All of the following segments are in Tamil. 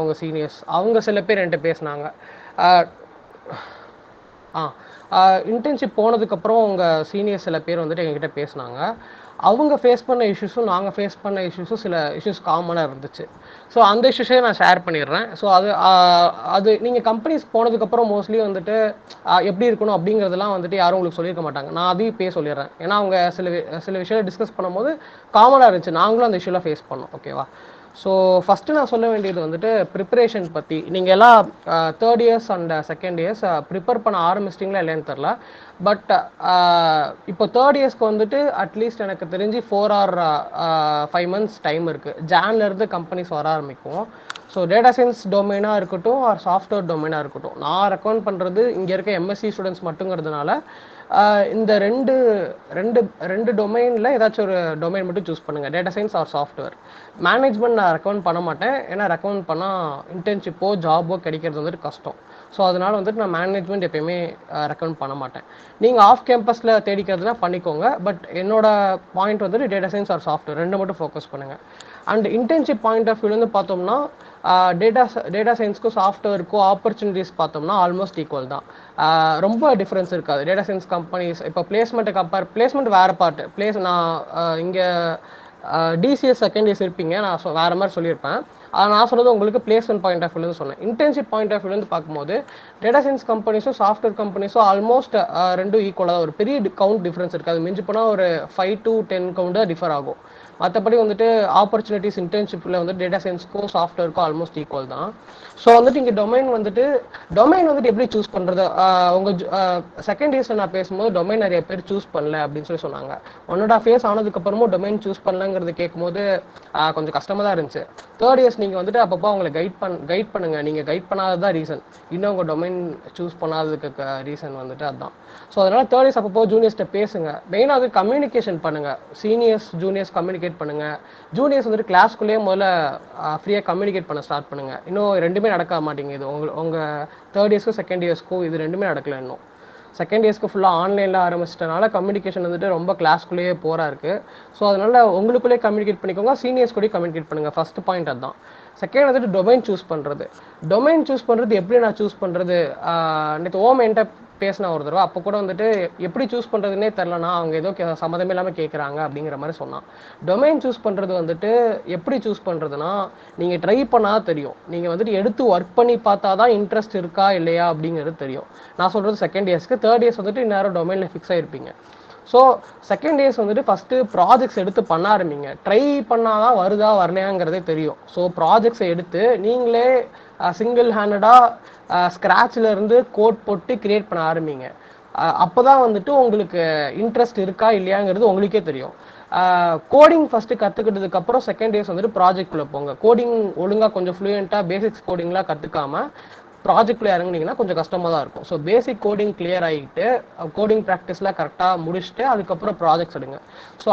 அவங்க சீனியர்ஸ் அவங்க சில பேர் என்கிட்ட பேசினாங்க. இன்டர்ன்ஷிப் போனதுக்கப்புறம் உங்கள் சீனியர் சில பேர் வந்துட்டு எங்ககிட்ட பேசினாங்க. அவங்க ஃபேஸ் பண்ண இஷ்யூஸும் நாங்கள் ஃபேஸ் பண்ண இஷ்யூஸும் சில இஷ்யூஸ் காமனாக இருந்துச்சு. ஸோ அந்த இஷ்யூஸே நான் ஷேர் பண்ணிடுறேன். ஸோ அது நீங்கள் கம்பெனிஸ் போனதுக்கப்புறம் மோஸ்ட்லி வந்துட்டு எப்படி இருக்கணும் அப்படிங்கிறதெல்லாம் வந்துட்டு யாரும் உங்களுக்கு சொல்லியிருக்க மாட்டாங்க. நான் அதையும் இப்போயே சொல்லிடுறேன். ஏன்னா அவங்க சில விஷயம் டிஸ்கஸ் பண்ணும்போது காமனாக இருந்துச்சு. நாங்களும் அந்த இஷ்யூலாம் ஃபேஸ் பண்ணோம். ஓகேவா? ஸோ ஃபஸ்ட்டு நான் சொல்ல வேண்டியது வந்துட்டு ப்ரிப்பரேஷன் பற்றி. நீங்கள் எல்லாம் third years and second years prepare பண்ண ஆரம்பிச்சிட்டிங்களா இல்லைன்னு தெரில. பட் இப்போ தேர்ட் இயர்ஸ்க்கு வந்துட்டு அட்லீஸ்ட் எனக்கு தெரிஞ்சு 4 or 5 months டைம் இருக்குது. ஜான்லேருந்து கம்பெனிஸ் வர ஆரம்பிக்கும். ஸோ டேட்டா சயின்ஸ் டொமைனாக இருக்கட்டும் ஆர் சாஃப்ட்வேர் டொமைனாக இருக்கட்டும், நான் ரெக்கமெண்ட் பண்ணுறது இங்கே இருக்க எம்எஸ்சி ஸ்டூடெண்ட்ஸ் மட்டுங்கிறதுனால இந்த ரெண்டு டொமைனில் ஏதாச்சும் ஒரு டொமைன் மட்டும் சூஸ் பண்ணுங்கள். Data science or software. Management நான் ரெக்கமெண்ட் பண்ண மாட்டேன். ஏன்னா ரெக்கமெண்ட் பண்ணால் இன்டர்ன்ஷிப்போ ஜாபோ கிடைக்கிறது வந்துட்டு கஷ்டம். ஸோ அதனால் வந்துட்டு நான் மேனேஜ்மெண்ட் எப்பயுமே ரெக்கமெண்ட் பண்ண மாட்டேன். நீங்கள் ஆஃப் கேம்பஸில் தேடிக்கிறதுனா பண்ணிக்கோங்க. பட் என்னோட பாயிண்ட் வந்துட்டு டேட்டா சயின்ஸ் ஆர் சாஃப்ட்வேர் ரெண்டு மட்டும் ஃபோக்கஸ் பண்ணுங்கள். அண்ட் இன்டர்ன்ஷிப் பாயிண்ட் ஆஃப் வியூலேருந்து பார்த்தோம்னா டேட்டா சயின்ஸ்க்கும் சாஃப்ட்வேருக்கும் ஆப்பர்ச்சுனிட்டிஸ் பார்த்தோம்னா ஆல்மோஸ்ட் ஈக்குவல் தான். ரொம்ப டிஃப்ரென்ஸ் இருக்காது. டேட்டா சயின்ஸ் கம்பெனிஸ் இப்போ பிளேஸ்மெண்ட் வேறு பார்ட்டு நான் இங்கே டிசிஎஸ் செகண்ட் இயர்ஸ் இருப்பீங்க. நான் வேறு மாதிரி சொல்லியிருப்பேன். நான் சொன்னது உங்களுக்கு பிளேஸ்மெண்ட் பாயிண்ட் ஆஃப் வியூலேருந்து சொன்னேன். இன்டர்ன்ஷிப் பாயிண்ட் ஆஃப் வியூலேருந்து பார்க்கும்போது டேட்டா சயின்ஸ் கம்பெனிஸும் சாஃப்ட்வேர் கம்பெனிஸும் ஆல்மோஸ்ட் ரெண்டும் ஈக்குவலாக ஒரு பெரிய கவுண்ட் டிஃப்ரென்ஸ் இருக்காது. மிஞ்சி போனால் ஒரு 5 to 10 கவுண்ட் டிஃபர் ஆகும். மற்றபடி வந்துட்டு ஆப்பர்ச்சுனிட்டிஸ் இன்டர்ன்ஷிப்பில் வந்து டேட்டா சயின்ஸ்க்கும் சாஃப்ட்வேருக்கும் ஆல்மோஸ்ட் ஈக்குவல் தான். ஸோ வந்துட்டு இங்கே டொமைன் வந்துட்டு எப்படி சூஸ் பண்ணுறது? உங்கள் செகண்ட் இயர்ஸில் நான் பேசும்போது டொமைன் நிறைய பேர் சூஸ் பண்ணல அப்படின்னு சொன்னாங்க. 1.5 years ஆனதுக்கப்புறமும் டொமைன் சூஸ் பண்ணலங்கிறது கேட்கும்போது கொஞ்சம் கஷ்டமாக தான் இருந்துச்சு. தேர்ட் இயர்ஸ் நீங்கள் வந்துட்டு அப்பப்போ அவங்களை கைட் பண்ணுங்கள். நீங்கள் கைட் பண்ணாதது தான் ரீசன். இன்னும் உங்கள் டொமைன் சூஸ் பண்ணாததுக்கு ரீசன் வந்துட்டு அதுதான். ஸோ அதனால் தேர்ட் இயர்ஸ் அப்பப்போ ஜூனியர்ஸ்ட்டை பேசுங்க. மெயினாக அது கம்யூனிகேஷன் பண்ணுங்கள். சீனியர்ஸ் ஜூனியர்ஸ் கம்யூனிகேட் பண்ணுங்கள். ஜூனியர்ஸ் வந்துட்டு கிளாஸ்க்குள்ளேயே முதல்ல ஃப்ரீயாக கம்யூனிகேட் பண்ண ஸ்டார்ட் பண்ணுங்கள். இன்னும் ரெண்டுமே நடக்க மாட்டேங்குது. உங்கள் தேர்ட் இயர்ஸ்க்கும் செகண்ட் இயர்ஸ்க்கும் இது ரெண்டுமே நடக்கல. இன்னும் செகண்ட் இயர்ஸ்க்கு ஃபுல்லாக ஆன்லைனில் ஆரம்பிச்சிட்டனால கம்யூனிகேஷன் வந்துட்டு ரொம்ப கிளாஸ்க்குள்ளேயே போரா இருக்குது. ஸோ அதனால் உங்களுக்குள்ளேயே கம்யூனிகேட் பண்ணிக்கோங்க. சீனியர்ஸ் கூட கம்யூனிகேட் பண்ணுங்கள். ஃபஸ்ட் பாயிண்ட் அதுதான். செகண்ட் வந்துட்டு டொமைன் சூஸ் பண்ணுறது எப்படி நான் சூஸ் பண்ணுறது? நேற்று என்கிட்ட பேசின ஒரு தடவை அப்போ கூட வந்துட்டு எப்படி சூஸ் பண்ணுறதுனே தெரிலனா அவங்க ஏதோ சம்மதமே இல்லாமல் கேட்குறாங்க அப்படிங்கிற மாதிரி சொன்னான். டொமைன் சூஸ் பண்ணுறது வந்துட்டு எப்படி சூஸ் பண்ணுறதுனா, நீங்கள் ட்ரை பண்ணால் தெரியும். நீங்கள் வந்துட்டு எடுத்து ஒர்க் பண்ணி பார்த்தா தான் இன்ட்ரெஸ்ட் இருக்கா இல்லையா அப்படிங்கிறது தெரியும். நான் சொல்கிறது செகண்ட் இயர்ஸ்க்கு. தேர்ட் இயர்ஸ் வந்துட்டு இந்நேரம் டொமைனில் ஃபிக்ஸ் ஆகிருப்பீங்க. ஸோ செகண்ட் இயர்ஸ் வந்துட்டு ஃபஸ்ட்டு ப்ராஜெக்ட்ஸ் எடுத்து பண்ண ஆரம்பிங்க. ட்ரை பண்ணால் தான் வருதா வரலையாங்கிறதே தெரியும். ஸோ ப்ராஜெக்ட்ஸை எடுத்து நீங்களே சிங்கிள் ஹேண்டடாக ஸ்க்ராட்சில் இருந்து கோட் போட்டு கிரியேட் பண்ண ஆரம்பிங்க. அப்போ தான் வந்துட்டு உங்களுக்கு இன்ட்ரெஸ்ட் இருக்கா இல்லையாங்கிறது உங்களுக்கே தெரியும். கோடிங் ஃபஸ்ட்டு கற்றுக்கிட்டதுக்கப்புறம் செகண்ட் இயர்ஸ் வந்துட்டு ப்ராஜெக்டில் போங்க. கோடிங் ஒழுங்காக கொஞ்சம் ஃப்ளூயண்ட்டாக பேசிக்ஸ் கோடிங்லாம் கற்றுக்காம ப்ராஜெக்டில் இறங்குனீங்கன்னா கொஞ்சம் கஷ்டமாக தான் இருக்கும். ஸோ பேசிக் கோடிங் கிளியர் ஆகிட்டு கோடிங் ப்ராக்டிஸ்லாம் கரெக்டாக முடிச்சுட்டு அதுக்கப்புறம் ப்ராஜெக்ட்ஸ் எடுங்க. ஸோ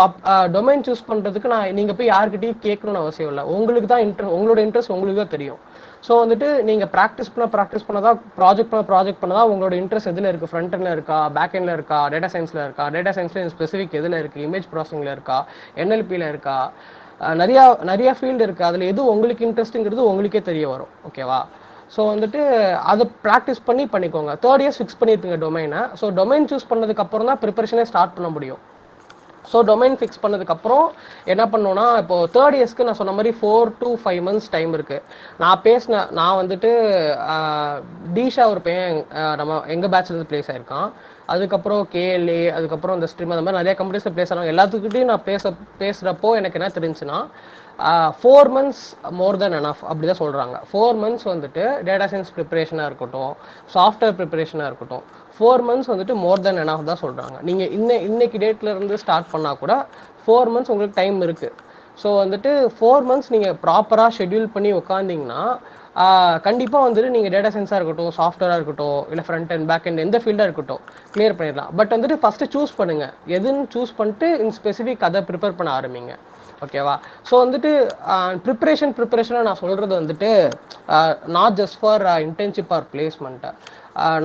டொமைன் சூஸ் பண்ணுறதுக்கு நீங்கள் போய் யார்கிட்டையும் கேட்கணும்னு அவசியம் இல்லை. உங்களுக்கு தான் உங்களோட இன்ட்ரெஸ்ட் உங்களுக்கு தான் தெரியும். ஸோ வந்துட்டு நீங்கள் ப்ராக்டிஸ் பண்ணதான் ப்ராஜெக்ட் பண்ணதான் உங்களோட இன்ட்ரெஸ்ட் எதில் இருக்குது? ஃப்ரண்ட் எண்டில் இருக்கா, பேக் எண்டில் இருக்கா, டேட்டா சயின்ஸில் இருக்கா, டேட்டா சயின்ஸில் ஸ்பெசிஃபிக் எதில் இருக்குது, இமேஜ் ப்ராசஸிங்கில் இருக்கா, என்எல்பியில் இருக்கா, நிறையா ஃபீல்டு இருக்குது. அதில் எது உங்களுக்கு இன்ட்ரெஸ்ட்டுங்கிறது உங்களுக்கே தெரிய வரும். ஓகேவா? ஸோ வந்துட்டு அதை ப்ராக்டிஸ் பண்ணிக்கோங்க. தேர்ட் இயர்ஸ் ஃபிக்ஸ் பண்ணியிருப்பீங்க டொமைனை. ஸோ டொமைன் சூஸ் பண்ணதுக்கப்புறம் தான் ப்ரிப்பரேஷனே ஸ்டார்ட் பண்ண முடியும். ஸோ டொமைன் ஃபிக்ஸ் பண்ணதுக்கப்புறம் என்ன பண்ணோன்னா, இப்போது தேர்ட் இயர்ஸ்க்கு நான் சொன்ன மாதிரி 4 to 5 months டைம் இருக்குது. நான் வந்துட்டு டீஷா ஒரு பையன் நம்ம எங்கள் பேட்ச்லேருந்து ப்ளேஸ் ஆகிருக்கான். அதுக்கப்புறம் கேஎல்ஏ, அதுக்கப்புறம் இந்த ஸ்ட்ரீம், அந்த மாதிரி நிறைய கம்பெனிஸில் ப்ளேஸ் ஆனாங்க. எல்லாத்துக்கிட்டையும் நான் பேசுகிறப்போ எனக்கு என்ன தெரிஞ்சுன்னா 4 months மோர் தென் எனஃப் அப்படி தான் சொல்கிறாங்க. 4 months வந்துட்டு டேட்டா சயின்ஸ் ப்ரிப்பரேஷனாக இருக்கட்டும், சாஃப்ட்வேர் ப்ரிப்பரேஷனாக இருக்கட்டும், 4 months வந்துட்டு மோர் தென் எனஃப் தான் சொல்கிறாங்க. நீங்கள் இன்னைக்கு டேட்லேருந்து ஸ்டார்ட் பண்ணால் கூட 4 months உங்களுக்கு டைம் இருக்குது. ஸோ வந்துட்டு 4 months நீங்கள் ப்ராப்பராக ஷெட்யூல் பண்ணி உட்காந்திங்கன்னா கண்டிப்பாக வந்துட்டு நீங்கள் டேட்டா சயின்ஸாக இருக்கட்டும், சாஃப்ட்வேராக இருக்கட்டும், இல்லை ஃப்ரண்ட் அண்ட் பேக் அண்ட் எந்த ஃபீல்டாக இருக்கட்டும் கிளியர் பண்ணிடலாம். பட் வந்துட்டு ஃபஸ்ட்டு சூஸ் பண்ணுங்கள். எதுன்னு சூஸ் பண்ணிட்டு இன் ஸ்பெசிஃபிக் அதை ப்ரிப்பேர் பண்ண ஆரம்பிங்க. ஓகேவா? ஸோ வந்துட்டு ப்ரிப்பரேஷனாக நான் சொல்கிறது வந்துட்டு not just for internship or பிளேஸ்மெண்ட்டை.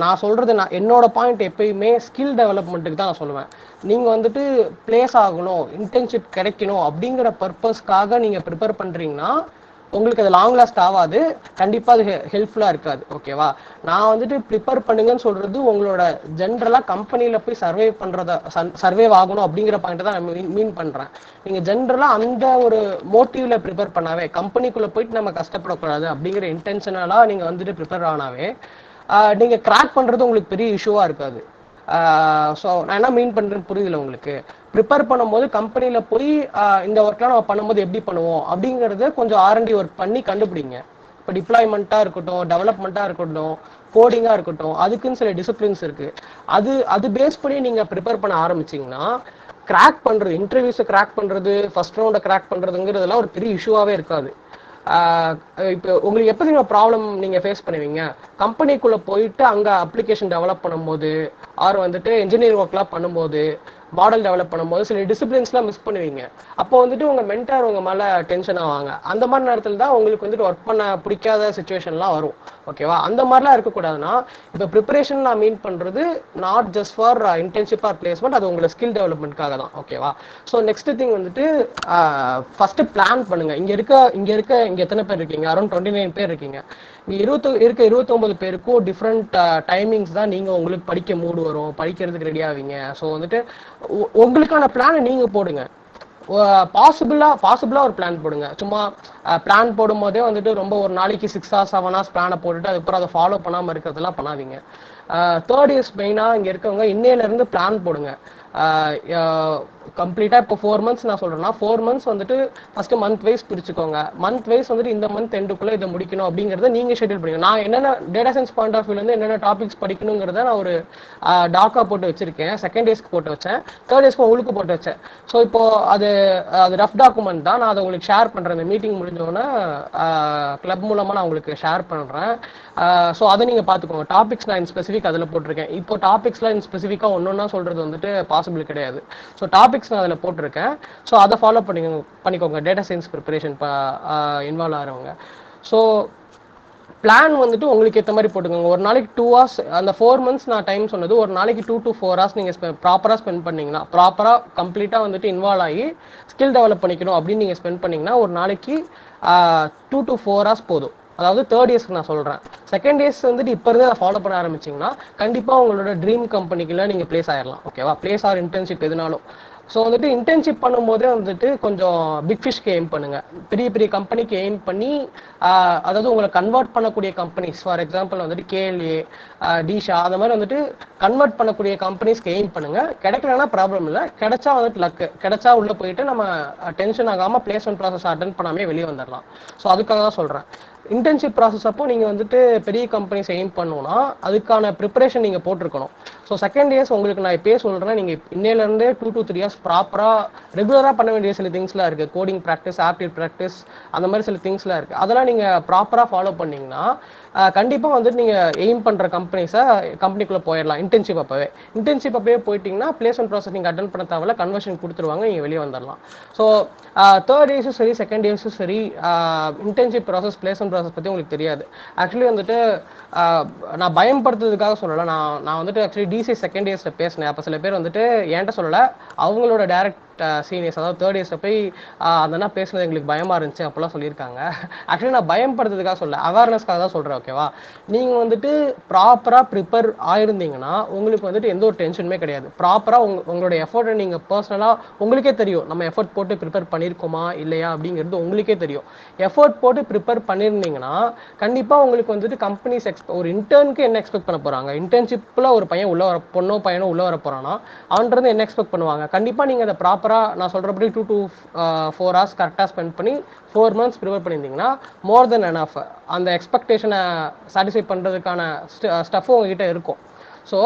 நான் சொல்கிறது என்னோட பாயிண்ட் எப்பயுமே ஸ்கில் டெவலப்மெண்ட்டுக்கு தான் நான் சொல்லுவேன். நீங்கள் வந்துட்டு பிளேஸ் ஆகணும், இன்டர்ன்ஷிப் கிடைக்கணும் அப்படிங்கிற பர்பஸ்க்காக நீங்கள் ப்ரிப்பேர் பண்ணுறீங்கன்னா உங்களுக்கு அது லாங் லாஸ்ட் ஆகாது, கண்டிப்பா அது ஹெல்ப்ஃபுல்லா இருக்காது. ஓகேவா? நான் வந்துட்டு ப்ரிப்பேர் பண்ணுங்கன்னு சொல்றது உங்களோட ஜென்ரலா கம்பெனில போய் சர்வே ஆகணும் அப்படிங்கிற பாயிண்ட் தான் நான் மீன் பண்றேன். நீங்க ஜென்ரலா அந்த ஒரு மோட்டிவ்ல ப்ரிப்பேர் பண்ணாவே, கம்பெனிக்குள்ள போயிட்டு நம்ம கஷ்டப்படக்கூடாது அப்படிங்கிற இன்டென்ஷனலா நீங்க வந்துட்டு ப்ரிப்பேர் ஆனாவே நீங்க கிராக் பண்றது உங்களுக்கு பெரிய இஷ்யூவா இருக்காது. ஸோ நான் என்ன மீன் பண்றேன்னு புரியுதுல உங்களுக்கு? ப்ரிப்பேர் பண்ணும்போது கம்பெனில போய் இந்த ஒர்க்லாம் நம்ம பண்ணும்போது எப்படி பண்ணுவோம் அப்படிங்கறத கொஞ்சம் R&D ஒர்க் பண்ணி கண்டுபிடிங்க. இப்போ டிப்ளாய்மெண்ட்டா இருக்கட்டும், டெவலப்மெண்ட்டா இருக்கட்டும், கோடிங்கா இருக்கட்டும், அதுக்குன்னு சில டிசிப்ளின்ஸ் இருக்கு. அது பேஸ் பண்ணி நீங்க ப்ரிப்பேர் பண்ண ஆரம்பிச்சீங்கன்னா கிராக் பண்றது, இன்டர்வியூஸை கிராக் பண்றது, ஃபர்ஸ்ட் ரவுண்டை கிராக் பண்றதுங்கிறதுலாம் ஒரு பெரிய இஷ்யூவாவே இருக்காது. இப்போ உங்களுக்கு எப்போ நீங்க ப்ராப்ளம் நீங்க ஃபேஸ் பண்ணுவீங்க? கம்பெனிக்குள்ள போயிட்டு அங்க அப்ளிகேஷன் டெவலப் பண்ணும்போது, ஆர் வந்துட்டு இன்ஜினியரிங் ஒர்க்லாம் பண்ணும்போது, மாடல் டெவலப் பண்ணும்போது சில டிசிப்ளின்ஸ்லாம் மிஸ் பண்ணுவீங்க. அப்போ வந்துட்டு உங்க மென்டார் உங்க மேல டென்ஷன் ஆவாங்க. அந்த மாதிரி நேரத்தில் தான் உங்களுக்கு வந்துட்டு ஒர்க் பண்ண பிடிக்காத சுச்சுவேஷன்லாம் வரும். ஓகேவா? அந்த மாதிரிலாம் இருக்கக்கூடாதுன்னா, இப்போ ப்ரிப்பரேஷன் நான் மீன் பண்றது not just for internship or placement, அது உங்களோட ஸ்கில் டெவலப்மெண்ட்காக தான். ஓகேவா? ஸோ நெக்ஸ்ட் திங் வந்துட்டு ஃபர்ஸ்ட் பிளான் பண்ணுங்க. இங்க எத்தனை பேர் இருக்கீங்க? அரௌண்ட் 29 பேர் இருக்கீங்க. இருக்க 29 பேருக்கும் டிஃப்ரெண்ட் டைமிங்ஸ் தான் நீங்க உங்களுக்கு படிக்க மூடு வரும், படிக்கிறதுக்கு ரெடி ஆவீங்க. ஸோ வந்துட்டு உங்களுக்கான பிளானை நீங்க போடுங்க. பாசிபிளா ஒரு பிளான் போடுங்க. சும்மா பிளான் போடும் போதே வந்துட்டு ரொம்ப ஒரு நாளைக்கு 6 hours 7 hours பிளானை போட்டுட்டு அதுக்கப்புறம் அதை ஃபாலோ பண்ணாம இருக்கிறதெல்லாம் பண்ணாதீங்க. தேர்ட் இயர்ஸ் மெயினா இங்க இருக்கவங்க இன்னையில இருந்து பிளான் போடுங்க. கம்ப்ளீட்டா இப்போ 4 months நான் சொல்றேன்னா 4 months வந்துட்டு ஃபர்ஸ்ட் மந்த் வைஸ் பிரிச்சுக்கோங்க. மந்த் வைஸ் வந்துட்டு இந்த மந்த் எண்டுக்குள்ள இதை முடிக்கணும் அப்படிங்கறத நீங்க ஷெட்யூல் பண்ணுங்க. நான் என்னென்ன டேட்டா சயின்ஸ் பாயிண்ட் ஆஃப் வியூல இருந்து என்னென்ன டாபிக்ஸ் படிக்கணுங்கிறத நான் ஒரு டாக்கா போட்டு வச்சிருக்கேன். செகண்ட் டேஸ்க்கு போட்டு வச்சேன், தேர்ட் டேஸ்க்கு உங்களுக்கு போட்டு வச்சேன். ஸோ இப்போ அது ரஃப் டாக்குமெண்ட் தான், நான் அதை உங்களுக்கு ஷேர் பண்றேன். இந்த மீட்டிங் முடிஞ்சோடனே கிளப் மூலமா நான் உங்களுக்கு ஷேர் பண்றேன். ஸோ அதை நீங்க பாத்துக்கோங்க. டாபிக்ஸ் நான் ஸ்பெசிஃபிக் அதில் போட்டிருக்கேன். இப்போ டாபிக்ஸ்லாம் ஸ்பெசிஃபிக்கா ஒன்னொன்னா சொல்றது வந்துட்டு பாசிபிள் கிடையாது. ஸோ டாபிக்ஸ் நான் அதில் போட்டிருக்கேன். ஸோ அதை ஃபாலோ பண்ணிக்கோங்க டேட்டா சயின்ஸ் ப்ரிப்பரேஷன் இன்வால்வ் ஆகிறவங்க. ஸோ பிளான் வந்துட்டு உங்களுக்கு ஏற்ற மாதிரி போட்டுக்கோங்க. ஒரு நாளைக்கு 2 hours, அந்த 4 months நான் டைம் சொன்னது, ஒரு நாளைக்கு 2 to 4 hours நீங்க ப்ராப்பரா ஸ்பெண்ட் பண்ணீங்கன்னா, ப்ராப்பரா கம்ப்ளீட்டா வந்துட்டு இன்வால்வ் ஆகி ஸ்கில் டெவலப் பண்ணிக்கணும் அப்படின்னு நீங்க ஸ்பெண்ட் பண்ணீங்கன்னா ஒரு நாளைக்கு 2 to 4 hours போதும். அதாவது தேர்ட் இயர்ஸ்க்கு நான் சொல்றேன். செகண்ட் இயர்ஸ் வந்துட்டு இப்போ இருந்து அதை ஃபாலோ பண்ண ஆரம்பிச்சிங்கன்னா கண்டிப்பா உங்களோட ட்ரீம் கம்பெனிக்குள்ள நீங்க பிளேஸ் ஆயிடலாம். ஓகேவா? பிளேஸ் ஆர் இன்டர்ன்ஷிப் எதுனாலும். ஸோ வந்துட்டு இன்டர்ன்ஷிப் பண்ணும்போதே வந்துட்டு கொஞ்சம் பிக் ஃபிஷ்க்கு எய்ம் பண்ணுங்க. பெரிய பெரிய கம்பெனிக்கு எய்ம் பண்ணி அதாவது உங்களை கன்வெர்ட் பண்ணக்கூடிய கம்பெனிஸ், ஃபார் எக்ஸாம்பிள் வந்துட்டு KLA, டிஷா, அந்த மாதிரி வந்துட்டு கன்வெர்ட் பண்ணக்கூடிய கம்பெனிஸ்க்கு எய்ம் பண்ணுங்க. கிடைக்கலன்னா ப்ராப்ளம் இல்லை, கிடைச்சா வந்துட்டு லக்கு, கிடைச்சா உள்ள போயிட்டு நம்ம டென்ஷன் ஆகாம பிளேஸ்மெண்ட் ப்ராசஸ் அட்டென்ட் பண்ணாமே வெளியே வந்துடலாம். ஸோ அதுக்காக தான் சொல்றேன். இன்டர்ன்ஷிப் ப்ராசஸ் அப்போ நீங்க வந்துட்டு பெரிய கம்பெனிஸ் எய்ம் பண்ணணும்னா அதுக்கான ப்ரிப்பரேஷன் நீங்க போட்டிருக்கணும். ஸோ செகண்ட் இயர்ஸ் உங்களுக்கு நான் இப்பயே சொல்றேன், நீங்க இன்னையில இருந்தே 2 to 3 years ப்ராப்பரா ரெகுலரா பண்ண வேண்டிய சில திங்ஸ்லாம் இருக்கு. கோடிங் ப்ராக்டிஸ், ஆப்டிட் ப்ராக்டிஸ், அந்த மாதிரி சில திங்ஸ்லாம் இருக்கு. அதெல்லாம் நீங்க ப்ராப்பரா ஃபாலோ பண்ணீங்கன்னா கண்டிப்பா வந்துட்டு நீங்க எய்ம் பண்ற கம்பெனிக்குள்ள போயிடலாம். இன்டர்ன்ஷிப் அப்பவே போயிட்டீங்கன்னா பிளேஸ்மெண்ட் ப்ராசஸ் நீங்க அட்டென்ட் பண்ண தேவையில்ல, கன்வர்ஷன் கொடுத்துருவாங்க, நீங்க வெளியே வந்துடலாம். ஸோ தேர்ட் இயர்ஸும் சரி செகண்ட் இயர்ஸும் சரி இன்டர்ன்ஷிப் ப்ராசஸ் பிளேஸ்மெண்ட் ப்ராசஸ் பத்தி உங்களுக்கு தெரியாது. ஆக்சுவலி வந்துட்டு நான் பயன்படுத்துறதுக்காக சொல்லலை. நான் வந்துட்டு ஆக்சுவலி டிசி செகண்ட் இயர்ஸ்ல பேசினேன். அப்போ சில பேர் வந்துட்டு என்கிட்ட சொல்லலை, அவங்களோட டைரக்ட் சீனியர்ஸ், அதாவது தேர்ட் இயர்ஸ்ல போய் அந்த பேசுனது எங்களுக்கு பயமா இருந்துச்சு அப்பெல்லாம் சொல்லியிருக்காங்க. ஆக்சுவலி நான் பயன்படுத்துறதுக்காக சொல்ல, அவேர்னஸ்க்காக தான் சொல்றேன். ஓகேவா? நீங்க வந்துட்டு ப்ராப்பரா ப்ரிப்பேர் ஆயிருந்தீங்கன்னா உங்களுக்கு வந்துட்டு எந்த ஒரு டென்ஷனுமே கிடையாது. ப்ராப்பரா உங்களோட எஃபர்ட்டை நீங்க பர்சனலா உங்களுக்கே தெரியும், நம்ம எஃபர்ட் போட்டு ப்ரிப்பேர் பண்ணியிருக்கோமா இல்லையா அப்படிங்கிறது உங்களுக்கே தெரியும். எஃபர்ட் போட்டு ப்ரிப்பேர் பண்ணியிருந்தீங்கன்னா கண்டிப்பா உங்களுக்கு வந்துட்டு கம்பெனிஸ் ஒரு இன்டர்னுக்கு என்ன எக்ஸ்பெக்ட் பண்ண போறாங்க, இன்டர்ன்ஷிப்ல ஒரு பையன் உள்ள வர, பொண்ணோ பையனோ உள்ள வர போறான்னா அவன்றது என்ன எக்ஸ்பெக்ட் பண்ணுவாங்க. கண்டிப்பா நீங்க அதை ப்ராப்பரா நான் சொல்றபடி 2 to 4 hours கரெக்டா ஸ்பெண்ட் பண்ணி 4 months ப்ரிப்பேர் பண்ணியிருந்தீங்கன்னா மோர் தென் எனஃப். அந்த எக்ஸ்பெக்டேஷனை சாட்டிஸ்ஃபை பண்றதுக்கான ஸ்டஃப் உங்ககிட்ட இருக்கும். ஸோ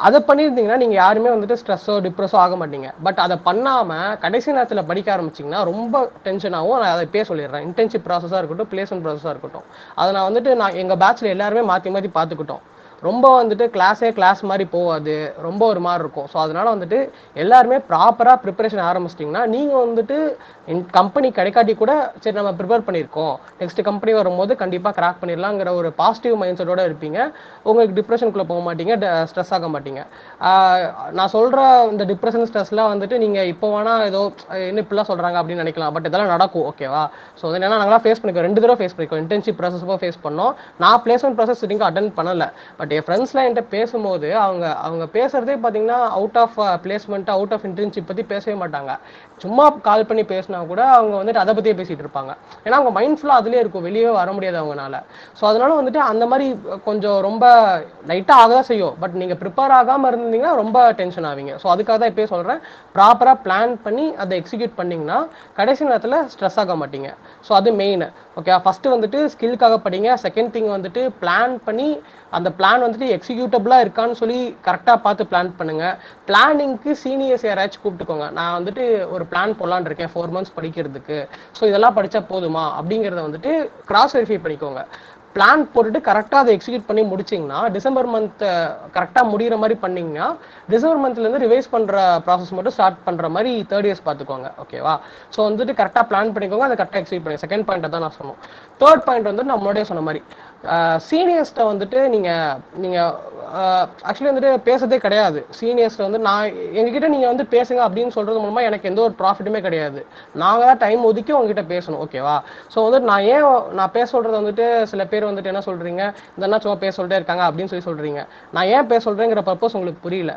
அதை பண்ணியிருந்தீங்கன்னா நீங்க யாருமே வந்துட்டு ஸ்ட்ரெஸ்ஸோ டிப்ரெஸோ ஆக மாட்டீங்க. பட் அதை பண்ணாம கடைசி நேரத்தில் படிக்க ஆரம்பிச்சிங்கன்னா ரொம்ப டென்ஷன் ஆகும். நான் அதை இப்பயே சொல்லிடுறேன். இன்டர்ன்ஷிப் ப்ராசஸாக இருக்கட்டும், பிளேஸ்மெண்ட் ப்ராசஸாக இருக்கட்டும், அதை நான் வந்துட்டு எங்கள் பேட்ச்ல எல்லாருமே மாற்றி மாற்றி பார்த்துக்கிட்டோம். ரொம்ப வந்துட்டு கிளாஸ் மாதிரி போகாது, ரொம்ப ஒரு மாதிரி இருக்கும். ஸோ அதனால வந்துட்டு எல்லாருமே ப்ராப்பராக ப்ரிப்பரேஷன் ஆரம்பிச்சிட்டிங்கன்னா நீங்கள் வந்துட்டு கம்பெனி கிடைக்காட்டி கூட சரி நம்ம ப்ரிப்பேர் பண்ணியிருக்கோம், நெக்ஸ்ட் கம்பெனி வரும்போது கண்டிப்பாக கிராக் பண்ணிடலாங்கிற ஒரு பாசிட்டிவ் மைண்ட் செட்டோட இருப்பீங்க. உங்களுக்கு டிப்ரெஷனுக்குள்ளே போக மாட்டீங்க, ஸ்ட்ரெஸ் ஆக மாட்டீங்க. நான் சொல்கிற இந்த டிப்ரெஷன் ஸ்ட்ரெஸ்லாம் வந்துட்டு நீங்கள் இப்போ வேணால் ஏதோ என்ன இப்படிலாம் சொல்கிறாங்க அப்படின்னு நினைக்கலாம், பட் இதெல்லாம் நடக்கும். ஓகேவா? ஸோ என்னன்னா நாங்களாம் ஃபேஸ் பண்ணிக்கோம், 2 தடவை ஃபேஸ் பண்ணிக்கோம். இன்டர்ன்ஷிப் ப்ராசஸும் ஃபேஸ் பண்ணோம். நான் பிளேஸ்மெண்ட் ப்ராசஸ் சிட்டிங்கும் அட்டன் பண்ணலை. பட் என் ஃப்ரெண்ட்ஸ்லாம் என்கிட்ட பேசும்போது அவங்க பேசுகிறதே பார்த்தீங்கன்னா out of placement, out of internship பற்றி பேசவே மாட்டாங்க. சும்மா கால் பண்ணி பேசினா கூட அவங்க வந்துட்டு அதை பற்றியே பேசிகிட்டு இருப்பாங்க. ஏன்னா அவங்க மைண்ட் ஃபுல்லாக அதிலே இருக்கும், வெளியே வர முடியாது அவங்களால. ஸோ அதனால வந்துட்டு அந்த மாதிரி கொஞ்சம் ரொம்ப லைட்டாக ஆக தான் செய்யும். பட் நீங்கள் ப்ரிப்பேர் ஆகாமல் இருந்தீங்கன்னா ரொம்ப டென்ஷன் ஆவீங்க. ஸோ அதுக்காக தான் இப்போயே சொல்கிறேன், ப்ராப்பராக பிளான் பண்ணி அதை எக்ஸிக்யூட் பண்ணிங்கன்னா கடைசி நேரத்தில் ஸ்ட்ரெஸ் ஆக மாட்டீங்க. ஸோ அது மெயின். ஓகே, ஃபஸ்ட்டு வந்துட்டு ஸ்கில்லுக்காக படிங்க. செகண்ட் திங் வந்துட்டு பிளான் பண்ணி அந்த பிளான் வந்துட்டு எக்ஸிக்யூட்டபிளாக இருக்கான்னு சொல்லி கரெக்டாக பார்த்து பிளான் பண்ணுங்கள். பிளானிங்க்கு சீனியர்ஸ் யாராச்சும் கூப்பிட்டுக்கோங்க. நான் வந்துட்டு ஒரு பிளான் போடலான்னு இருக்கேன் 4 months படிக்கிறதுக்கு, ஸோ இதெல்லாம் படித்தா போதுமா அப்படிங்கிறத வந்துட்டு கிராஸ் வெரிஃபை பண்ணிக்கோங்க. பிளான் போட்டுட்டு கரெக்டாக அதை எக்ஸிக்யூட் பண்ணி முடிச்சிங்கன்னா டிசம்பர் மந்த் கரெக்டாக முடிகிற மாதிரி பண்ணிங்கன்னா டிசம்பர் மந்த்லேருந்து ரிவைஸ் பண்ணுற ப்ராசஸ் மட்டும் ஸ்டார்ட் பண்ணுற மாதிரி 3rd years பார்த்துக்கோங்க. ஓகேவா? ஸோ வந்துட்டு கரெக்டாக பிளான் பண்ணிக்கோங்க, அதை கரெக்டாக எக்ஸிக்யூட் பண்ணுங்க. செகண்ட் பாயிண்ட் தான் நான் சொன்னோம். தேர்ட் பாயிண்ட் வந்து நான் முன்னாடியே சொன்ன மாதிரி சீனியர்ஸ்ட்டை வந்துட்டு நீங்கள் ஆக்சுவலி வந்துட்டு பேசுறதே கிடையாது. சீனியர்ஸ்ட்டை வந்து நான் எங்ககிட்ட நீங்கள் வந்து பேசுங்க அப்படின்னு சொல்கிறது மூலமாக எனக்கு எந்த ஒரு ப்ராஃபிட்டுமே கிடையாது. நாங்கள் தான் டைம் ஒதுக்கி உங்ககிட்ட பேசணும். ஓகேவா? ஸோ வந்துட்டு நான் பேச சொல்கிறது வந்துட்டு சில பேர் வந்துட்டு என்ன சொல்கிறீங்க, இந்த சும்மா பேச சொல்லிட்டே இருக்காங்க அப்படின்னு சொல்கிறீங்க. நான் ஏன் பேச சொல்கிறேங்கிற பர்பஸ் உங்களுக்கு புரியல.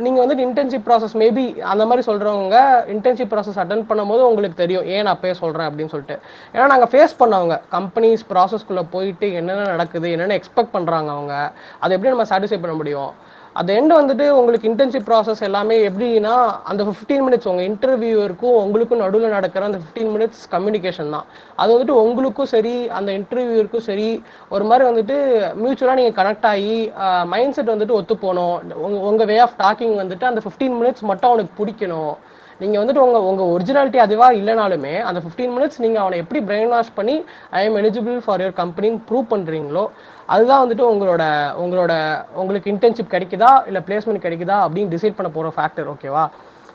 நீங்கள் வந்துட்டு இன்டர்ன்ஷிப் ப்ராசஸ் மேபி அந்த மாதிரி சொல்கிறவங்க இன்டர்ன்ஷிப் ப்ராசஸ் அட்டன் பண்ணும்போது உங்களுக்கு தெரியும் ஏன் நான் பேச சொல்கிறேன் அப்படின்னு சொல்லிட்டு. ஏன்னா நாங்கள் ஃபேஸ் பண்ணவங்க கம்பெனிஸ் ப்ராசஸ்க்குள்ளே போயிட்டு என்னென்ன நடக்குது, என்னென்ன எக்ஸ்பெக்ட் பண்ணுறாங்க அவங்க, அதை எப்படி நம்ம சாட்டிஸ்ஃபை பண்ண முடியும். அது எண்டு வந்துட்டு உங்களுக்கு இன்டர்ன்ஷிப் ப்ராசஸ் எல்லாமே எப்படின்னா அந்த 15 minutes உங்கள் இன்டர்வியூவருக்கும் உங்களுக்கும் நடுவில் நடக்கிற அந்த 15 minutes கம்யூனிகேஷன் தான். அது வந்துட்டு உங்களுக்கும் சரி அந்த இன்டர்வியூவருக்கும் சரி ஒரு மாதிரி வந்துட்டு மியூச்சுவலாக நீங்கள் கனெக்ட் ஆகி மைண்ட் செட் வந்துட்டு ஒத்து போகணும். உங்கள் வே ஆஃப் டாக்கிங் வந்துட்டு அந்த 15 minutes மட்டும் அவனுக்கு பிடிக்கணும். நீங்கள் வந்துட்டு உங்கள் ஒரிஜினாலிட்டி அதுவாக இல்லைனாலுமே அந்த 15 minutes நீங்கள் அவனை எப்படி பிரெயின் வாஷ் பண்ணி I am eligible for your கம்பெனின்னு ப்ரூவ் பண்ணுறீங்களோ அதுதான் வந்துட்டு உங்களுக்கு இன்டர்ன்ஷிப் கிடைக்குதா இல்லை பிளேஸ்மெண்ட் கிடைக்குதா அப்படின்னு டிசைட் பண்ண போகிற ஃபேக்டர். ஓகேவா?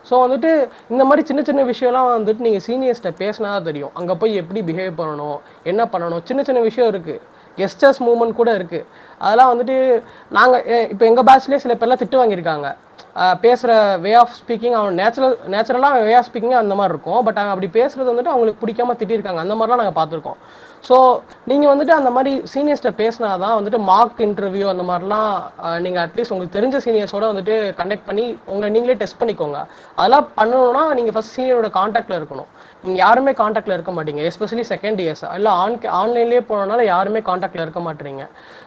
ஸோ வந்துட்டு இந்த மாதிரி சின்ன சின்ன விஷயம்லாம் வந்துட்டு நீங்கள் சீனியர்ஸ்ட்டை பேசினா தெரியும். அங்கே போய் எப்படி பிஹேவ் பண்ணணும், என்ன பண்ணணும், சின்ன சின்ன விஷயம் இருக்குது. கெஸ்டர்ஸ் மூவ்மெண்ட் கூட இருக்குது. அதெல்லாம் வந்துட்டு நாங்கள் இப்போ எங்கள் பேட்ச்லேயே சில பேர்லாம் திட்டு வாங்கியிருக்காங்க. பேசுகிற வே ஆஃப் ஸ்பீக்கிங் அவன் நேச்சுரலாக வே ஆஃப் ஸ்பீக்கிங் அந்த மாதிரி இருக்கும். பட் அப்படி பேசுகிறது வந்துட்டு அவங்களுக்கு பிடிக்காம திட்டிருக்காங்க. அந்த மாதிரிலாம் நாங்கள் பார்த்துருக்கோம். ஸோ நீங்கள் வந்துட்டு அந்த மாதிரி சீனியர்ஸ்ட்டை பேசினா தான் வந்துட்டு மார்க் இன்டர்வியூ அந்த மாதிரிலாம் நீங்கள் அட்லீஸ்ட் உங்களுக்கு தெரிஞ்ச சீனியர்ஸோட வந்துட்டு கண்டக்ட் பண்ணி நீங்களே டெஸ்ட் பண்ணிக்கோங்க. அதெல்லாம் பண்ணணும்னா நீங்கள் ஃபஸ்ட் சீனியரோட காண்டாக்டில் இருக்கணும். நீங்கள் யாருமே காண்டாக்டில் இருக்க மாட்டீங்க, எஸ்பெஷலி செகண்ட் இயர்ஸ் இல்லை ஆன்லைன்லேயே போனதுனால யாருமே காண்டாக்டில் இருக்க மாட்டீங்க.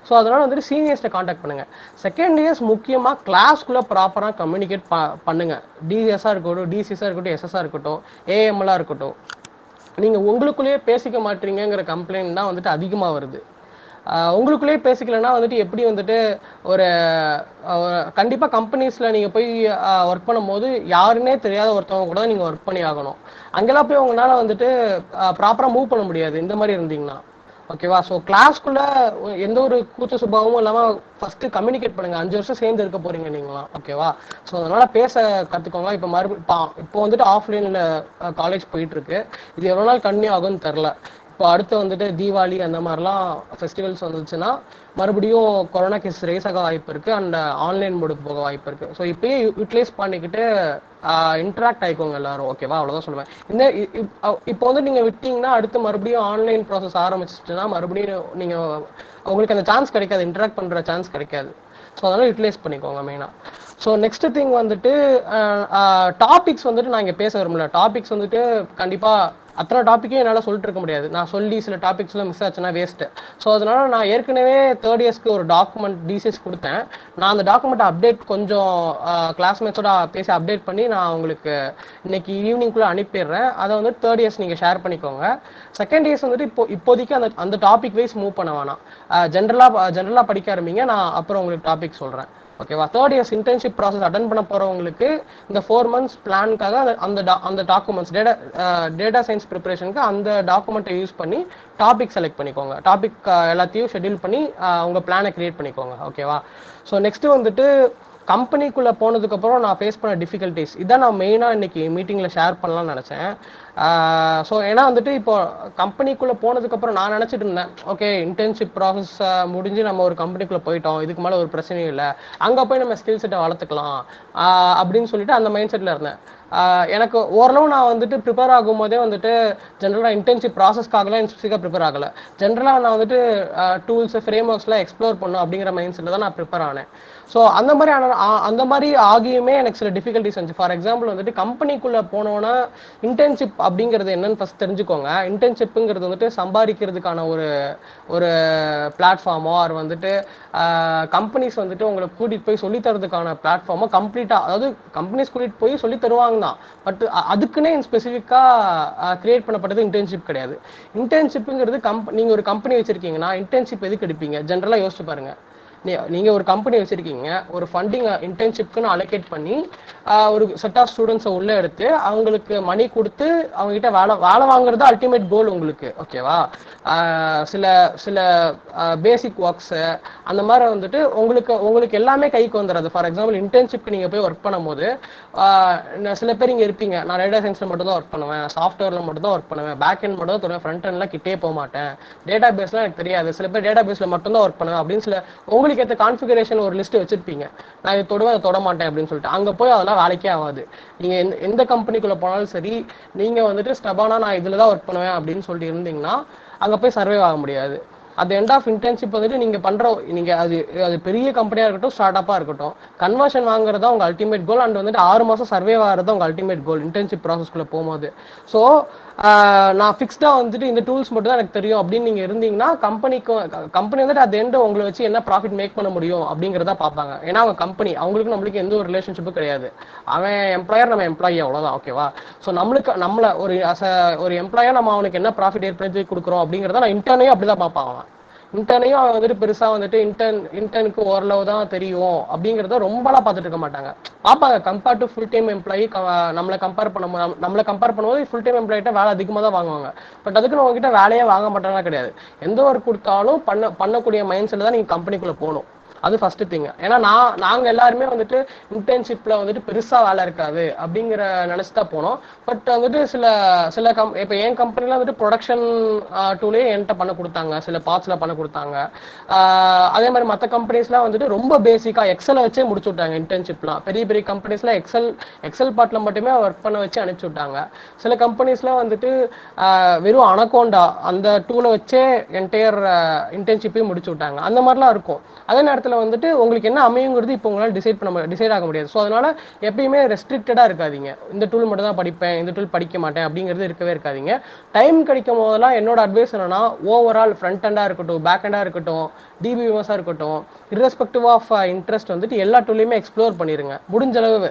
ஸோ அதனால் வந்துட்டு சீனியர்ஸ்ட்டை காண்டாக்ட் பண்ணுங்கள். செகண்ட் இயர்ஸ் முக்கியமாக கிளாஸ்க்குள்ளே ப்ராப்பராக கம்யூனிகேட் பண்ணுங்கள். டிஎஸ்ஸாக இருக்கட்டும், டிசிஸாக இருக்கட்டும், எஸ்எஸ்ஸாக இருக்கட்டும், ஏஎம்எல்லாக இருக்கட்டும். நீங்கள் உங்களுக்குள்ளேயே பேசிக்க மாட்டீங்கிற கம்ப்ளைண்ட் தான் வந்துட்டு அதிகமாக வருது. உங்களுக்குள்ளேயே பேசிக்கலன்னா வந்துட்டு எப்படி வந்துட்டு ஒரு கண்டிப்பாக கம்பெனிஸில் நீங்கள் போய் ஒர்க் பண்ணும்போது யாருன்னே தெரியாத ஒருத்தவங்க கூட நீங்கள் ஒர்க் பண்ணி ஆகணும். அங்கெல்லாம் போய் உங்களால் வந்துட்டு ப்ராப்பராக மூவ் பண்ண முடியாது இந்த மாதிரி இருந்தீங்கன்னா. ஓகேவா? ஸோ கிளாஸ்க்குள்ளே எந்த ஒரு கூச்ச சுபாவமும் இல்லாமல் ஃபஸ்ட்டு கம்யூனிகேட் பண்ணுங்கள். 5 வருஷம் சேர்ந்து இருக்க போகிறீங்க நீங்களாம். ஓகேவா? ஸோ அதனால் பேச கற்றுக்கோங்க. இப்போ வந்துட்டு ஆஃப்லைனில் காலேஜ் போயிட்டுருக்கு. இது எவ்வளோ நாள் கண்டினியூ ஆகும்னு தெரில. இப்போ அடுத்து வந்துட்டு தீபாவளி அந்த மாதிரிலாம் ஃபெஸ்டிவல்ஸ் வந்துச்சுன்னா மறுபடியும் கொரோனா கேஸ் ரைஸ் ஆக வாய்ப்பு இருக்குது அண்ட் ஆன்லைன் மோடுக்கு போக வாய்ப்பு இருக்குது. ஸோ இப்போயே யூட்டிலைஸ் பண்ணிக்கிட்டு இன்ட்ராக்ட் ஆகிக்கோங்க எல்லாரும். ஓகேவா? அவ்வளோதான் சொல்லுவேன். இப்போ வந்து நீங்கள் விட்டீங்கன்னா அடுத்து மறுபடியும் ஆன்லைன் ப்ராசஸ் ஆரம்பிச்சிச்சுன்னா மறுபடியும் உங்களுக்கு அந்த சான்ஸ் கிடைக்காது, இன்ட்ராக்ட் பண்ணுற சான்ஸ் கிடைக்காது. ஸோ அதனால் யூட்டிலைஸ் பண்ணிக்கோங்க மெயினாக. ஸோ நெக்ஸ்ட் திங் வந்துட்டு டாபிக்ஸ் வந்துட்டு நான் இங்கே பேச விரும்பல. டாபிக்ஸ் வந்துட்டு கண்டிப்பாக அத்தனை டாப்பிக்கே என்னால் சொல்லிட்டு இருக்க முடியாது. நான் சொல்லி சில டாபிக்ஸ்லாம் மிஸ் ஆச்சுன்னா வேஸ்ட்டு. ஸோ அதனால் நான் ஏற்கனவே 3rd yearsக்கு ஒரு டாக்குமெண்ட் டிசிஎஸ் கொடுத்தேன். நான் அந்த டாக்குமெண்ட்டை அப்டேட் கொஞ்சம் கிளாஸ்மேட்ஸோட பேசி அப்டேட் பண்ணி நான் உங்களுக்கு இன்னைக்கு ஈவினிங்குள்ளே அனுப்பிடுறேன். அதை வந்து 3rd years நீங்கள் ஷேர் பண்ணிக்கோங்க. செகண்ட் இயர்ஸ் வந்துட்டு இப்போதைக்கு அந்த டாபிக் வைஸ் மூவ் பண்ண வேணாம். ஜென்ரலாக படிக்க ஆரம்பிங்க. நான் அப்புறம் உங்களுக்கு டாபிக் சொல்கிறேன். ஓகேவா. Third years internship process attend பண்ண போறவங்களுக்கு இந்த 4 months பிளானுக்காக அந்த டாக்குமெண்ட்ஸ் டேட்டா சயின்ஸ் ப்ரிப்பரேஷனுக்கு அந்த டாக்குமெண்ட்டை யூஸ் பண்ணி டாபிக் செலக்ட் பண்ணிக்கோங்க. டாபிக் எல்லாத்தையும் ஷெட்யூல் பண்ணி உங்க பிளானை கிரியேட் பண்ணிக்கோங்க. ஓகேவா. ஸோ நெக்ஸ்ட் வந்துட்டு கம்பெனிக்குள்ளே போனதுக்கப்புறம் நான் ஃபேஸ் பண்ண டிஃபிகல்ட்டிஸ் இதான் நான் மெயினாக இன்னைக்கு மீட்டிங்கில் ஷேர் பண்ணலாம்னு நினச்சேன். ஸோ ஏன்னா வந்துட்டு இப்போ கம்பெனிக்குள்ளே போனதுக்கப்புறம் நான் நினச்சிட்டு இருந்தேன், ஓகே இன்டர்ன்ஷிப் ப்ராசஸ் முடிஞ்சு நம்ம ஒரு கம்பெனிக்குள்ளே போயிட்டோம், இதுக்கு மேலே ஒரு பிரச்சனையும் இல்லை, அங்கே போய் நம்ம ஸ்கில் செட்டை வளர்த்துக்கலாம் அப்படின்னு சொல்லிட்டு அந்த மைண்ட் செட்டில் இருந்தேன். எனக்கு ஓரளவு நான் வந்துட்டு ப்ரிப்பேர் ஆகும் போதே வந்துட்டு ஜென்ரலாக இன்டர்ன்ஷிப் ப்ராசஸ்க்காகலாம் ஸ்பெசிஃபிக்காக ப்ரிப்பேர் ஆகலை. ஜென்ரலாக நான் வந்துட்டு டூல்ஸ் ஃப்ரேம் ஒர்க்ஸ்லாம் எக்ஸ்ப்ளோர் பண்ணும் அப்படிங்கிற மைண்ட் செட்டில் தான் நான் ப்ரிப்பேர் ஆனேன். ஸோ அந்த மாதிரி ஆகியுமே எனக்கு சில டிஃபிகல்ட்டிஸ் வந்துச்சு. ஃபார் எக்ஸாம்பிள் வந்துட்டு கம்பெனிக்குள்ளே போனோன்னா இன்டர்ன்ஷிப் அப்படிங்கிறது என்னன்னு ஃபஸ்ட் தெரிஞ்சுக்கோங்க. இன்டர்ன்ஷிப்புங்கிறது வந்துட்டு சம்பாதிக்கிறதுக்கான ஒரு பிளாட்ஃபார்மோ ஆர் வந்துட்டு கம்பெனிஸ் வந்துட்டு உங்களை கூட்டிகிட்டு போய் சொல்லித்தரதுக்கான பிளாட்ஃபார்மோ கம்ப்ளீட்டாக, அதாவது கம்பெனிஸ் கூட்டிகிட்டு போய் சொல்லி தருவாங்க தான், பட் அதுக்குன்னே ஸ்பெசிஃபிக்காக கிரியேட் பண்ணப்பட்டது இன்டர்ன்ஷிப் கிடையாது. இன்டர்ன்ஷிப்புங்கிறது நீங்கள் ஒரு கம்பெனி வச்சுருக்கீங்கன்னா இன்டர்ன்ஷிப் எதுக்கு எடுப்பீங்க? ஜென்ரலாக யோசிச்சு பாருங்க. நீங்க ஒரு கம்பெனி வச்சிருக்கீங்க, ஒரு ஃபண்டிங் இன்டர்ன்ஷிப்க்குன்னு அலோகேட் பண்ணி ஒரு செட் ஆஃப் ஸ்டூடெண்ட்ஸை உள்ள எடுத்து அவங்களுக்கு மணி கொடுத்து அவங்க கிட்ட வேலை வாங்குறது அல்டிமேட் கோல் உங்களுக்கு. ஓகேவா. சில சில பேசிக் ஒர்க்ஸ் அந்த மாதிரி வந்துட்டு உங்களுக்கு எல்லாமே கைக்கு வந்துடுறது. ஃபார் எக்ஸாம்பிள் இன்டர்ன்ஷிப் நீங்க போய் ஒர்க் பண்ணும் போது சில பேர் இங்க இருப்பீங்க, நான் டேட்டா சயின்ஸ்ல மட்டும் தான் ஒர்க் பண்ணுவேன், சாஃப்ட்வேர்ல மட்டும் தான் ஒர்க் பண்ணுவேன், பேக் எண்ட் மட்டும் தான் தருவேன், ஃப்ரண்ட் எண்ட்லாம் கிட்டே போக மாட்டேன், டேட்டா பேஸ்லாம் எனக்கு தெரியாது, சில பேர் டேட்டா பேஸ்ல மட்டும் தான் ஒர்க் பண்ணுவேன் அப்படின்னு சில உங்களுக்கு ஏற்ற கான்ஃபிகரேஷன் ஒரு லிஸ்ட் வச்சிருப்பீங்க. நான் இதை தொடுவேன், அதை தொட மாட்டேன் அப்படின்னு சொல்லிட்டு அங்க போய் அதெல்லாம் வேலைக்கே ஆகாது. நீங்க எந்த கம்பெனிக்குள்ள போனாலும் சரி, நீங்க வந்துட்டு ஸ்டபானா நான் இதுல தான் ஒர்க் பண்ணுவேன் அப்படின்னு சொல்லிட்டு இருந்தீங்கன்னா அங்க போய் சர்வே ஆக முடியாது. at the end of internship வந்துட்டு நீங்க பண்ற நீங்க அது பெரிய கம்பெனியா இருக்கட்டும், ஸ்டார்ட் அப்பா இருக்கட்டும், கன்வர்ஷன் வாங்குறது உங்க அல்டிமேட் கோல். அண்ட் வந்துட்டு 6 மாசம் சர்வே ஆகிறது உங்க அல்டிமேட் கோல் இன்டர்ன்ஷிப் ப்ராசஸ்க்குள்ள போகும்போது. ஸோ நான் ஃபிக்ஸ்டா வந்துட்டு இந்த டூல்ஸ் மட்டும் தான் எனக்கு தெரியும் அப்படின்னு நீங்க இருந்தீங்கன்னா கம்பெனி வந்துட்டு at the end உங்களை வச்சு என்ன ப்ராஃபிட் மேக் பண்ண முடியும் அப்படிங்கிறத பார்ப்பாங்க. ஏன்னா அவங்க கம்பெனி, அவங்களுக்கு நம்மளுக்கு எந்த ஒரு ரிலேஷன்ஷிப்பும் கிடையாது. அவன் எம்ப்ளாயர், நம்ம எம்ப்ளாயி, அவ்வளவுதான். ஓகேவா. ஸோ நம்மள ஒரு எம்ப்ளாயர் நம்ம அவனுக்கு என்ன ப்ராஃபிட் ஏற்படுத்தி கொடுக்குறோம் அப்படிங்கிறத நான் இன்டர்னையும் அப்படிதான் பார்ப்பாங்க. இன்டர்னையும் அவன் வந்துட்டு பெருசா வந்துட்டு இன்டர்னுக்கு ஓரளவு தான் தெரியும் அப்படிங்கிறத ரொம்பலாம் பார்த்துட்டு இருக்க மாட்டாங்க. பார்ப்பாங்க. Compare to full time employee நம்மளை கம்பேர் பண்ணும்போது ஃபுல் டைம் எம்ப்ளாயிட்ட வேலை அதிகமாக தான் வாங்குவாங்க. பட் அதுக்கு நம்ம கிட்ட வேலையே வாங்க மாட்டாங்க கிடையாது. எந்த ஒர்க் கொடுத்தாலும் பண்ணக்கூடிய மைண்ட் செட் தான் நீங்க கம்பெனிக்குள்ள போகணும். அது ஃபர்ஸ்ட் திங். ஏன்னா நாங்க எல்லாருமே வந்துட்டு இன்டர்ன்ஷிப்ல வந்துட்டு பெருசா வேலை இருக்காது அப்படிங்கிற நினைச்சுதான் போனோம். பட் வந்துட்டு சில இப்ப என் கம்பெனில வந்துட்டு ப்ரொடக்ஷன் டூலே என்கிட்ட பண்ண கொடுத்தாங்க, சில பார்ட்ஸ்ல பண்ண கொடுத்தாங்க. அதே மாதிரி மற்ற கம்பெனிஸ்லாம் வந்துட்டு ரொம்ப பேசிக்கா எக்ஸலை வச்சே முடிச்சு விட்டாங்க. இன்டர்ன்ஷிப்லாம் பெரிய பெரிய கம்பெனிஸ்ல எக்ஸல் பார்ட்ல மட்டுமே ஒர்க் பண்ண வச்சு அனுப்பிச்சு விட்டாங்க. சில கம்பெனிஸ்லாம் வந்துட்டு வெறும் அனகோண்டா அந்த டூலை வச்சே என்டையர் இன்டர்ன்ஷிப்பையும் முடிச்சு விட்டாங்க. அந்த மாதிரிலாம் இருக்கும். அதே நேரத்தில் வந்துட்டு உங்களுக்கு என்ன அமையுங்கிறது இப்போ உங்களால் டிசைட் ஆக முடியாது. ஸோ அதனால எப்பயுமே ரெஸ்ட்ரிக்டடா இருக்காதீங்க. இந்த டூல் மட்டும் தான் படிப்பேன், இந்த டூல் படிக்க மாட்டேன் அப்படிங்கிறது இருக்கவே இருக்காதீங்க. டைம் கிடைக்கும் போதெல்லாம் என்னோட அட்வைஸ் என்னன்னா, ஓவரால் ஃப்ரண்ட் ஹேண்டா இருக்கட்டும், பேக் ஹேண்டா இருக்கட்டும், டிபிஎம்எஸா இருக்கட்டும், irrespective ஆஃப் இன்ட்ரெஸ்ட் வந்துட்டு எல்லா டூலையுமே எக்ஸ்ப்ளோர் பண்ணிருங்க முடிஞ்ச அளவு.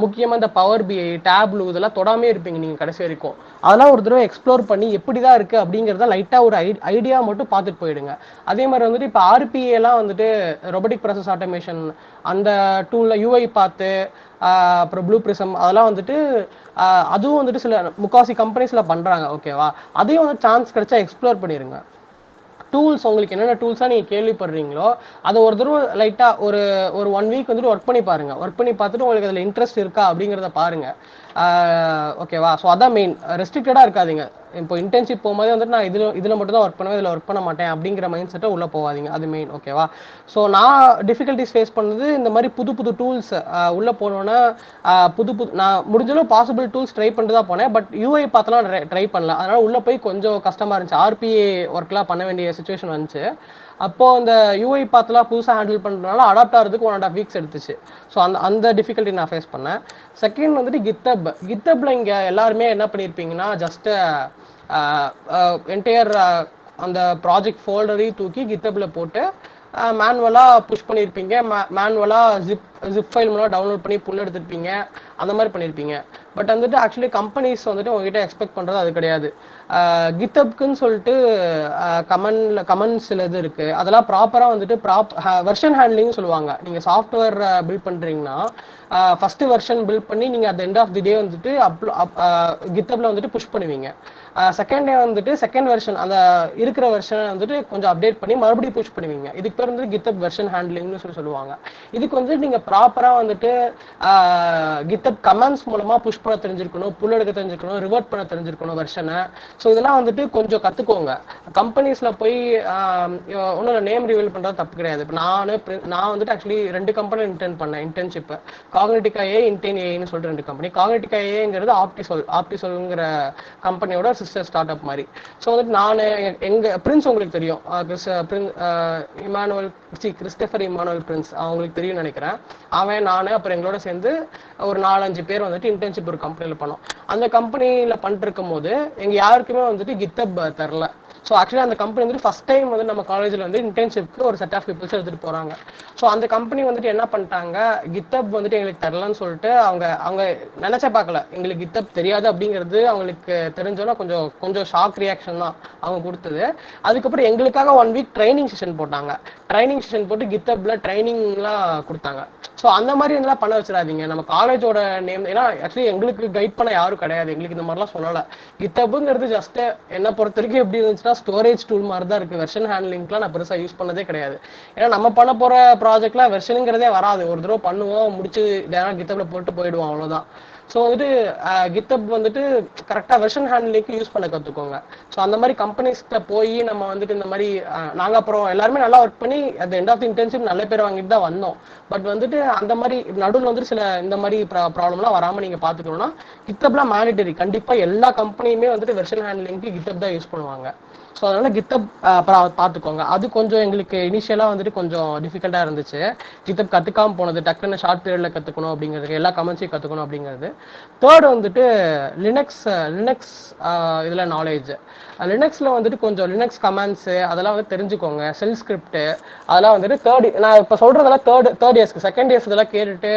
முக்கியமா இந்த பவர் பிஐ, டேப்லூ இதெல்லாம் தொடாமே இருப்பீங்க நீங்க கடைசி வரைக்கும். அதெல்லாம் ஒரு தடவை எக்ஸ்ப்ளோர் பண்ணி எப்படிதான் இருக்கு அப்படிங்கிறத லைட்டா ஒரு ஐடியா மட்டும் பார்த்துட்டு போயிடுங்க. அதே மாதிரி வந்துட்டு இப்போ ஆர்பிஏ எல்லாம் வந்துட்டு ரொபோட்டிக் ப்ராசஸ் ஆட்டோமேஷன் அந்த டூல்ல யூஐ பார்த்து அப்புறம் ப்ளூ பிரிசம் அதெல்லாம் வந்துட்டு அதுவும் வந்துட்டு சில முக்காவாசி கம்பெனிஸ்ல பண்றாங்க. ஓகேவா. அதையும் வந்து சான்ஸ் கிடைச்சா எக்ஸ்ப்ளோர் பண்ணிருங்க. டூல்ஸ் உங்களுக்கு என்னென்ன டூல்ஸாக நீங்கள் கேள்விப்படுறீங்களோ அதை ஒரு தடவை லைட்டாக ஒரு 1 வீக் வந்துட்டு ஒர்க் பண்ணி பாருங்க. ஒர்க் பண்ணி பார்த்துட்டு உங்களுக்கு அதில் இன்ட்ரெஸ்ட் இருக்கா அப்படிங்கிறத பாருங்க. ஓகேவா. ஸோ அதான் மெயின். ரெஸ்ட்ரிக்டடாக இருக்காதீங்க. இப்போ இன்டர்ன்ஷிப் போகும்போது வந்துட்டு நான் இதில் மட்டும் தான் ஒர்க் பண்ணுவேன், இதில் ஒர்க் பண்ண மாட்டேன் அப்படிங்கிற மைண்ட் செட்டை உள்ளே போகாதீங்க. அது மெயின். ஓகேவா. ஸோ நான் டிஃபிகல்ட்டிஸ் ஃபேஸ் பண்ணது இந்த மாதிரி புது டூல்ஸ் உள்ளே போனோன்னா நான் முடிஞ்சளவு பாசிபிள் டூல்ஸ் ட்ரை பண்ணிட்டு தான் போனேன். பட் யூஐ பார்த்தலாம் ட்ரை பண்ணல. அதனால உள்ளே போய் கொஞ்சம் கஷ்டமாக இருந்துச்சு. ஆர்பிஏ ஒர்க்லாம் பண்ண வேண்டிய சுச்சுவேஷன் வந்துச்சு. அப்போ அந்த யூஐ பாத்லாம் புதுசாக ஹேண்டில் பண்ணுறதுனால அடாப்ட் ஆகிறதுக்கு 1.5 வீக்ஸ் எடுத்துச்சு. ஸோ அந்த டிஃபிகல்ட்டி நான் ஃபேஸ் பண்ணேன். செகண்ட் வந்துட்டு கித்தப்ல இங்கே எல்லாருமே என்ன பண்ணியிருப்பீங்கன்னா, ஜஸ்ட் என்டையர் அந்த ப்ராஜெக்ட் ஃபோல்டரையும் தூக்கி கித்தப்ல போட்டு மேனுவலாக புஷ் பண்ணியிருப்பீங்க. மேனுவலாக ஜிப் ஃபைல் மூலம் டவுன்லோட் பண்ணி புல் எடுத்துருப்பீங்க. அந்த மாதிரி பண்ணியிருப்பீங்க. பட் வந்துட்டு ஆக்சுவலி கம்பெனிஸ் வந்துட்டு உங்ககிட்ட எக்ஸ்பெக்ட் பண்ணுறது அது கிடையாது. கித்தப்க்குன்னு சொல்லிட்டு கமெண்ட்ஸ் சில இது இருக்கு. அதெல்லாம் ப்ராப்பரா வந்துட்டு வெர்ஷன் ஹேண்ட்லிங் சொல்லுவாங்க. நீங்க சாஃப்ட்வேர் பில்ட் பண்றீங்கன்னா ஃபர்ஸ்ட் வெர்ஷன் பில்ட் பண்ணி நீங்க அட் எண்ட் ஆஃப் தி டே வந்துட்டு கித்தப்ல வந்துட்டு புஷ் பண்ணுவீங்க. செகண்ட் டே வந்துட்டு செகண்ட் வெர்ஷன் அந்த இருக்கிற வெர்ஷனை வந்துட்டு கொஞ்சம் அப்டேட் பண்ணி மறுபடியும் புஷ் பண்ணுவீங்க. இதுக்கு பேர் வந்து கித்தப் வெர்ஷன் ஹேண்ட்லிங்னு சொல்லுவாங்க. இதுக்கு வந்து நீங்க ப்ராப்பரா வந்துட்டு கித்தப் கமெண்ட்ஸ் மூலமா புஷ் பண்ண தெரிஞ்சிருக்கணும், புல் எடுக்க தெரிஞ்சிருக்கணும், ரிவர்ட் பண்ண தெரிஞ்சிருக்கணும் வெர்ஷனை. ஸோ இதெல்லாம் வந்துட்டு கொஞ்சம் கத்துக்கோங்க. கம்பெனிஸ்ல போய் ஒன்றும் நேம் ரிவீல் பண்றது தப்பு கிடையாது. இப்போ நான் வந்துட்டு ஆக்சுவலி 2 கம்பெனி இன்டர்ன் பண்ணேன் இன்டர்ன்ஷிப். காக்னிட்டிகா ஏ, இன்டென் ஏன்னு சொல்லிட்டு 2 கம்பெனி. காக்னிட்டிகா ஏங்கிறது ஆப்டிசோல்ங்கிற கம்பெனியோட சிஸ்டர் ஸ்டார்ட் அப் மாதிரி. ஸோ வந்துட்டு நான் எங்க பிரின்ஸ் உங்களுக்கு தெரியும், கிறிஸ்டபர் இமானுவல் பிரின்ஸ் அவங்களுக்கு தெரியும் நினைக்கிறேன். அவன் நான் அப்புறம் எங்களோட சேர்ந்து ஒரு 4-5 பேர் வந்துட்டு இன்டர்ன்ஷிப் ஒரு கம்பெனியில் பண்ணோம். அந்த கம்பெனியில் பண்ணிட்டு இருக்கும் போது எங்க யாருக்குமே வந்துட்டு கித்தப் தரல. ஸோ ஆக்சுவலி அந்த கம்பெனி வந்துட்டு ஃபர்ஸ்ட் டைம் வந்து நம்ம காலேஜில் வந்து இன்டர்ன்ஷிப்க்கு ஒரு செட் ஆஃப் பீப்புள்ஸ் எடுத்துட்டு போறாங்க. ஸோ அந்த கம்பெனி வந்துட்டு என்ன பண்ணிட்டாங்க, கித்தப் வந்துட்டு எங்களுக்கு தரலன்னு சொல்லிட்டு அவங்க நினைச்ச பார்க்கல. எங்களுக்கு கித்தப் தெரியாது அப்படிங்கிறது அவங்களுக்கு தெரிஞ்சோன்னா கொஞ்சம் ஷாக் ரியாக்ஷன் தான் அவங்க கொடுத்தது. அதுக்கப்புறம் எங்களுக்காக 1 வீக் ட்ரைனிங் செஷன் போட்டாங்க. ட்ரைனிங் செஷன் போட்டு கித்தப்ல ட்ரைனிங்லாம் கொடுத்தாங்க. ஸோ அந்த மாதிரி இதெல்லாம் பண்ண வச்சிடாதீங்க. நம்ம காலேஜோட நேம், ஏன்னா ஆக்சுவலி எங்களுக்கு கைட் பண்ண யாரும் கிடையாது, எங்களுக்கு இந்த மாதிரிலாம் சொல்லலை. கித்தப்புங்கிறது ஜஸ்ட் என்ன பொறுத்த வரைக்கும் எப்படி இருந்துச்சுன்னா ஸ்டோரேஜ் டூல் மாதிரி தான் இருக்கு. வெர்ஷன் ஹேண்ட்லிங்க்லாம் நான் பெருசாக யூஸ் பண்ணதே கிடையாது. ஏன்னா நம்ம பண்ண போற ப்ராஜெக்ட்ல வெர்ஷனுங்கிறதே வராது. ஒரு தடவை பண்ணுவோம், முடிச்சு கித்தப்ல போட்டு போயிடுவோம், அவ்வளோதான். ஸோ வந்துட்டு கித்தப் வந்துட்டு கரெக்டாக வெர்ஷன் ஹேண்ட்லிங்க்கு யூஸ் பண்ண கற்றுக்கோங்க. ஸோ அந்த மாதிரி கம்பெனிஸ்கிட்ட போய் நம்ம வந்துட்டு இந்த மாதிரி நாங்கள் அப்புறம் எல்லாருமே நல்லா ஒர்க் பண்ணி at end of the internship நல்ல பேர் வாங்கிட்டு தான் வந்தோம். பட் வந்துட்டு அந்த மாதிரி நடுவில் வந்துட்டு சில இந்த மாதிரி ப்ராப்ளம்லாம் வராமல் நீங்கள் பார்த்துக்கணும்னா கித்தப்லாம் மேண்டேட்டரி. கண்டிப்பாக எல்லா கம்பெனியுமே வந்துட்டு வெர்ஷன் ஹேண்ட்லிங்க்கு கித்தப் தான் யூஸ் பண்ணுவாங்க. ஸோ அதனால கித்தப் பார்த்துக்கோங்க. அது கொஞ்சம் எங்களுக்கு இனிஷியலாக வந்துட்டு கொஞ்சம் டிஃபிகல்ட்டாக இருந்துச்சு. கித்தப் கற்றுக்காமல் போனது, டக்குன்னு ஷார்ட் பீரியடில் கற்றுக்கணும் அப்படிங்கிறது, எல்லா கமெண்ட்ஸையும் கற்றுக்கணும் அப்படிங்கிறது. தேர்ட் வந்துட்டு லினக்ஸ் இதில் நாலேஜ். லினக்ஸில் வந்துட்டு கொஞ்சம் லினக்ஸ் கமெண்ட்ஸு அதெல்லாம் வந்து தெரிஞ்சுக்கோங்க. செல் ஸ்கிரிப்ட் அதெல்லாம் வந்துட்டு நான் இப்போ சொல்கிறதெல்லாம் தேர்ட் இயர்ஸ்க்கு. செகண்ட் இயர்ஸ் இதெல்லாம் கேட்டுட்டு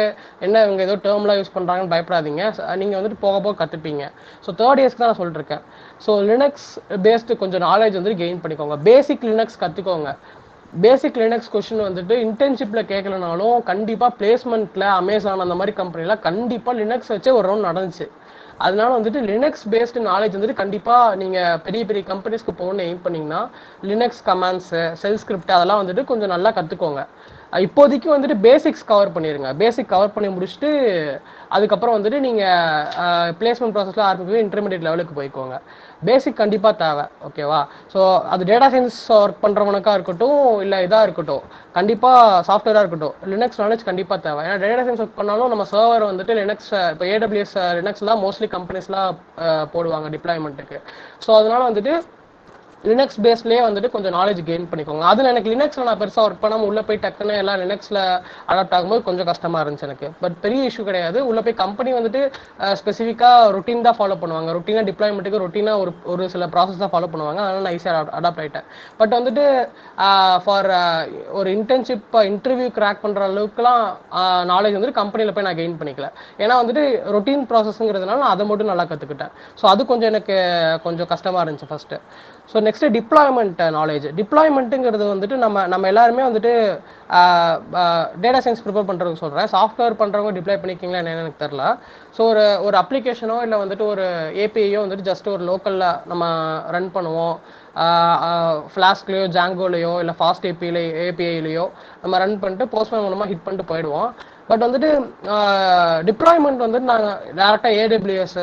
என்ன இவங்க ஏதோ டேர்ம்லாம் யூஸ் பண்ணுறாங்கன்னு பயப்படாதீங்க. நீங்கள் வந்துட்டு போக போக கற்றுப்பீங்க. ஸோ தேர்ட் இயர்ஸ்க்கு தான் நான் சொல்லிட்டுருக்கேன். ஸோ லினக்ஸ் பேஸ்டு கொஞ்சம் நாலேஜ் வந்துட்டு கெயின் பண்ணிக்கோங்க. பேசிக் லினக்ஸ் கற்றுக்கோங்க. பேசிக் லினக்ஸ் கொஸ்டின் வந்துட்டு இன்டர்ன்ஷிப்ல கேட்கலனாலும் கண்டிப்பாக பிளேஸ்மெண்ட்ல அமேசான் அந்த மாதிரி கம்பெனில கண்டிப்பாக லினக்ஸ் வச்சே ஒரு ரவுண்ட் நடந்துச்சு. அதனால வந்துட்டு லினக்ஸ் பேஸ்டு நாலேஜ் வந்துட்டு கண்டிப்பாக நீங்கள் பெரிய பெரிய கம்பெனிஸ்க்கு போகணும்னு எய்ம் பண்ணீங்கன்னா லினக்ஸ் கமாண்ட்ஸு, செல் ஸ்கிரிப்ட் அதெல்லாம் வந்துட்டு கொஞ்சம் நல்லா கற்றுக்கோங்க. இப்போதைக்கு வந்துட்டு பேசிக்ஸ் கவர் பண்ணிடுங்க. பேசிக் கவர் பண்ணி முடிச்சுட்டு அதுக்கப்புறம் வந்துட்டு நீங்கள் பிளேஸ்மெண்ட் ப்ராசஸில் ஆரம்பிக்கவே இன்டர்மீடியட் லெவலுக்கு போய்க்கோங்க. பேசிக் கண்டிப்பாக தேவை, ஓகேவா? ஸோ அது டேட்டா சயின்ஸ் ஒர்க் பண்ணுறவனுக்கா இருக்கட்டும், இல்லை இதாக இருக்கட்டும், கண்டிப்பாக சாஃப்ட்வேராக இருக்கட்டும், லினக்ஸ் நாலேஜ் கண்டிப்பாக தேவை. ஏன்னா டேட்டா சயின்ஸ் ஒர்க் பண்ணாலும் நம்ம சர்வர் வந்துட்டு லினக்ஸ், இப்போ AWS லினக்ஸ் தான் மோஸ்ட்லி கம்பெனிஸ்லாம் போடுவாங்க டிப்ளாய்மெண்ட்டுக்கு. ஸோ அதனால வந்துட்டு லினக்ஸ் பேஸ்லேயே வந்துட்டு கொஞ்சம் நாலேஜ் கெயின் பண்ணிக்கோங்க. அதில் எனக்கு லினக்ஸில் நான் பெருசாக ஒர்க் பண்ணாமல் உள்ளே போய் டக்குன்னு எல்லாம் லினக்ஸில் அடாப்ட் ஆகும்போது கொஞ்சம் கஷ்டமாக இருந்துச்சு எனக்கு. பட் பெரிய இஷ்யூ கிடையாது. உள்ளே போய் கம்பெனி வந்துட்டு ஸ்பெசிஃபிக்காக ரொட்டீன் தான் ஃபாலோ பண்ணுவாங்க. ரொட்டீனாக டிப்ளாய்மெண்ட்டுக்கு ரொட்டீனாக ஒரு சில ப்ராசஸ் தான் ஃபாலோ பண்ணுவாங்க. அதனால் நான் ஈஸியாக அடாப்ட் ஆகிட்டேன். பட் வந்துட்டு ஃபார் ஒரு இன்டர்வியூ கிராக் பண்ணுற அளவுக்குலாம் நாலேஜ் வந்துட்டு கம்பெனியில் போய் நான் கெயின் பண்ணிக்கல. ஏன்னா வந்துட்டு ரொட்டீன் ப்ராசஸ்ங்கிறதுனால நான் அதை மட்டும் நல்லா கற்றுக்கிட்டேன். ஸோ அது கொஞ்சம் எனக்கு கொஞ்சம் கஷ்டமாக இருந்துச்சு first. So next deployment knowledge. டிப்ளாய்மெண்ட்டுங்கிறது வந்துட்டு நம்ம எல்லாருமே வந்துட்டு டேட்டா சயின்ஸ் ப்ரிப்பேர் பண்ணுறதுக்கு சொல்கிறேன். சாஃப்ட்வேர் பண்ணுறவங்க டிப்ளாய் பண்ணிக்கிங்களா என்னன்னு எனக்கு தெரில. ஸோ ஒரு அப்ளிகேஷனோ இல்லை வந்துட்டு ஒரு ஏபிஐயோ வந்துட்டு ஜஸ்ட் ஒரு லோக்கலில் நம்ம ரன் பண்ணுவோம். ஃப்ளாஸ்க்லேயோ ஜாங்கோலையோ இல்லை ஃபாஸ்ட் ஏபிஐலையோ நம்ம ரன் பண்ணிட்டு போஸ்ட்மேன் மூலமாக ஹிட் பண்ணிட்டு போயிடுவோம். பட் வந்துட்டு டிப்ளாய்மெண்ட் வந்துட்டு நாங்கள் டேரெக்டாக AWS,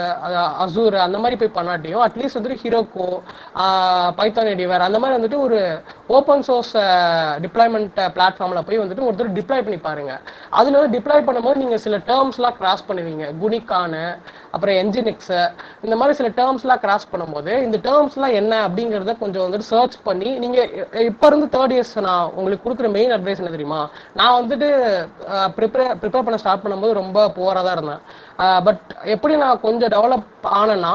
அசூர் அந்த மாதிரி போய் பண்ணாட்டியும் அட்லீஸ்ட் வந்துட்டு ஹீரோக்கோ, பைத்தான் எடிவேர் அந்த மாதிரி வந்துட்டு ஒரு ஓப்பன் சோர்ஸ் டிப்ளாய்மெண்ட் பிளாட்ஃபார்மில் போய் வந்துட்டு ஒருத்தர் டிப்ளாய் பண்ணி பாருங்க. அதில் வந்து டிப்ளாய் பண்ணும்போது நீங்கள் சில டேர்ம்ஸ்லாம் கிராஸ் பண்ணுவீங்க. குனிக்கானு, அப்புறம் என்ஜினிக்ஸு, இந்த மாதிரி சில டேர்ம்ஸ்லாம் கிராஸ் பண்ணும்போது இந்த டேர்ம்ஸ்லாம் என்ன அப்படிங்கிறத கொஞ்சம் வந்துட்டு சர்ச் பண்ணி நீங்கள் இப்போ இருந்து தேர்ட் இயர்ஸ் நான் உங்களுக்கு கொடுக்குற மெயின் அட்வைஸ் என்ன தெரியுமா? நான் வந்துட்டு ப்ரிப்பேர் பண்ண ஸ்டார்ட் பண்ணும்போது ரொம்ப புவராக தான் இருந்தேன். பட் எப்படி நான் கொஞ்சம் டெவலப் ஆனேன்னா,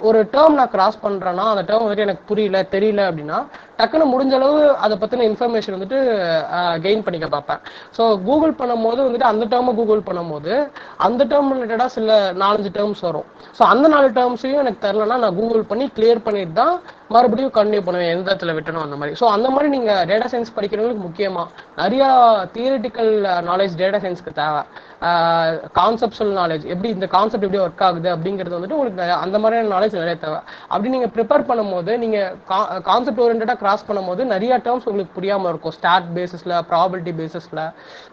ஒரு டேர்ம் நான் கிராஸ் பண்ணுறேன்னா அந்த டேர்ம் வந்துட்டு எனக்கு தெரியல அப்படின்னா டக்குன்னு முடிஞ்ச அளவு அதை பற்றின இன்ஃபர்மேஷன் வந்துட்டு கெயின் பண்ணிக்க பார்ப்பேன். ஸோ கூகுள் பண்ணும்போது வந்துட்டு அந்த டேர்மை கூகுள் பண்ணும்போது அந்த டேர்ம் ரிலேட்டடாக சில 4-5 டேர்ம்ஸ் வரும். ஸோ அந்த 4 டேர்ம்ஸையும் எனக்கு தெரிலனா நான் கூகுள் பண்ணி கிளியர் பண்ணிட்டு தான் மறுபடியும் கண்டினியூ பண்ணுவேன், எந்த இடத்துல விட்டணும் அந்த மாதிரி. ஸோ அந்த மாதிரி நீங்கள் டேட்டா சயின்ஸ் படிக்கிறவங்களுக்கு முக்கியமாக நிறையா தியரிட்டிக்கல் நாலேஜ் டேட்டா சயின்ஸ்க்கு தேவை. கான்செப்டுவல் நாலேஜ், எப்படி இந்த கான்செப்ட் எப்படி ஒர்க் ஆகுது அப்படிங்கிறது வந்துட்டு உங்களுக்கு அந்த மாதிரியான நாலேஜ் நிறைய தேவை. அப்படி நீங்கள் ப்ரிப்பேர் பண்ணும்போது நீங்கள் கான்செப்ட் ஓரியன்டாக கிராஸ் பண்ணும்போது நிறைய டேர்ம்ஸ் உங்களுக்கு புரியாமல் இருக்கும். ஸ்டாட் பேசிஸில், ப்ராபபிலிட்டி பேசிஸில்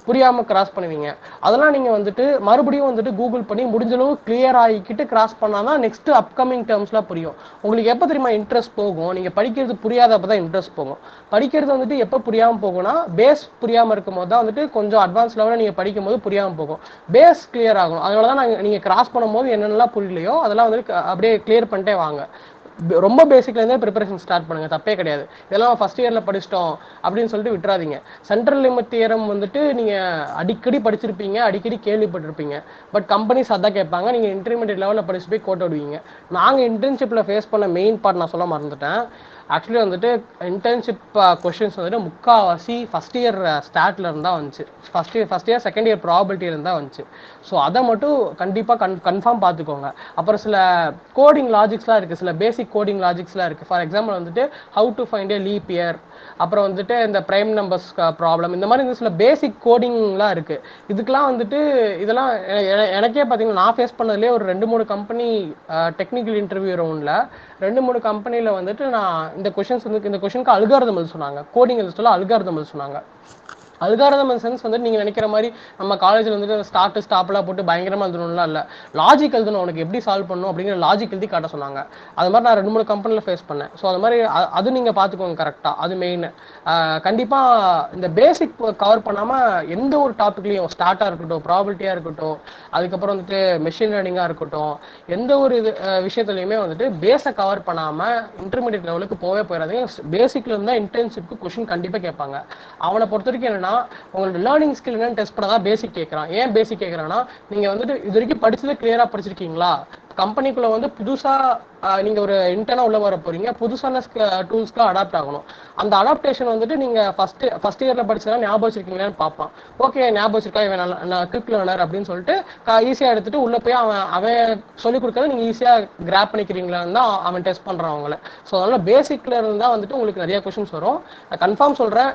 புரியாமல் கிராஸ் பண்ணுவீங்க. அதெல்லாம் நீங்கள் வந்துட்டு மறுபடியும் வந்துட்டு கூகுள் பண்ணி முடிஞ்சளவு கிளியர் ஆகிக்கிட்டு கிராஸ் பண்ணால் தான் நெக்ஸ்ட் அப்கமிங் டேர்ம்ஸ்லாம் புரியும். உங்களுக்கு எப்போ தெரியுமா இன்ட்ரெஸ்ட் போகும்? நீங்கள் படிக்கிறது புரியாதப்போ தான் இன்ட்ரெஸ்ட் போகும். படிக்கிறது வந்துட்டு எப்போ புரியாமல் போகும்னா பேஸ் புரியாமல் இருக்கும் போது தான் வந்துட்டு கொஞ்சம் அட்வான்ஸ் லெவலில் நீங்கள் படிக்கும் போது புரியாமல் போகும். பேஸ் கிளியர் ஆகும். அதனால தான் நீங்கள் கிராஸ் பண்ணும்போது என்னென்னலாம் புரியலையோ அதெல்லாம் வந்து அப்படியே கிளியர் பண்ணிட்டே வாங்க. ரொம்ப பேசிக்லேருந்தே ப்ரிப்பரேஷன் ஸ்டார்ட் பண்ணுங்க, தப்பே கிடையாது. இதெல்லாம் ஃபர்ஸ்ட் இயரில் படிச்சிட்டோம் அப்படின்னு சொல்லிட்டு விட்டுறாதீங்க. சென்ட்ரல் லிமிட் தியரம் வந்துட்டு நீங்கள் அடிக்கடி படிச்சிருப்பீங்க, அடிக்கடி கேள்விப்பட்டிருப்பீங்க. பட் கம்பெனிஸ் அதான் கேட்பாங்க. நீங்கள் இன்டர்மீடியட் லெவலில் படிச்சு போய் கோட்டை விடுவீங்க. நாங்கள் இன்டர்ன்ஷிப்பில் ஃபேஸ் பண்ண மெயின் பார்ட் நான் சொல்ல மறந்துட்டேன். ஆக்சுவலி வந்துட்டு இன்டர்ன்ஷிப் கொஷின்ஸ் வந்துட்டு முக்கால்வாசி ஃபஸ்ட் இயர் ஸ்டார்ட்ல இருந்தா வந்துச்சு. First year second year probability இருந்தா வந்துச்சு. ஸோ அதை மட்டும் கண்டிப்பாக கன்ஃபார்ம் பார்த்துக்கோங்க. அப்புறம் சில கோடிங் லாஜிக்ஸ்லாம் இருக்குது, சில பேசிக் கோடிங் லாஜிக்ஸ்லாம் இருக்குது. ஃபார் எக்ஸாம்பிள் வந்துட்டு how to find A leap year, அப்புறம் வந்துட்டு இந்த பிரைம் நம்பர்ஸ் ப்ராப்ளம், இந்த மாதிரி சில பேசிக் கோடிங்லாம் இருக்குது. இதுக்கெல்லாம் வந்துட்டு இதெல்லாம் எனக்கே பார்த்தீங்கன்னா நான் ஃபேஸ் பண்ணதுலேயே ஒரு 2-3 கம்பெனி டெக்னிக்கல் இன்டர்வியூ ரவுண்டில் 2-3 கம்பெனியில் வந்துட்டு நான் இந்த கொஷின்ஸ் வந்து இந்த கொஷனுக்கு அல்காரிதம் எழுத சொன்னாங்க. கோடிங் எழுத சொல்ல அல்காரிதம் எழுத சொன்னாங்க. அல்காரிதம் சென்ஸ் வந்து நீங்கள் நினைக்கிற மாதிரி நம்ம காலேஜில் வந்துட்டு ஸ்டார்ட் ஸ்டாப்லாம் போட்டு பயங்கரமாக எழுதணும்லாம் இல்லை. லாஜிக் எழுதணும், உனக்கு எப்படி சால்வ் பண்ணணும் அப்படிங்கிற லாஜிக் எழுதி காட்ட சொன்னாங்க. அது மாதிரி நான் 2-3 கம்பெனியில் ஃபேஸ் பண்ணேன். ஸோ அது மாதிரி அது நீங்கள் பார்த்துக்கோங்க கரெக்டாக. அது மெயின். கண்டிப்பாக இந்த பேசிக் கவர் பண்ணாமல் எந்த ஒரு டாப்பிக்லையும் ஸ்டார்ட்டாக இருக்கட்டும், ப்ராபபிலிட்டியாக இருக்கட்டும், அதுக்கப்புறம் வந்துட்டு மெஷின் லேர்னிங்காக இருக்கட்டும், எந்த ஒரு விஷயத்துலையுமே வந்துட்டு பேஸை கவர் பண்ணாமல் இன்டர்மீடியட் லெவலுக்கு போயிடாதீங்க. பேசிக்ல இருந்தால் இன்டர்ன்ஷிப்க்கு கொஷின் கண்டிப்பாக கேட்பாங்க. அவனை பொறுத்த வரைக்கும் என்னன்னா உங்களோட லேர்னிங் ஸ்கில் என்னன்னு டெஸ்ட் பண்ணதான் பேசிக் கேட்கறான். ஏன் பேசிக் கேட்கறான்னா நீங்க வந்துட்டு இது வரைக்கும் படிச்சது கிளியரா படிச்சிருக்கீங்களா, கம்பெனிக்குள்ள வந்து புதுசா நீங்க ஒரு இன்டர்னா உள்ள வர போறீங்க, புதுசான டூல்ஸ்க்கு அடாப்ட் ஆகணும். அந்த அடாப்டேஷன் வந்துட்டு நீங்க ஃபர்ஸ்ட் இயர்ல படிச்சதா ஞாபகம் வச்சிருக்கீங்களான்னு பார்ப்பான். ஓகே ஞாபகம் வச்சிருக்கா இவன் நான் குவிக் லேர்னர் அப்படின்னு சொல்லிட்டு ஈஸியா எடுத்துட்டு உள்ள போய் அவன் சொல்லிக் கொடுக்கறத நீங்க ஈஸியா கிராப் பண்ணிக்கிறீங்களான்னு தான் அவன் டெஸ்ட் பண்றான் அவங்கள. ஸோ அதனால பேசிக்ல இருந்தா வந்துட்டு உங்களுக்கு நிறைய கொஸ்டின்ஸ் வரும். கன்ஃபார்ம் சொல்றேன்,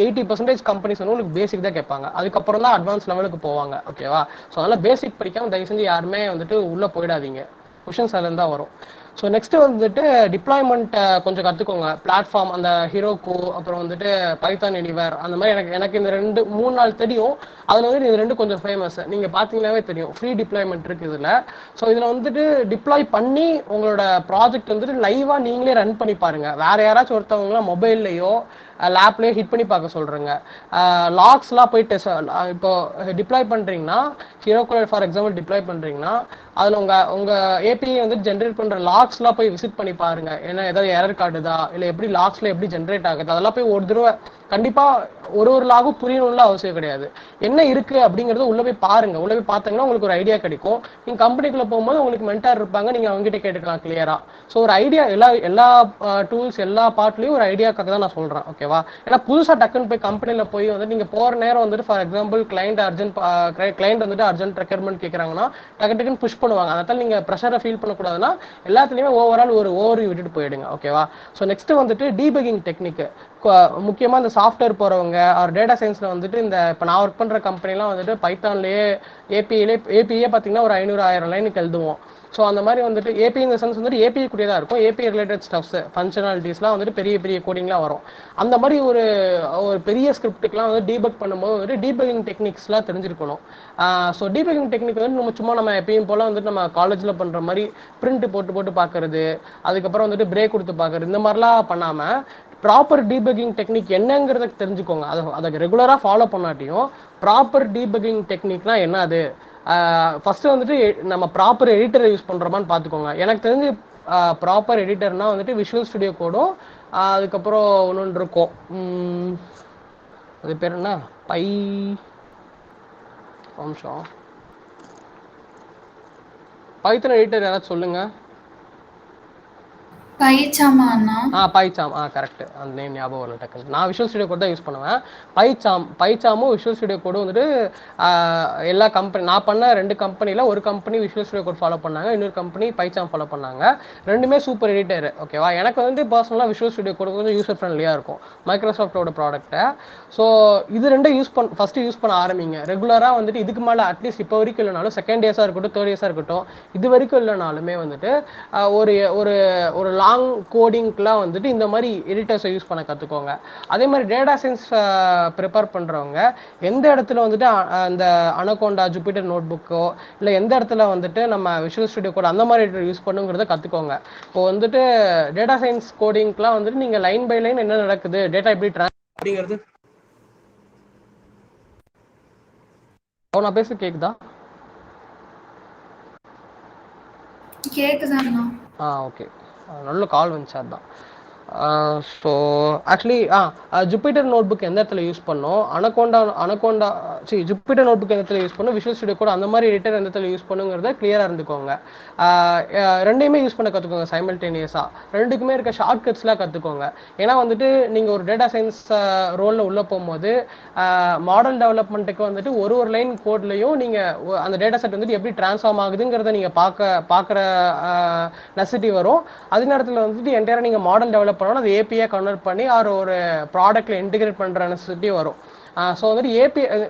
80% கம்பெனிஸ் வந்து உங்களுக்கு பேசிக் தான் கேட்பாங்க. அதுக்கப்புறம் தான் அட்வான்ஸ் லெவலுக்கு போவாங்க. ஓகேவா? ஸோ அதனால பேசிக் படிக்காம தயவு செஞ்சு யாருமே வந்துட்டு உள்ள போயிடாதீங்க. கொஷின்ஸ் அதுல இருந்தா வரும். ஸோ நெக்ஸ்ட் வந்துட்டு டிப்ளாய்மெண்ட் கொஞ்சம் கற்றுக்கோங்க. பிளாட்ஃபார்ம் அந்த ஹீரோகோ, அப்புறம் வந்துட்டு பைத்தான் எனிவேர், அந்த மாதிரி எனக்கு இந்த 2-3 நாள் தெரியும். அதில் வந்து இது 2 கொஞ்சம் ஃபேமஸ். நீங்கள் பார்த்தீங்கன்னாவே தெரியும், ஃப்ரீ டிப்ளாய்மெண்ட் இருக்குது இதில். ஸோ இதில் வந்துட்டு டிப்ளாய் பண்ணி உங்களோட ப்ராஜெக்ட் வந்துட்டு லைவாக நீங்களே ரன் பண்ணி பாருங்க. வேற யாராச்சும் ஒருத்தவங்களாம் மொபைல்லையோ லேப்லேயே ஹிட் பண்ணி பார்க்க சொல்கிறேங்க. லாக்ஸ்லாம் போய் இப்போ டிப்ளாய் பண்ணுறீங்கன்னா, ஹீரோக்குள்ள ஃபார் எக்ஸாம்பிள் டிப்ளாய் பண்ணுறீங்கன்னா அதில் உங்கள் ஏபிஐ வந்து ஜென்ரேட் பண்ணுற லாக்ஸ்லாம் போய் விசிட் பண்ணி பாருங்க. ஏன்னா ஏதாவது எரர் காட்டுதா, இல்லை எப்படி லாக்ஸில் எப்படி ஜென்ரேட் ஆகுது, அதெல்லாம் போய் ஒரு தடவை கண்டிப்பாக ஒரு லாகும் புரியணும்ல அவசியம் கிடையாது. என்ன இருக்குது அப்படிங்கிறத உள்ளே போய் பாருங்க. உள்ளே போய் பார்த்தீங்கன்னா உங்களுக்கு ஒரு ஐடியா கிடைக்கும். நீங்கள் கம்பெனிக்குள்ளே போகும்போது உங்களுக்கு மென்டார் இருப்பாங்க, நீங்கள் அவங்ககிட்ட கேட்டுக்கலாம் கிளியரா. ஸோ ஒரு ஐடியா எல்லா டூல்ஸ் எல்லா பார்ட்லையும் ஒரு ஐடியாக்காக தான் நான் சொல்கிறேன். ஓகேவா? ஏன்னா புதுசாக டக்குன்னு போய் கம்பெனியில் போய் வந்து நீங்கள் போகிற நேரம் வந்துட்டு ஃபார் எக்ஸாம்பிள் கிளைண்ட் வந்துட்டு அர்ஜென்ட் ரெக்யர்மெண்ட் கேட்குறாங்கன்னா டக்குன்னு புஷ் பண்ணுவாங்க. அதனால நீங்கள் ப்ரெஷரை ஃபீல் பண்ணக்கூடாதுன்னா எல்லாத்துலேயுமே ஓவரால் ஒரு ஓவர்வியூ விட்டுட்டு போயிடுங்க. ஓகேவா? ஸோ நெக்ஸ்ட் வந்துட்டு டீபக்கிங் டெக்னிக். முக்கியமாக இந்த சாஃப்ட்வேர் போகிறவங்க ஆர் டேட்டா சயின்ஸில் வந்துட்டு இந்த இப்போ நான் ஒர்க் பண்ணுற கம்பெனிலாம் வந்துட்டு பைத்தான்லேயே ஏபிஐயே பார்த்தீங்கன்னா ஒரு 500-1000 லைனுக்கு எழுதுவோம். ஸோ அந்த மாதிரி வந்துட்டு ஏபி இந்த சென்ஸ் வந்துட்டு ஏபிஐ கூடிய தான் இருக்கும். ஏபிஐ ரிலேட்டட் ஸ்டப்ஸ் ஃபங்க்ஷனாலிட்டிஸ்லாம் வந்துட்டு பெரிய பெரிய கோடிங்லாம் வரும். அந்த மாதிரி ஒரு பெரிய ஸ்கிரிப்டுக்குலாம் வந்து டீபக் பண்ணும்போது வந்துட்டு டீபக்கிங் டெக்னிக்ஸ்லாம் தெரிஞ்சிருக்கணும். ஸோ டீபக்கிங் டெக்னிக் வந்து நம்ம எப்பயும் போல் வந்துட்டு நம்ம காலேஜில் பண்ணுற மாதிரி பிரிண்ட் போட்டு பார்க்கறது, அதுக்கப்புறம் வந்துட்டு பிரேக் கொடுத்து பார்க்கறது, இந்த மாதிரிலாம் பண்ணாமல் ப்ராப்பர் டீபக்கிங் டெக்னிக் என்னங்கிறத தெரிஞ்சுக்கோங்க. அதை ரெகுலராக ஃபாலோ பண்ணாட்டியும் ப்ராப்பர் டீபக்கிங் டெக்னிக்னா என்ன அது ஃபர்ஸ்ட் வந்துட்டு நம்ம ப்ராப்பர் எடிட்டரை யூஸ் பண்ணுறோமான்னு பார்த்துக்கோங்க. எனக்கு தெரிஞ்சு ப்ராப்பர் எடிட்டர்னா வந்துட்டு விஷுவல் ஸ்டுடியோ கோடும், அதுக்கப்புறம் ஒன்று இருக்கும், அது பேர் என்ன, நிமிஷம், பைத்தன் எடிட்டர் யாராச்சும் சொல்லுங்க. பைச்சாமா. பைச்சாம் கரெக்ட். அந்த நேம் ஞாபகம் வரல டக்குன்னு. நான் விஷுவல் ஸ்டுடியோ கோட் தான் யூஸ் பண்ணுவேன். பைச்சாமும் விஷுவல் ஸ்டுடியோ கோடு வந்துட்டு எல்லா கம்பெனி நான் பண்ண 2 கம்பெனியில் ஒரு company visual studio code follow பண்ணாங்க, இன்னொரு கம்பெனி பைச்சாம் ஃபாலோ பண்ணாங்க. ரெண்டுமே சூப்பர் எடிட்டர். ஓகேவா, எனக்கு வந்து பர்சனலாக விஷுவல் ஸ்டுடியோ கோட் கொஞ்சம் யூசர் ஃப்ரெண்ட்லியாக இருக்கும் மைக்ரோசாஃப்டோட ப்ராடக்ட்டை. ஸோ இது ரெண்டும் ஃபஸ்ட்டு யூஸ் பண்ண ஆரம்பிங்க. ரெகுலராக வந்துட்டு இதுக்கு மேலே அட்லீஸ்ட் இப்போ வரைக்கும் இல்லைனாலும் செகண்ட் இயர்ஸாக இருக்கட்டும், தேர்ட் இயர்ஸாக இருக்கட்டும், இது வரைக்கும் இல்லைனாலுமே வந்துட்டு ஒரு ஒரு ஒரு லாங் கோடிங்க்குலாம் வந்துட்டு இந்த மாதிரி எடிட்டர்ஸை யூஸ் பண்ண கற்றுக்கோங்க. அதே மாதிரி டேட்டா சயின்ஸ் ப்ரிப்பேர் பண்ணுறவங்க எந்த இடத்துல வந்துட்டு அந்த அனகோண்டா ஜூபிட்டர் நோட் புக்கோ இல்லை எந்த இடத்துல வந்துட்டு நம்ம விஷுவல் ஸ்டுடியோ கோட் அந்த மாதிரி எடிட்டர் யூஸ் பண்ணுங்கிறத கற்றுக்கோங்க. இப்போ வந்துட்டு டேட்டா சயின்ஸ் கோடிங்க்குலாம் வந்துட்டு நீங்கள் லைன் பை லைன் என்ன நடக்குது, டேட்டா எப்படி அப்படிங்கிறது. நான் பேச கேக்குதா? கேக்குதாண்ணா? ஓகே. நல்ல கால் வந்துச்சு அதான். So actually Jupyter notebook எந்த இடத்துல யூஸ் பண்ணோம், அனகோண்டா ஜூபிட்டர் நோட் புக் எந்த இடத்துல யூஸ் பண்ணும், விஷுவல் ஸ்டுடியோ கூட அந்த மாதிரி எடிட்டர் எந்த இடத்துல யூஸ் பண்ணுங்கிறத கிளியராக இருந்துக்கோங்க. ரெண்டையுமே யூஸ் பண்ண கற்றுக்கோங்க சைமல்டேனியஸாக. ரெண்டுக்குமே இருக்க ஷார்ட் கட்ஸ்லாம் கற்றுக்கோங்க. ஏன்னா வந்துட்டு நீங்கள் ஒரு டேட்டா சயின்ஸ் ரோலில் உள்ளே போகும்போது மாடல் டெவலப்மெண்ட்டுக்கு வந்துட்டு ஒரு லைன் கோட்லையும் நீங்கள் அந்த டேட்டா செட் வந்துட்டு எப்படி டிரான்ஸ்ஃபார்ம் ஆகுதுங்கிறத நீங்கள் பார்க்குற நெசிட்டி வரும். அதே நேரத்தில் வந்துட்டு என்டையராக நீங்கள் மாடல் டெவலப் பண்ணணும், அது ஏபிஐ கன்வெர்ட் பண்ணி ஒரு ப்ராடக்ட்ல இன்டிகிரேட் பண்ணுற நெசிட்டி வரும். ஸோ வந்துட்டு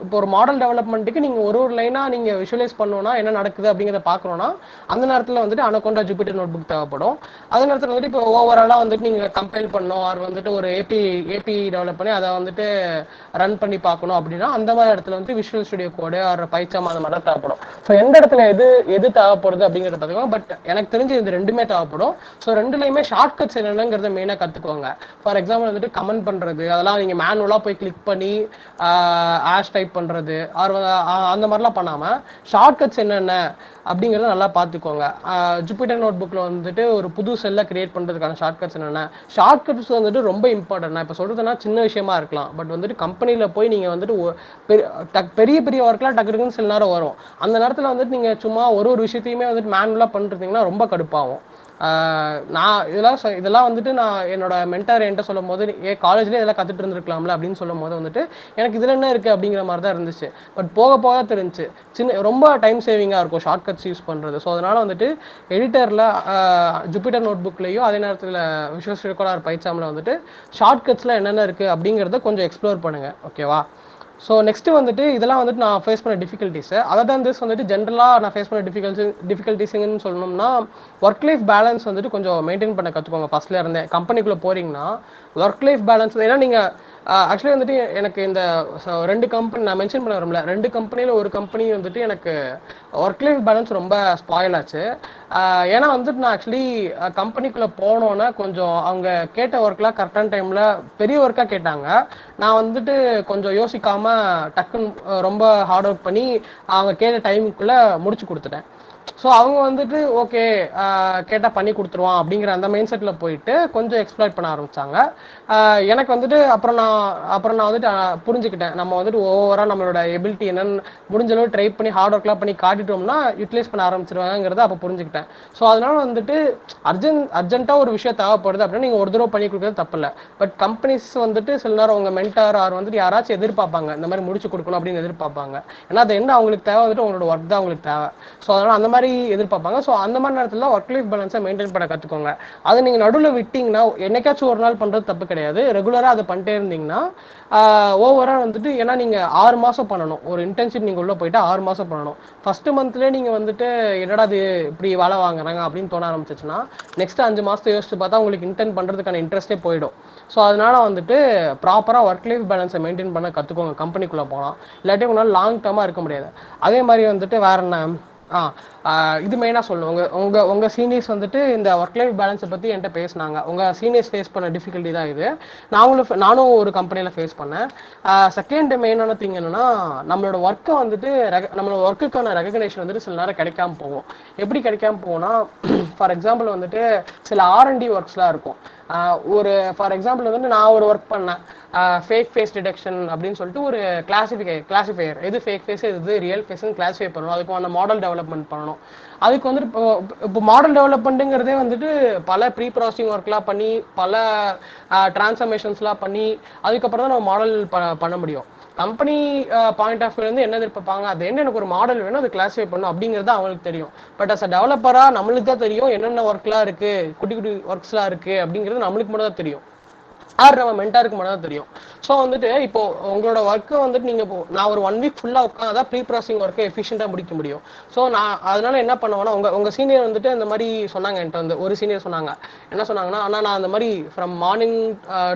இப்போ ஒரு மாடல் டெவலப்மெண்ட்டுக்கு நீங்கள் ஒரு லைனாக நீங்கள் விஷுவலைஸ் பண்ணணும்னா என்ன நடக்குது அப்படிங்கிறத பார்க்கணும்னா அந்த நேரத்தில் வந்துட்டு அனகோண்டா ஜூபிட்டர் நோட் புக் தேவைப்படும். அதே நேரத்தில் வந்துட்டு இப்போ ஓவராலாக வந்துட்டு நீங்கள் கம்பைல் பண்ணணும், அது வந்துட்டு ஒரு ஏபி டெவலப் பண்ணி அதை வந்துட்டு ரன் பண்ணி பார்க்கணும் அப்படின்னா அந்த மாதிரி இடத்துல வந்து விஷுவல் ஸ்டுடியோ கோடு ஒரு பைச்சாம் அந்த மாதிரி தான் தேவைப்படும். ஸோ எந்த இடத்துல எது தேவைப்படுது அப்படிங்கிறத பார்த்துக்கோங்க. பட் எனக்கு தெரிஞ்சு இது ரெண்டுமே தேவைப்படும். ஸோ ரெண்டுலையுமே ஷார்ட் கட்ஸ் என்னங்கிறத மெயினாக கற்றுக்கோங்க. ஃபார் எக்ஸாம்பிள் வந்துட்டு கமெண்ட் பண்ணுறது, அதெல்லாம் நீங்கள் மேனுவலாக போய் கிளிக் பண்ணி ஆஷ் டைப் பண்ணுறது அந்த மாதிரிலாம் பண்ணாமல் ஷார்ட் கட்ஸ் என்னென்ன அப்படிங்கிறத நல்லா பார்த்துக்கோங்க. ஜூபிட்டர் நோட் புக்கில் வந்துட்டு ஒரு புது செல்லை கிரியேட் பண்ணுறதுக்கான ஷார்ட் கட்ஸ் என்னென்ன, ஷார்ட் கட்ஸ் வந்துட்டு ரொம்ப இம்பார்ட்டன்ட். நான் இப்போ சொல்கிறதுனா சின்ன விஷயமா இருக்கலாம், பட் வந்துட்டு கம்பெனியில் போய் நீங்கள் வந்துட்டு பெரிய பெரிய ஒர்க்லாம் டக்குன்னு சில நேரம் வரும். அந்த நேரத்தில் வந்துட்டு நீங்கள் சும்மா ஒரு விஷயத்தையுமே வந்துட்டு மேனுவலாக பண்ணிருந்தீங்கன்னா ரொம்ப கடுப்பாகும். நான் இதெல்லாம் வந்துட்டு நான் என்னோட மென்டார் என்கிட்ட சொல்லும் போது காலேஜ்லேயே இதெல்லாம் கற்றுட்டு இருந்திருக்கலாம்ல அப்படின்னு சொல்லும் போது வந்துட்டு எனக்கு இதில் என்ன இருக்குது அப்படிங்கிற மாதிரி தான் இருந்துச்சு. பட் போக போக தெரிஞ்சு ரொம்ப டைம் சேவிங்காக இருக்கும் ஷார்ட் கட்ஸ் யூஸ் பண்ணுறது. ஸோ அதனால் வந்துட்டு எடிட்டரில் ஜூபிட்டர் நோட் புக்லேயும் அதே நேரத்தில் விஷுவல் ஸ்டுடியோ கோட் பைச்சாமில் வந்துட்டு ஷார்ட் கட்ஸில் என்னென்ன இருக்குது அப்படிங்கிறத கொஞ்சம் எக்ஸ்ப்ளோர் பண்ணுங்கள். ஓகேவா? ஸோ நெக்ஸ்ட்டு வந்துட்டு இதெல்லாம் வந்துட்டு நான் ஃபேஸ் பண்ண டிஃபிகல்ட்டிஸு. அதர் தேன் திஸ் வந்துட்டு ஜென்ரலாக நான் ஃபேஸ் பண்ண டிஃபிகல்ட்டிஸுங்கன்னு சொல்லணும்னா ஒர்க் லைஃப் பேலன்ஸ் வந்துட்டு கொஞ்சம் மெயின்டைன் பண்ண கற்றுக்கோங்க. ஃபஸ்ட்டில் இருந்தே கம்பெனிக்குள்ளே போகிறீங்கன்னா ஒர்க் லைஃப் பேலன்ஸ், ஏன்னா நீங்கள் ஆக்சுவலி வந்துட்டு எனக்கு இந்த 2 கம்பெனி நான் மென்ஷன் பண்ண வரும்ல, 2 கம்பெனியில் ஒரு கம்பெனி வந்துட்டு எனக்கு ஒர்க் லைஃப் பேலன்ஸ் ரொம்ப ஸ்பாயில் ஆச்சு. ஏன்னா வந்துட்டு நான் ஆக்சுவலி கம்பெனிக்குள்ளே போனோன்னே கொஞ்சம் அவங்க கேட்ட ஒர்க்லாம் கரெக்டான டைமில் பெரிய ஒர்க்காக கேட்டாங்க. நான் வந்துட்டு கொஞ்சம் யோசிக்காமல் டக்குன்னு ரொம்ப ஹார்ட் ஒர்க் பண்ணி அவங்க கேட்ட டைமுக்குள்ளே முடிச்சு கொடுத்துட்டேன். ஸோ அவங்க வந்துட்டு ஓகே கேட்டால் பண்ணி கொடுத்துருவான் அப்படிங்கிற அந்த மைண்ட் செட்டில் போயிட்டு கொஞ்சம் எக்ஸ்ப்ளாய்ட் பண்ண ஆரம்பித்தாங்க. எனக்கு வந்துட்டு அப்புறம் நான் வந்துட்டு புரிஞ்சுக்கிட்டேன், நம்ம வந்துட்டு ஓவராக நம்மளோட எபிலிட்டி என்னன்னு முடிஞ்சளவு ட்ரை பண்ணி ஹார்ட் ஒர்க்லாம் பண்ணி காட்டிட்டோம்னா யூட்டிலைஸ் பண்ண ஆரம்பிச்சிருவாங்கிறத அப்போ புரிஞ்சுக்கிட்டேன். ஸோ அதனால வந்துட்டு அர்ஜென்ட்டாக ஒரு விஷயம் தேவைப்படுது அப்படின்னா நீங்கள் ஒரு தடவை பண்ணி கொடுக்குறது தப்பில்லை. பட் கம்பெனிஸ் வந்துட்டு சில நேரம் உங்கள் மென்டார் வந்துட்டு யாராச்சும் எதிர்பார்ப்பாங்க, இந்த மாதிரி முடிச்சு கொடுக்கணும் அப்படின்னு எதிர்பார்ப்பாங்க. ஏன்னா அது என்ன அவங்களுக்கு தேவை வந்துட்டு உங்களோட ஒர்க் தான் அவங்களுக்கு தேவை. ஸோ அதனால் அந்த மாதிரி எதிர்பார்ப்பாங்க. ஸோ அந்த மாதிரி நேரத்தில் ஒர்க் லைஃப் பேலன்ஸை மெயின்டைன் பண்ண கற்றுக்கோங்க. அதை நீங்கள் நடுவில் விட்டிங்கன்னா என்னைக்காச்சும் ஒரு நாள் பண்ணுறது தப்பு கிடையாது. ரெகுலராக அதை பண்ணிட்டே இருந்தீங்கன்னா ஓவராக வந்துட்டு, ஏன்னா நீங்கள் 6 மாதம் பண்ணணும் ஒரு இன்டர்ன்ஷிப், நீங்கள் உள்ளே போயிட்டு 6 மாதம் பண்ணணும். ஃபஸ்ட்டு மந்த்லேயே நீங்கள் வந்துட்டு என்னடா அது இப்படி வேலை வாங்குறாங்க அப்படின்னு தோண ஆரம்பிச்சிச்சுன்னா நெக்ஸ்ட் 5 மாதத்தை யோசிச்சு பார்த்தா உங்களுக்கு இன்டர்ன் பண்ணுறதுக்கான இன்ட்ரெஸ்ட்டே போயிடும். ஸோ அதனால வந்துட்டு ப்ராப்பராக ஒர்க் லைஃப் பேலன்ஸை மெயின்டைன் பண்ண கற்றுக்கோங்க கம்பெனிக்குள்ளே போனால். இல்லாட்டி உங்களால் லாங் டேர்மாக இருக்க முடியாது. அதே மாதிரி வந்துட்டு வேற என்ன, இது மெயினாக சொல்லணும். உங்கள் சீனியர்ஸ் வந்துட்டு இந்த ஒர்க் லைஃப் பேலன்ஸை பற்றி என்கிட்ட பேசினாங்க. உங்கள் சீனியர்ஸ் ஃபேஸ் பண்ண டிஃபிகல்ட்டி தான் இது. நானும் ஒரு கம்பெனியில் ஃபேஸ் பண்ணேன். செகண்ட் மெயினான திங் என்னன்னா, நம்மளோட ஒர்க்கை வந்துட்டு நம்மளோட ஒர்க்குக்கான ரெகக்னேஷன் வந்துட்டு சில நேரம் கிடைக்காம போகும். எப்படி கிடைக்காம போகும்னா, ஃபார் எக்ஸாம்பிள் வந்துட்டு சில R&D ஒர்க்ஸ்லாம் இருக்கும். ஃபார் எக்ஸாம்பிள் வந்துட்டு நான் ஒரு ஒர்க் பண்ணேன். ஃபேக் ஃபேஸ் டிடெக்ஷன் அப்படின்னு சொல்லிட்டு ஒரு கிளாசிஃபையர், எது ஃபேக் ஃபேஸ் எது ரியல் ஃபேஸ்ன்னு கிளாஸிஃபை பண்ணணும். அதுக்கு அந்த மாடல் டெவலப்மெண்ட் பண்ணணும். அதுக்கு வந்துட்டு இப்போ மாடல் டெவலப்மெண்ட்டுங்கிறதே வந்துட்டு பல ப்ரீ ப்ராசஸிங் ஒர்க்லாம் பண்ணி பல டிரான்ஸ்ஃபர்மேஷன்ஸ்லாம் பண்ணி அதுக்கப்புறம் தான் நம்ம மாடல் பண்ண முடியும். கம்பெனி பாயிண்ட் ஆஃப் வியூ என்ன எதிர்பார்ப்பாங்க, அது என்ன எனக்கு ஒரு மாடல் வேணும், அது கிளாஸிஃபை பண்ணும் அப்படிங்கிறது அவங்களுக்கு தெரியும். பட் அஸ் அ டெவலப்பரா நம்மளுக்கு தான் தெரியும் என்னென்ன ஒர்க்லாம் இருக்கு, குட்டி குட்டி ஒர்க்ஸ்லாம் இருக்கு அப்படிங்கிறது நம்மளுக்கு மட்டும் தான் தெரியும். ஆர் நம்ம மென்டாருக்கு மட்டும் தான் தெரியும். ஸோ வந்துட்டு இப்போ உங்களோட ஒர்க்கை வந்துட்டு நீங்க நான் ஒரு 1 வீக் ஃபுல்லா உட்காந்து ப்ரீ ப்ராசஸிங் ஒர்க்கை எஃபிஷியண்டா முடிக்க முடியும். ஸோ நான் அதனால என்ன பண்ணுவேன்னா, உங்க சீனியர் வந்துட்டு இந்த மாதிரி சொன்னாங்க என்கிட்ட வந்து ஒரு சீனியர் சொன்னாங்க. என்ன சொன்னாங்கன்னா, ஆனா நான் அந்த மாதிரி from morning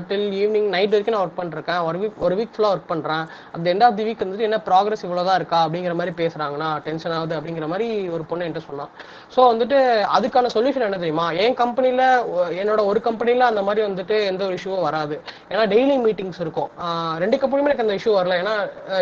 till evening night வரைக்கும் நான் ஒர்க் பண்ணிருக்கேன், ஒரு வீக் ஃபுல்லா ஒர்க் பண்றேன், அந்த எண்ட் ஆஃப் தி வீக் வந்துட்டு என்ன ப்ராக்ரஸ் இவ்வளவுதான் இருக்கா அப்படிங்கிற மாதிரி பேசுறாங்கன்னா டென்ஷன் ஆகுது அப்படிங்கிற மாதிரி ஒரு பொண்ணு என்கிட்ட சொன்னான். ஸோ வந்துட்டு அதுக்கான சொல்யூஷன் என்ன தெரியுமா, என் கம்பெனில என்னோட ஒரு கம்பெனில அந்த மாதிரி வந்துட்டு எந்த ஒரு இஷ்யூவும் வராது. ஏன்னா டெய்லி மீட்டிங்ஸ் இருக்கும். 2 கம்பெனியுமே எனக்கு அந்த இஷ்யூ வரல. ஏன்னா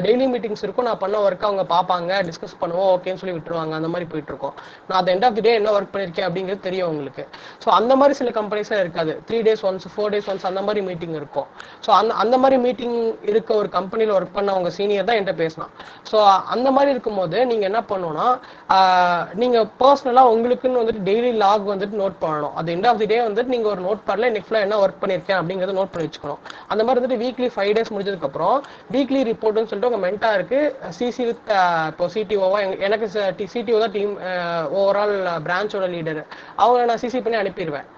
டெய்லி மீட்டிங்ஸ் இருக்கும், நான் பண்ண ஒர்க் அவங்க பார்ப்பாங்க, டிஸ்கஸ் பண்ணுவோம், ஓகேன்னு சொல்லி விட்டுருவாங்க. அந்த மாதிரி போயிட்டு இருக்கோம். நான் அந்த எண்ட் ஆஃப் தி டே என்ன ஒர்க் பண்ணிருக்கேன் அப்படிங்கிறது தெரியும் உங்களுக்கு. ஸோ அந்த மாதிரி சில கம்பெனிஸ்லாம் இருக்காது. 3 days ஒன்ஸ் 4 days ஒன்ஸ் அந்த மாதிரி மீட்டிங் இருக்கும். ஸோ அந்த மாதிரி மீட்டிங் இருக்க ஒரு கம்பெனியில் ஒர்க் பண்ண அவங்க சீனியர் தான் என்கிட்ட பேசினான். ஸோ அந்த மாதிரி இருக்கும்போது நீங்க என்ன பண்ணணும்னா, நீங்க பர்சனலா உங்களுக்குன்னு வந்துட்டு டெய்லி லாக் வந்துட்டு நோட் பண்ணணும். அது எண்ட் ஆஃப் தி டே வந்துட்டு நீங்க ஒரு நோட் பேட்ல இன்னைக்கு ஃபுல்லா என்ன ஒர்க் பண்ணிருக்கேன் அப்படிங்கறத நோட் பண்ணி வச்சுக்கணும். அந்த மாதிரி வந்துட்டு வீக்லி 5 days முடிஞ்சதுக்கு அப்புறம் வீக்லி ரிப்போர்ட்னு சொல்லிட்டு உங்க மென்டாருக்கு சிசி வித் இப்போ சிடிஓவா, எனக்கு சிடிஓ தான் டீம் ஓவரால் பிரான்ச்சோட லீடர், அவங்க நான் சிசி பண்ணி அனுப்பிடுவேன்.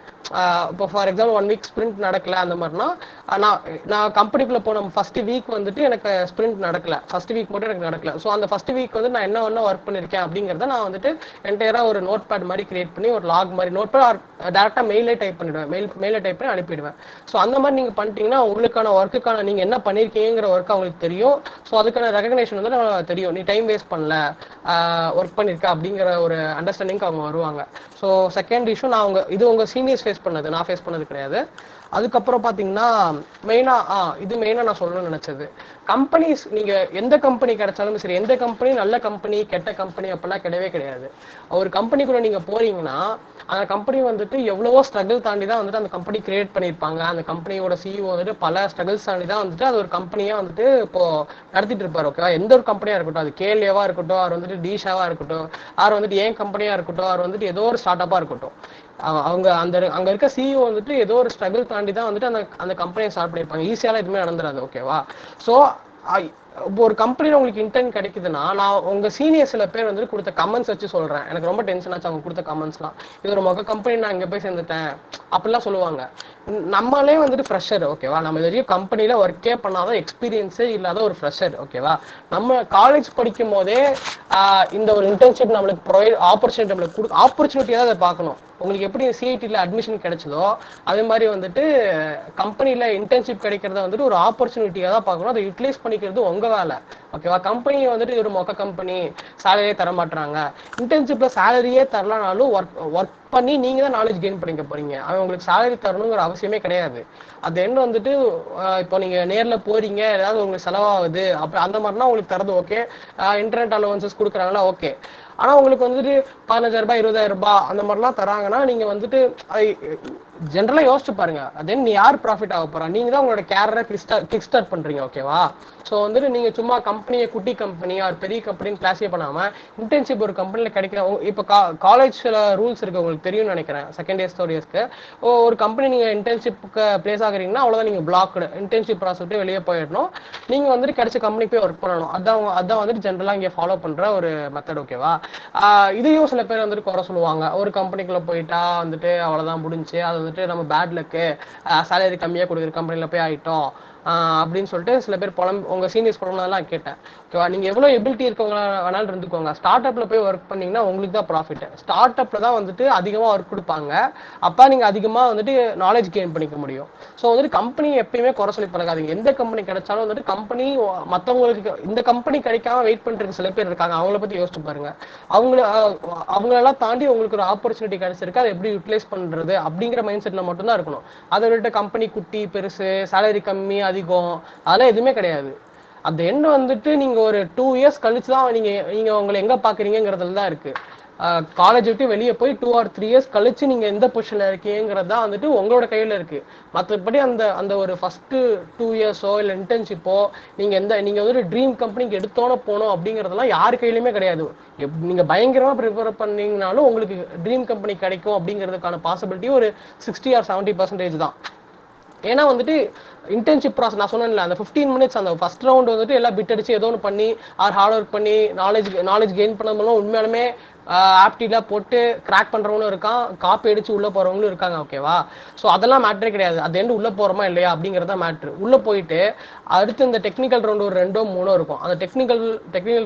இப்போ ஃபார் எக்ஸாம்பிள் 1 வீக் ஸ்பிரிண்ட் நடக்கல அந்த மாதிரினா, நான் கம்பெனிக்குள்ள போன ஃபர்ஸ்ட் வீக் வந்துட்டு எனக்கு ஸ்பிரிண்ட் நடக்கல, ஃபர்ஸ்ட் வீக் மட்டும் எனக்கு நடக்கல. ஸோ அந்த ஃபர்ஸ்ட் வீக் வந்து நான் என்ன ஒர்க் பண்ணிருக்கேன் அப்படிங்கிறத நான் வந்துட்டு என்டையரா ஒரு நோட் பேட் மாதிரி கிரியேட் பண்ணி ஒரு லாக் மாதிரி நோட் பேட் டேரக்டா மெயிலே டைப் பண்ணிடுவேன், மெயில டைப் பண்ணி அனுப்பிடுவேன். ஸோ அந்த மாதிரி நீங்க பண்ணிட்டீங்கன்னா உங்களுக்கான ஒர்க்குக்கான நீங்க என்ன பண்ணிருக்கீங்கிற ஒர்க் அவங்களுக்கு தெரியும். ஸோ அதுக்கான ரெகக்னேஷன் வந்து தெரியும், நீ டைம் வேஸ்ட் பண்ணல, ஒர்க் பண்ணிருக்க அப்படிங்கிற ஒரு அண்டர்ஸ்டாண்டிங் அவங்க வருவாங்க. ஸோ செகண்ட் இஷ்யூ இது உங்க சீனியர்ஸ் ஃபேஸ் பண்ணது, நான் ஃபேஸ் பண்ணது கிடையாது. அதுக்கப்புறம் பாத்தீங்கன்னா மெயினா நான் சொல்லணும்னு நினைச்சது, கம்பெனிஸ் நீங்க எந்த கம்பெனி கிடைச்சாலும் சரி, எந்த கம்பெனி நல்ல கம்பெனி கெட்ட கம்பெனி அப்படிலாம் கிடையவே கிடையாது. ஒரு கம்பெனிக்குள்ள நீங்க போறீங்கன்னா அந்த கம்பெனி வந்துட்டு எவ்வளவோ ஸ்ட்ரகிள் தாண்டி தான் வந்துட்டு அந்த கம்பெனி கிரியேட் பண்ணிருப்பாங்க. அந்த கம்பெனியோட சிஇஓ வந்துட்டு பல ஸ்ட்ரகிள்ஸ் தாண்டி தான் வந்துட்டு அது ஒரு கம்பெனியா வந்துட்டு இப்போ நடத்திட்டு இருப்பாரு. ஓகேவா, எந்த ஒரு கம்பெனியா இருக்கட்டும், அது கேலியாவா இருக்கட்டும், அவர் வந்துட்டு டீஷாவா இருக்கட்டும், அவர் வந்துட்டு ஏன் கம்பெனியா இருக்கட்டும், அவர் வந்துட்டு ஏதோ ஒரு ஸ்டார்ட் அப்பா இருக்கட்டும், அவங்க அங்க இருக்க சிஇஓ வந்துட்டு ஏதோ ஒரு ஸ்ட்ரகிள் தாண்டி தான் வந்துட்டு அந்த கம்பெனியை ஸ்டார்ட் பண்ணிருப்பாங்க. ஈஸியால எதுவுமே நடந்துராது. ஓகேவா, சோ இப்போ ஒரு கம்பெனில உங்களுக்கு இன்டர்ன் கிடைக்குதுன்னா, நான் உங்க சீனியர் சில பேர் வந்துட்டு கொடுத்த கமெண்ட்ஸ் வச்சு சொல்றேன். எனக்கு ரொம்ப டென்ஷன் ஆச்சு அவங்க கொடுத்த கமெண்ட்ஸ்லாம். இது ஒரு மொக்க கம்பெனி, நான் இங்க போய் சேர்ந்துட்டேன் அப்படிலாம் சொல்லுவாங்க. நம்மளே வந்துட்டு ஃப்ரெஷர். ஓகேவா, நம்ம இது வரைக்கும் கம்பெனில ஒர்க்கே பண்ணாத எக்ஸ்பீரியன்ஸே இல்லாத ஒரு ஃப்ரெஷர். ஓகேவா, நம்ம காலேஜ் படிக்கும் போதே இந்த ஒரு இன்டர்ன்ஷிப் நம்மளுக்கு ஆப்பர்ச்சுனிட்டி நம்மளுக்கு ஆப்பர்ச்சுனிட்டியா அதை பார்க்கணும். உங்களுக்கு எப்படி சிஐடியில் அட்மிஷன் கிடைச்சதோ அதே மாதிரி வந்துட்டு கம்பெனில இன்டர்ன்ஷிப் கிடைக்கிறத வந்துட்டு ஒரு ஆப்பர்ச்சுனிட்டியா தான் பார்க்கணும். அதை யூட்டிலைஸ் பண்ணிக்கிறது உங்க வேலை. ஓகேவா, கம்பெனி வந்துட்டு ஒரு மொக்க கம்பெனி, சேலரியே தர மாட்டாங்க, இன்டர்ன்ஷிப்ல சேலரியே தரலனாலும் ஒர்க் பண்ணி நீங்க தான் நாலேஜ் கெயின் பண்ணிக்க போறீங்க. அவன் உங்களுக்கு சேலரி தரணுங்கிற அவசியமே கிடையாது. அது என்ன வந்துட்டு இப்போ நீங்க நேர்ல போறீங்க, ஏதாவது உங்களுக்கு செலவாகுது அப்ப அந்த மாதிரினா உங்களுக்கு தரது ஓகே, இன்டர்நெட் அலவன்சஸ் கொடுக்குறாங்களா ஓகே. ஆனா உங்களுக்கு வந்துட்டு 15,000 ரூபாய் 20,000 ரூபாய் அந்த மாதிரிலாம் தராங்கன்னா நீங்க வந்துட்டு ஜென்ரலா யோசிச்சு பாருங்க. தென் நீ யார் ப்ராஃபிட் ஆக போறா, நீங்க தான் உங்களோட கேரியரை கிக் ஸ்டார்ட் பண்றீங்க. ஓகேவா, ஸோ வந்துட்டு நீங்க சும்மா கம்பெனியை குட்டி கம்பெனி ஒரு பெரிய கம்பெனின்னு கிளாஸே பண்ணாம இன்டர்ன்ஷிப் ஒரு கம்பெனில கிடைக்கிற, இப்போ காலேஜ்ல ரூல்ஸ் இருக்கு உங்களுக்கு தெரியும்னு நினைக்கிறேன். செகண்ட் இயர்ஸ் தேர்ட் இயர்ஸ்க்கு ஒரு கம்பெனி நீங்க இன்டர்ன்ஷிப்க்கு பிளேஸ் ஆகுறீங்கன்னா அவ்வளவுதான், நீங்க பிளாக்டு, இன்டர்ன்ஷிப் ப்ராசஸ் விட்டு வெளியே போயிடணும். நீங்க வந்துட்டு கிடைச்ச கம்பெனி போய் ஒர்க் பண்ணணும். அதான் வந்துட்டு ஜென்ரலா இங்க ஃபாலோ பண்ற ஒரு மெத்தட். ஓகேவா, இதையும் சில பேர் வந்துட்டு குறை சொல்லுவாங்க, ஒரு கம்பெனிக்குள்ள போயிட்டா வந்துட்டு அவ்வளவுதான் முடிஞ்சு, அது வந்துட்டு நம்ம பேட் லக்கு, சேலரி கம்மியா கொடுக்குற கம்பெனில போய் ஆயிட்டோம் அப்படின்னு சொல்லிட்டு சில பேர் உங்க சீனியர்ஸ் புலம்புனதெல்லாம் கேட்டேன். ஓகேவா, நீங்க எவ்வளவு எபிலிட்டி இருக்கவங்க வேணாலும் இருந்துக்கோங்க, ஸ்டார்ட் அப்ல போய் ஒர்க் பண்ணீங்கன்னா உங்களுக்கு தான் ப்ராஃபிட். ஸ்டார்ட் அப்ல தான் வந்துட்டு அதிகமா ஒர்க் கொடுப்பாங்க, அப்ப நீங்க அதிகமா வந்துட்டு நாலேஜ் கெயின் பண்ணிக்க முடியும். ஸோ வந்துட்டு கம்பெனி எப்பயுமே குறை சொல்லி பழகாதீங்க. எந்த கம்பெனி கிடைச்சாலும் வந்துட்டு கம்பெனி மற்றவங்களுக்கு இந்த கம்பெனி கிடைக்காம வெயிட் பண்ணிட்டு சில பேர் இருக்காங்க, அவங்கள பத்தி யோசிச்சு பாருங்க. அவங்களெல்லாம் தாண்டி உங்களுக்கு ஒரு ஆப்பர்ச்சுனிட்டி கிடைச்சிருக்கு, அதை எப்படி யூட்டிலைஸ் பண்றது அப்படிங்கிற மைண்ட் செட்ல மட்டும் தான் இருக்கணும். அதை விட்டு கம்பெனி குட்டி பெருசு, சேலரி கம்மி அதிகம், அதெல்லாம் எதுவுமே கிடையாது. அந்த எண்ட் வந்துட்டு நீங்க ஒரு 2 years கழிச்சுதான் நீங்க உங்களை எங்க பாக்குறீங்கிறதுல தான் இருக்கு. காலேஜ் விட்டு வெளியே போய் 2 or 3 இயர்ஸ் கழிச்சு நீங்க எந்த பொசிஷன்ல இருக்கீங்கிறது தான் வந்துட்டு உங்களோட கையில இருக்கு. மற்றபடி அந்த அந்த ஒரு ஃபர்ஸ்ட் 2 இயர்ஸோ இல்லை இன்டர்ன்ஷிப்போ நீங்க வந்து ட்ரீம் கம்பெனிக்கு எடுத்தோன்னு போகணும் அப்படிங்கிறதெல்லாம் யார் கையிலுமே கிடையாது. நீங்க பயங்கரமா ப்ரிப்பேர் பண்ணீங்கனாலும் உங்களுக்கு ட்ரீம் கம்பெனி கிடைக்கும் அப்படிங்கிறதுக்கான பாசிபிலிட்டி ஒரு 60 or 70% தான். ஏன்னா வந்துட்டு இன்டர்ன்ஷிப் ப்ராசஸ் நான் சொன்னேன்ல, அந்த 15 மினிட்ஸ் அந்த ஃபர்ஸ்ட் ரவுண்ட் வந்துட்டு எல்லாம் பிட் அடிச்சு ஏதோ ஒன்று பண்ணி ஹார்ட் ஒர்க் பண்ணி நாலேஜ் கெயின் பண்ண மூலம் உண்மையாலுமே ஆப்டிலாம் போட்டு கிராக் பண்றவங்களும் இருக்கான், காப்பி அடிச்சு உள்ள போறவங்களும் இருக்காங்க. ஓகேவா? ஸோ அதெல்லாம் மேட்டரே கிடையாது. அது எண்டு உள்ள போறோமா இல்லையா அப்படிங்கறத மேட்ரு. உள்ள போயிட்டு அடுத்து இந்த டெக்னிக்கல் ரவுண்ட் ஒரு 2-3 இருக்கும். அந்த டெக்னிக்கல்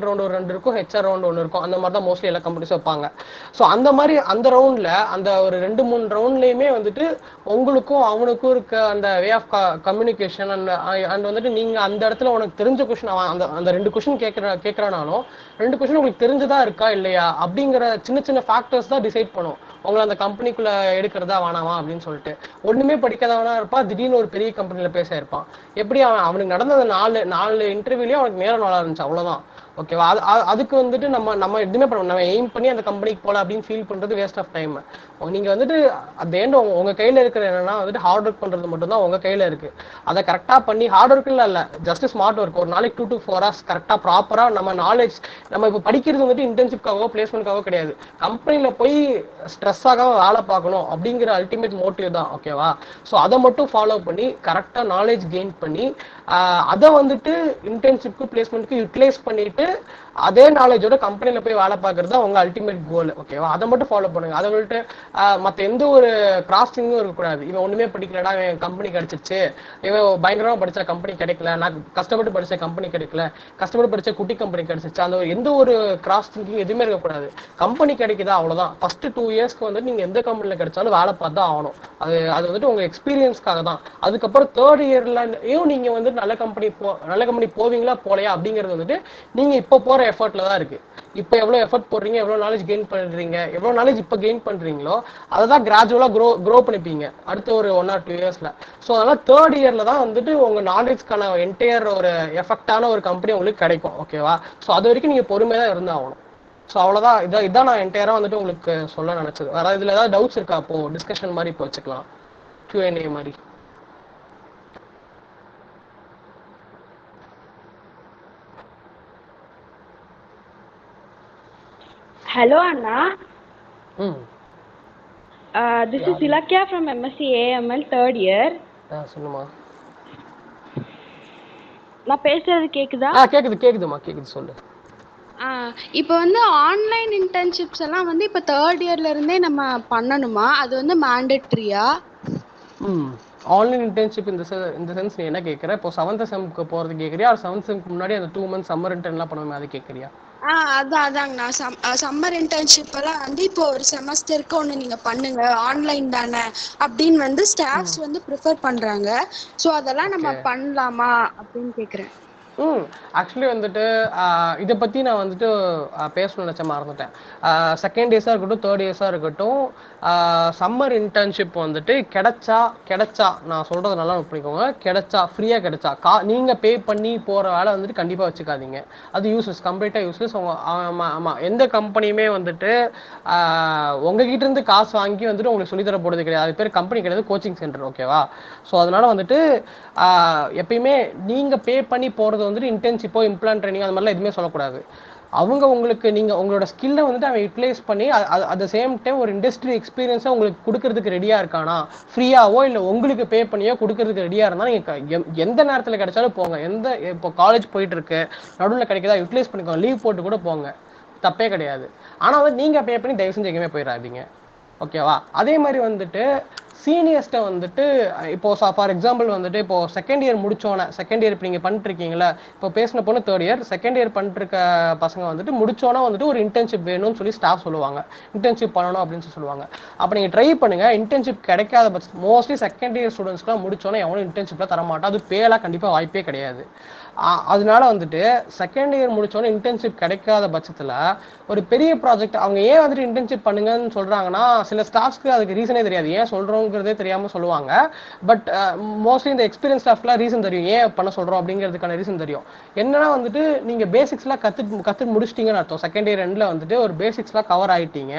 ரவுண்ட் ஒரு 2 இருக்கும், ஹெச்ஆர் ரவுண்ட் 1 இருக்கும். அந்த மாதிரி தான் மோஸ்ட்லி எல்லா கம்பெனிஸும் வைப்பாங்க. ஸோ அந்த மாதிரி அந்த ரவுண்ட்ல அந்த ஒரு 2-3 ரவுண்ட்லயுமே வந்துட்டு உங்களுக்கும் அவனுக்கும் இருக்க அந்த வே ஆஃப் கம்யூனிகேஷன் அண்ட் வந்துட்டு நீங்க அந்த இடத்துல உனக்கு தெரிஞ்ச கொஸ்டின் அந்த அந்த 2 கொஸ்டின் கேட்கறானாலும் 2 கொஸ்டின் உங்களுக்கு தெரிஞ்சதா இருக்கா இல்லையா அப்படிங்கிற சின்ன சின்ன ஃபேக்டர்ஸ் தான் டிசைட் பண்ணும் உங்களை அந்த கம்பெனிக்குள்ள எடுக்கிறதா வேணாமா அப்படின்னு சொல்லிட்டு. ஒண்ணுமே படிக்காதவனா இருப்பான், திடீர்னு ஒரு பெரிய கம்பெனில பேச இருப்பான். எப்படி அவனுக்கு நடந்த அந்த 4 இன்டர்வியூலயும் அவனுக்கு நேரம் நல்லா இருந்துச்சு, அவ்வளவுதான். ஓகேவா? அதுக்கு வந்துட்டு நம்ம எதுவுமே பண்ணணும். நம்ம எய்ம் பண்ணி அந்த கம்பெனிக்கு போல அப்படின்னு ஃபீல் பண்றது வேஸ்ட் ஆஃப் டைம். நீங்க வந்துட்டு அந்த எண்ட் உங்க கையில இருக்கிற என்னன்னா வந்துட்டு ஹார்ட் ஒர்க் பண்றது மட்டும் தான் உங்க கையில இருக்கு. அதை கரெக்டா பண்ணி ஹார்ட் ஒர்க் இல்ல ஜஸ்ட் ஸ்மார்ட் ஒர்க். ஒரு நாளைக்கு 2 to 4 hours கரெக்டா ப்ராப்பரா நம்ம நாலேஜ் நம்ம இப்ப படிக்கிறது வந்துட்டு இன்டர்ன்ஷிப்காகவோ பிளேஸ்மெண்ட்காகவோ கிடையாது. கம்பெனில போய் ஸ்ட்ரெஸ் ஆகாம வேலை பார்க்கணும் அப்படிங்கிற அல்டிமேட் மோட்டிவ் தான். ஓகேவா? ஸோ அதை மட்டும் ஃபாலோ பண்ணி கரெக்டா நாலேஜ் கெயின் பண்ணி அதை வந்துட்டு இன்டர்ன்ஷிப்க்கு பிளேஸ்மெண்ட்க்கு யூட்டிலைஸ் பண்ணிட்டு அதே நாலேஜோட கம்பெனில போய் வேலை பார்க்கறது தான் உங்க அல்டிமேட் கோல். ஓகேவா? அதை மட்டும் ஃபாலோ பண்ணுங்க. அதை விட்டு மற்ற எந்த ஒரு கிராஸிங்கும் இருக்கக்கூடாது. இவன் ஒண்ணுமே படிக்கலடா இவன் கம்பெனி கிடைச்சிச்சு, இவன் பயங்கரமா படிச்ச கம்பெனி கிடைக்கல, நான் கஷ்டப்பட்டு படிச்ச கம்பெனி கிடைக்கல, கஷ்டப்பட்டு படிச்ச குட்டி கம்பெனி கிடைச்சிச்சு, அந்த எந்த ஒரு கிராஸ் திங்கிங் எதுவுமே இருக்கக்கூடாது. கம்பெனி கிடைக்குதா அவ்வளவுதான். ஃபர்ஸ்ட் 2 இயர்ஸ்க்கு வந்து நீங்க எந்த கம்பெனில கிடைச்சாலும் வேலை பார்த்தா ஆகணும். அது வந்துட்டு உங்க எக்ஸ்பீரியன்ஸ்க்காக தான். அதுக்கப்புறம் 3rd இயர்லயும் நீங்க வந்து நல்ல கம்பெனி போவீங்களா போலையா அப்படிங்கிறது வந்துட்டு நீங்க இப்ப போற எஃபர்ட்ல தான் இருக்கு. இப்ப எவ்வளவு எஃபர்ட் போடுறீங்க, எவ்வளவு நாலேஜ் கெயின் பண்றீங்க, எவ்வளவு நாலேஜ் இப்ப கெயின் பண்றீங்களோ அதான் கிராஜுவலா க்ரோ பண்ணிப்பீங்க அடுத்த ஒரு 1 or 2 இயர்ஸ்ல. ஸோ அதனால 3rd இயர்ல தான் வந்துட்டு உங்க நாலேஜ்க்கான என்டையர் ஒரு எஃபெக்டான ஒரு கம்பெனி உங்களுக்கு கிடைக்கும். ஓகேவா? ஸோ அது வரைக்கும் நீங்க பொறுமையா தான் இருந்தாகணும். ஸோ அவ்வளவுதான். இதான் நான் என்டையரா வந்துட்டு உங்களுக்கு சொல்ல நினைச்சது. வேற இதுல ஏதாவது டவுட்ஸ் இருக்கா? அப்போ டிஸ்கஷன் மாதிரி இப்போ வச்சுக்கலாம், Q&A மாதிரி. Hello, Anna. This is Ilakya from MSc AML 3rd year. சொல்லுமா. நான் பேசுறது கேக்குதா? கேக்குதுமா, கேக்குது, சொல்லு. இப்போ வந்து ஆன்லைன் இன்டர்ன்ஷிப்ஸ் எல்லாம் வந்து இப்போ 3rd இயர்ல இருந்தே நம்ம பண்ணணுமா? அது வந்து மேண்டேட்டரியா? ஆன்லைன் இன்டர்ன்ஷிப் இந்த சென்ஸ் நீ என்ன கேட்குற? இப்போ 7th செம்க்கு போறது கேட்குறியா? 7th செம்க்கு முன்னாடி அந்த 2 months சம்மர் இன்டர்ன்லாம் பண்ணுவோமே அது கேட்குறியா? அதாங்கண்ணா. சம்மர் இன்டர்ன்ஷிப் எல்லாம் வந்து இப்போ ஒரு செமஸ்டருக்கு ஒன்று நீங்க பண்ணுங்க, ஆன்லைன் தானே அப்படின்னு வந்து ஸ்டாஃப்ஸ் வந்து ப்ரிஃபர் பண்றாங்க. ஸோ அதெல்லாம் நம்ம பண்ணலாமா அப்படின்னு கேட்குறேன். ஆக்சுவலி வந்துட்டு இதை பத்தி நான் வந்துட்டு பேசணும்னு நினைச்ச மறந்துட்டேன். 2nd இயர்ஸா இருக்கட்டும் 3rd இயர்ஸா இருக்கட்டும் சம்மர் இன்டர்ன்ஷிப் வந்துட்டு கிடைச்சா நான் சொல்றது நல்லா பண்ணிக்கோங்க. கிடைச்சா ஃப்ரீயா கிடைச்சா நீங்க பே பண்ணி போற வேலை வந்துட்டு கண்டிப்பா வச்சுக்காதீங்க. அது யூஸ்லெஸ், கம்ப்ளீட்டா யூஸ்லெஸ். ஆமா எந்த கம்பெனியுமே வந்துட்டு உங்ககிட்ட இருந்து காசு வாங்கி வந்துட்டு உங்களுக்கு சொல்லித்தர போறது கிடையாது. அது பேர் கம்பெனி கிடையாது, கோச்சிங் சென்டர். ஓகேவா? ஸோ அதனால வந்துட்டு எப்பயுமே நீங்க பே பண்ணி போறது வந்துட்டு இன்டர்ன்ஷிப்போ இம்ப்ளான் ட்ரைனிங் அந்த மாதிரிலாம் எதுவுமே சொல்லக்கூடாது. அவங்க உங்களுக்கு நீங்க உங்களோட ஸ்கில்லை வந்துட்டு அவன் யூட்டிலைஸ் பண்ணி அட் த சேம் டைம் ஒரு இண்டஸ்ட்ரி எக்ஸ்பீரியன்ஸை உங்களுக்கு கொடுக்கறதுக்கு ரெடியா இருக்கானா, ஃப்ரீயாவோ இல்லை உங்களுக்கு பே பண்ணியோ கொடுக்கறதுக்கு ரெடியா இருந்தா நீங்க எந்த நேரத்தில் கிடைச்சாலும் போங்க. இப்போ காலேஜ் போயிட்டு இருக்கு, நடுவில் கிடைக்குதா யூட்டிலைஸ் பண்ணிக்கோங்க, லீவ் போட்டு கூட போங்க, தப்பே கிடையாது. ஆனா வந்து நீங்க பே பண்ணி தயவு செஞ்சு எங்கேயுமே போயிடாதீங்க. ஓகேவா? அதே மாதிரி வந்துட்டு சீனியர்ஸ்ட்டை வந்துட்டு இப்போ ஃபார் எக்ஸாம்பிள் வந்துட்டு இப்போ 2nd இயர் முடிச்சோன்னே, 2nd இயர் இப்போ நீங்கள் பண்ணிட்டு இருக்கீங்களா, இப்போ பேசின பொண்ணு 3rd இயர், 2nd இயர் பண்ணிட்டு இருக்க பசங்க வந்துட்டு முடிச்சோன்னா வந்துட்டு ஒரு இன்டர்ன்ஷிப் வேணும்னு சொல்லி ஸ்டாஃப் சொல்லுவாங்க, இன்டர்ன்ஷிப் பண்ணணும் அப்படின்னு சொல்லுவாங்க. அப்போ நீங்கள் ட்ரை பண்ணுங்க. இன்டர்ன்ஷிப் கிடைக்காத பட்சம் மோஸ்ட்லி 2nd இயர் ஸ்டூடெண்ட்ஸ்க்குலாம் முடிச்சோன்னா எவனும் இன்டர்ன்ஷிப்லாம் தர மாட்டா. அது பேலாம் கண்டிப்பாக வாய்ப்பே கிடையாது. அதனால வந்துட்டு செகண்ட் இயர் முடிச்சோன்னே இன்டர்ன்ஷிப் கிடைக்காத பட்சத்தில் ஒரு பெரிய ப்ராஜெக்ட் அவங்க ஏன் வந்துட்டு இன்டர்ன்ஷிப் பண்ணுங்கன்னு சொல்றாங்கன்னா சில ஸ்டாஃப்ஸ்க்கு அதுக்கு ரீசனே தெரியாது, ஏன் சொல்றோங்கிறதே தெரியாம சொல்லுவாங்க. பட் மோஸ்ட்லி இந்த எக்ஸ்பீரியன்ஸ் ஸ்டாஃப்லாம் ரீசன் தெரியும் ஏன் பண்ண சொல்றோம் அப்படிங்கிறதுக்கான ரீசன் தெரியும். என்னன்னா வந்துட்டு நீங்க பேசிக்ஸ்லாம் கத்து முடிச்சிட்டீங்கன்னு அர்த்தம். செகண்ட் இயர் எண்ட்ல வந்துட்டு ஒரு பேசிக்ஸ்லாம் கவர் ஆயிட்டீங்க.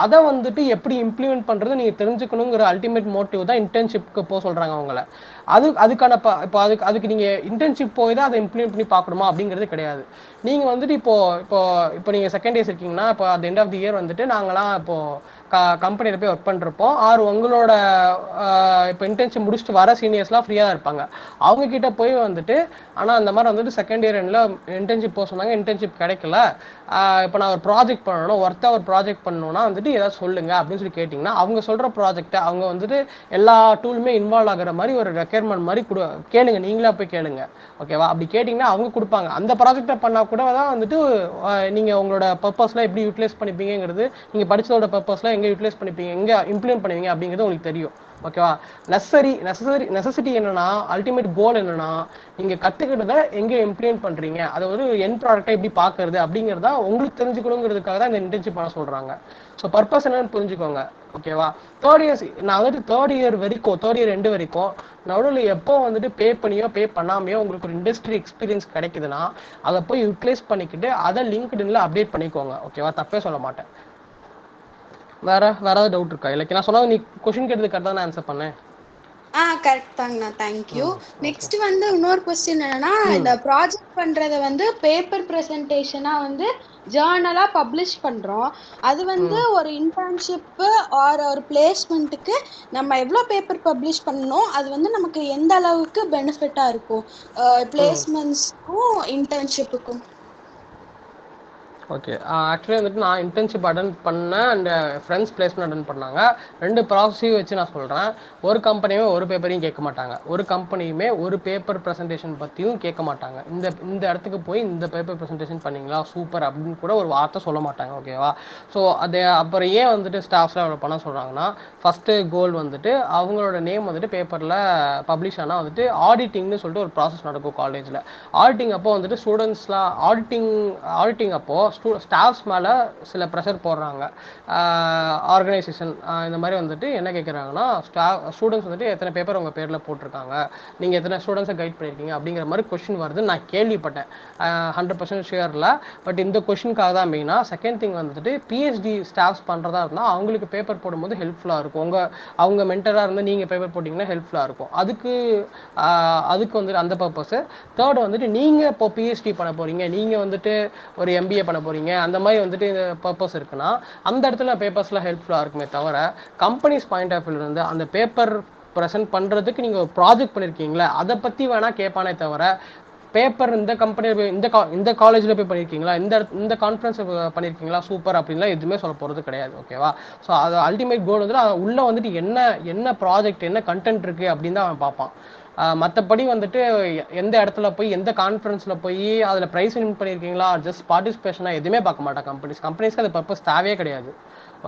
அதை வந்துட்டு எப்படி இம்ப்ளிமெண்ட் பண்றது நீங்க தெரிஞ்சுக்கணுங்கிற அல்டிமேட் மோட்டிவ் தான் இன்டர்ன்ஷிப்க்கு போக சொல்றாங்க அவங்கள. அதுக்கான இப்போ அதுக்கு நீங்க இன்டர்ன்ஷிப் போய் தான் அதை இம்ப்ளிமெண்ட் பண்ணி பார்க்கணுமா அப்படிங்கிறது கிடையாது. நீங்க வந்துட்டு இப்போ இப்போ இப்போ நீங்க செகண்ட் இயர்ஸ் இருக்கீங்கன்னா இப்போ at end of the year வந்துட்டு நாங்களாம் இப்போ கம்பெனியில் போய் ஒர்க் பண்ணிருப்போம். உங்களோட இப்போ இன்டர்ன்ஷிப் முடிச்சுட்டு வர சீனியர்ஸ்லாம் ஃப்ரீயாக தான் இருப்பாங்க. அவங்க கிட்ட போய் வந்துட்டு ஆனால் அந்த மாதிரி வந்துட்டு செகண்ட் இயர் எண்ட்ல இன்டர்ன்ஷிப் போக சொன்னாங்க, இன்டர்ன்ஷிப் கிடைக்கல, இப்போ நான் ஒரு ப்ராஜெக்ட் பண்ணணும், ஒரு ப்ராஜெக்ட் பண்ணணும்னா வந்துட்டு ஏதாவது சொல்லுங்க அப்படின்னு சொல்லி கேட்டிங்கன்னா அவங்க சொல்ற ப்ராஜெக்டை அவங்க வந்துட்டு எல்லா டூலுமே இன்வால்வ் ஆகிற மாதிரி ஒரு ரெக்யர்மெண்ட் மாதிரி கேளுங்க, நீங்களா போய் கேளுங்க. ஓகேவா? அப்படி கேட்டிங்கன்னா அவங்க கொடுப்பாங்க. அந்த ப்ராஜெக்டை பண்ணால் கூட தான் வந்துட்டு நீங்கள் உங்களோட பர்பஸ்லாம் எப்படி யூட்டிலைஸ் பண்ணிப்பீங்கிறது, நீங்கள் படித்ததோட பர்பஸ்லாம் எங்கே யூட்டிலைஸ் பண்ணிப்பீங்க, எங்கே இம்ப்ளிமெண்ட் பண்ணுவீங்க அப்படிங்கிறது உங்களுக்கு தெரியும். ஓகேவா? நெசசிட்டி என்னன்னா, அல்டிமேட் கோல் என்னன்னா, நீங்க கத்துக்கிட்டதை எங்க இம்ப்ளிமெண்ட் பண்றீங்க, அதை ஒரு என் ப்ராடக்டா எப்படி பாக்குறது அப்படிங்கறதா உங்களுக்கு தெரிஞ்சுக்கணுங்கிறதுக்காக தான் இந்த இன்டர்ன்ஷிப் பண்ண சொல்றாங்க. ஸோ பர்பஸ் என்னன்னு புரிஞ்சுக்கோங்க. ஓகேவா? தேர்ட் இயர் வரைக்கும், தேர்ட் இயர் எண்டு வரைக்கும் நடுவில் எப்போ வந்துட்டு பே பண்ணியோ பே பண்ணாமையோ உங்களுக்கு ஒரு இண்டஸ்ட்ரி எக்ஸ்பீரியன்ஸ் கிடைக்குதுன்னா அதை போய் யூட்டிலைஸ் பண்ணிக்கிட்டு அதை லிங்க்டின்ல அப்டேட் பண்ணிக்கோங்க. ஓகேவா? தப்பே சொல்ல மாட்டேன். வேற ஏதாவது டவுட் இருக்கா? இல்லை நான் சொன்னா நீ கொஸ்டின் கேட்டது கரெக்டாக தான் ஆன்சர் பண்ணேன். Correct தாங்கண்ணா, thank you. நெக்ஸ்ட் வந்து இன்னொரு கொஸ்டின் என்னன்னா, இந்த ப்ராஜெக்ட் பண்றத வந்து பேப்பர் பிரசன்டேஷனா வந்து ஜேர்னலா பப்ளிஷ் பண்றோம். அது வந்து ஒரு இன்டர்ன்ஷிப் ஆர் ஒரு பிளேஸ்மெண்ட்டுக்கு நம்ம எவ்வளவு பேப்பர் பப்ளிஷ் பண்ணணும், அது வந்து நமக்கு எந்த அளவுக்கு பெனிஃபிட்டா இருக்கும் பிளேஸ்மெண்ட்ஸ்க்கும் இன்டர்ன்ஷிப்புக்கும்? ஓகே, ஆக்சுவலி வந்துட்டு நான் இன்டர்ன்ஷிப் அட்டன் பண்ணேன் அண்ட் ஃப்ரெண்ட்ஸ் பிளேஸ்மெண்ட் அட்டன் பண்ணாங்க. ரெண்டு ப்ராசஸையும் வச்சு நான் சொல்கிறேன். ஒரு கம்பெனியுமே ஒரு பேப்பரையும் கேட்க மாட்டாங்க, ஒரு கம்பெனியுமே ஒரு பேப்பர் ப்ரெசன்டேஷன் பற்றியும் கேட்க மாட்டாங்க. இந்த இடத்துக்கு போய் இந்த பேப்பர் ப்ரெசன்டேஷன் பண்ணீங்களா சூப்பர் அப்படின்னு கூட ஒரு வார்த்தை சொல்ல மாட்டாங்க. ஓகேவா? ஸோ அது அப்புறம் ஏன் வந்துட்டு ஸ்டாஃப்ஸ்லாம் அவ்வளோ பண்ண சொல்கிறாங்கன்னா, ஃபஸ்ட்டு கோல் வந்துட்டு அவங்களோட நேம் வந்துட்டு பேப்பரில் பப்ளிஷ் ஆனால் வந்துட்டு ஆடிட்டிங்னு சொல்லிட்டு ஒரு ப்ராசஸ் நடக்கும் காலேஜில். ஆடிட்டிங் அப்போ வந்துட்டு ஸ்டூடெண்ட்ஸ்லாம் ஆடிட்டிங் அப்போ ஸ்டாஃப்ஸ் மேலே சில ப்ரெஷர் போடுறாங்க. ஆர்கனைசேஷன் இந்த மாதிரி வந்துட்டு என்ன கேட்குறாங்கன்னா, ஸ்டூடெண்ட்ஸ் வந்துட்டு எத்தனை பேப்பர் உங்கள் பேரில் போட்டிருக்காங்க, நீங்கள் எத்தனை ஸ்டூடெண்ட்ஸை கைட் பண்ணியிருக்கீங்க அப்படிங்கிற மாதிரி கொஸ்டின் வருது. நான் கேள்விப்பட்டேன், 100% ஷியரில். பட் இந்த கொஸ்டினுக்காக தான் மெயினாக. செகண்ட் திங் வந்துட்டு பிஹெச்டி ஸ்டாஃப்ஸ் பண்ணுறதா இருந்தால் அவங்களுக்கு பேப்பர் போடும்போது ஹெல்ப்ஃபுல்லாக இருக்கும். அவங்க மென்டராக இருந்து நீங்கள் பேப்பர் போட்டிங்கன்னா ஹெல்ப்ஃபுல்லாக இருக்கும். அதுக்கு வந்துட்டு அந்த பர்பஸ். தேர்ட் வந்துட்டு நீங்கள் இப்போ பிஹெச்டி பண்ண போகிறீங்க, நீங்கள் வந்துட்டு ஒரு எம்பிஏ பண்ண போறீங்க, அந்த மாதிரி வந்துட்டு பர்பஸ் இருக்குன்னா அந்த இடத்துல பேப்பர்ஸ்லாம் ஹெல்ப்ஃபுல்லாக இருக்குமே தவிர, கம்பெனிஸ் பாயிண்ட் ஆஃப் வியூல இருந்து அந்த பேப்பர் ப்ரெசென்ட் பண்றதுக்கு நீங்க ஒரு ப்ராஜெக்ட் பண்ணிருக்கீங்களா அதை பத்தி வேணா கேட்பானே தவிர, பேப்பர் இந்த கம்பெனி இந்த காலேஜில் போய் பண்ணியிருக்கீங்களா, இந்த கான்ஃபரன்ஸ் பண்ணியிருக்கீங்களா சூப்பர் அப்படின்லாம் எதுவுமே சொல்ல போகிறது கிடையாது. ஓகேவா? ஸோ அது அல்டிமேட் கோல் வந்துட்டு உள்ள வந்துட்டு என்ன ப்ராஜெக்ட் என்ன கண்டென்ட் இருக்குது அப்படின்னு தான் அவன் பார்ப்பான். மற்றபடி வந்துட்டு எந்த இடத்துல போய் எந்த கான்ஃபரன்ஸில் போய் அதில் ப்ரைஸ் வின் பண்ணியிருக்கீங்களா ஜஸ்ட் பார்ட்டிசிபேஷனாக எதுவுமே பார்க்க மாட்டாங்க கம்பெனிஸ்க்கு அது பர்பஸ் தேவையே கிடையாது.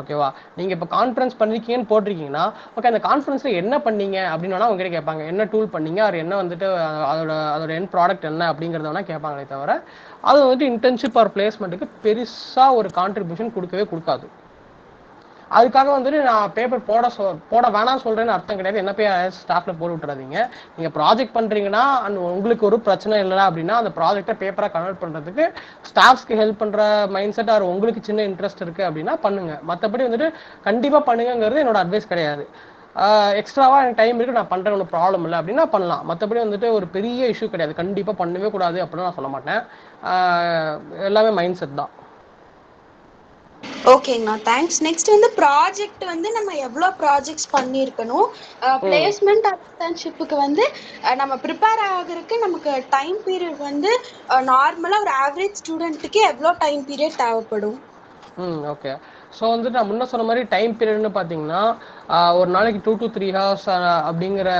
ஓகேவா? நீங்கள் இப்போ கான்ஃபரன்ஸ் பண்ணிருக்கீங்கன்னு போட்டிருக்கீங்கன்னா, ஓகே அந்த கான்ஃபரன்ஸில் என்ன பண்ணீங்க அப்படின்னு வேணா உங்ககிட்ட கேட்பாங்க, என்ன டூல் பண்ணீங்க, அவர் என்ன வந்துட்டு அதோட என் ப்ராடக்ட் என்ன அப்படிங்கிறத வேணா கேட்பாங்களே தவிர, அது வந்துட்டு இன்டர்ன்ஷிப் ஆர் பிளேஸ்மெண்ட்டுக்கு பெருசாக ஒரு கான்ட்ரிபியூஷன் கொடுக்கவே கொடுக்காது. அதுக்காக வந்துட்டு நான் பேப்பர் போட வேணாம் சொல்றேன்னு அர்த்தம் கிடையாது. என்ன போய் ஸ்டாஃப்ல போட்டு விட்டுறாதீங்க. நீங்க ப்ராஜெக்ட் பண்றீங்கன்னா உங்களுக்கு ஒரு பிரச்சனை இல்லை அப்படின்னா அந்த ப்ராஜெக்டை பேப்பரா கன்வெர்ட் பண்றதுக்கு ஸ்டாஃப்ஸ்க்கு ஹெல்ப் பண்ற மைண்ட் செட் ஆர் உங்களுக்கு சின்ன இன்ட்ரெஸ்ட் இருக்கு அப்படின்னா பண்ணுங்க. மற்றபடி வந்துட்டு கண்டிப்பா பண்ணுங்கிறது என்னோட அட்வைஸ் கிடையாது. எக்ஸ்ட்ராவா எனக்கு டைம் இருக்கு நான் பண்றேன் ஒன்றும் ப்ராப்ளம் இல்லை அப்படின்னா பண்ணலாம். மற்றபடி வந்துட்டு ஒரு பெரிய இஷ்யூ கிடையாது, கண்டிப்பா பண்ணவே கூடாது அப்படின்னு நான் சொல்ல மாட்டேன். எல்லாமே மைண்ட் செட் தான். ஓகேங்கண்ணா, தேங்க்ஸ். நெக்ஸ்ட் வந்து ப்ராஜெக்ட் வந்து நம்ம எவ்வளோ ப்ராஜெக்ட்ஸ் பண்ணியிருக்கணும், பிளேஸ்மெண்ட் இன்டர்ன்ஷிப்புக்கு வந்து நம்ம ப்ரிப்பேர் ஆகிறதுக்கு நமக்கு டைம் பீரியட் வந்து நார்மலாக ஒரு ஆவரேஜ் ஸ்டூடெண்ட்டுக்கு எவ்வளோ டைம் பீரியட் தேவைப்படும்? ஓகே. ஸோ வந்துட்டு நான் முன்ன சொன்ன மாதிரி டைம் பீரியட்னு பார்த்தீங்கன்னா ஒரு நாளைக்கு 2 to 3 hours அப்படிங்கிற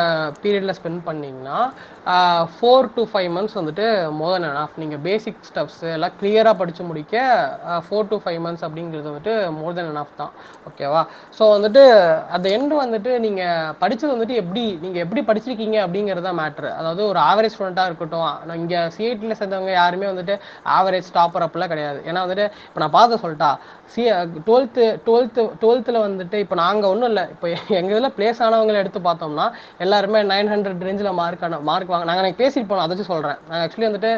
பீரியடில் ஸ்பெண்ட் பண்ணிங்கன்னா 4 to 5 மந்த்ஸ் வந்துட்டு மோர் தென் எனஃப். நீங்கள் பேசிக் ஸ்டப்ஸ் எல்லாம் கிளியராக படித்து முடிக்க 4 to 5 மந்த்ஸ் அப்படிங்கிறது வந்துட்டு மோர் தென் எனஃப் தான். ஓகேவா? ஸோ வந்துட்டு அந்த எண்டு வந்துட்டு நீங்கள் படித்தது வந்துட்டு நீங்கள் எப்படி படிச்சிருக்கீங்க அப்படிங்கிறது தான் மேட்ரு. அதாவது ஒரு ஆவரேஜ் ஸ்டூடெண்ட்டாக இருக்கட்டும், நான் இங்கே சிஐடியில் சேர்ந்தவங்க யாருமே வந்துட்டு ஆவரேஜ் டாப்பர் அப்படிலாம் கிடையாது. ஏன்னா வந்துட்டு இப்போ நான் பார்த்து சொல்லிட்டா, 12th வந்துட்டு இப்போ நாங்கள் ஒன்றும் இல்லை, இப்போ எங்கள் இதில் பிளேஸ் ஆனவங்களை எடுத்து பார்த்தோம்னா எல்லாருமே 900 ரேஞ்சில் மார்க் வாங்க. நாங்கள் எனக்கு பேசிட்டு போனோம், அதை சொல்கிறேன். நாங்கள் ஆக்சுவலி வந்துட்டு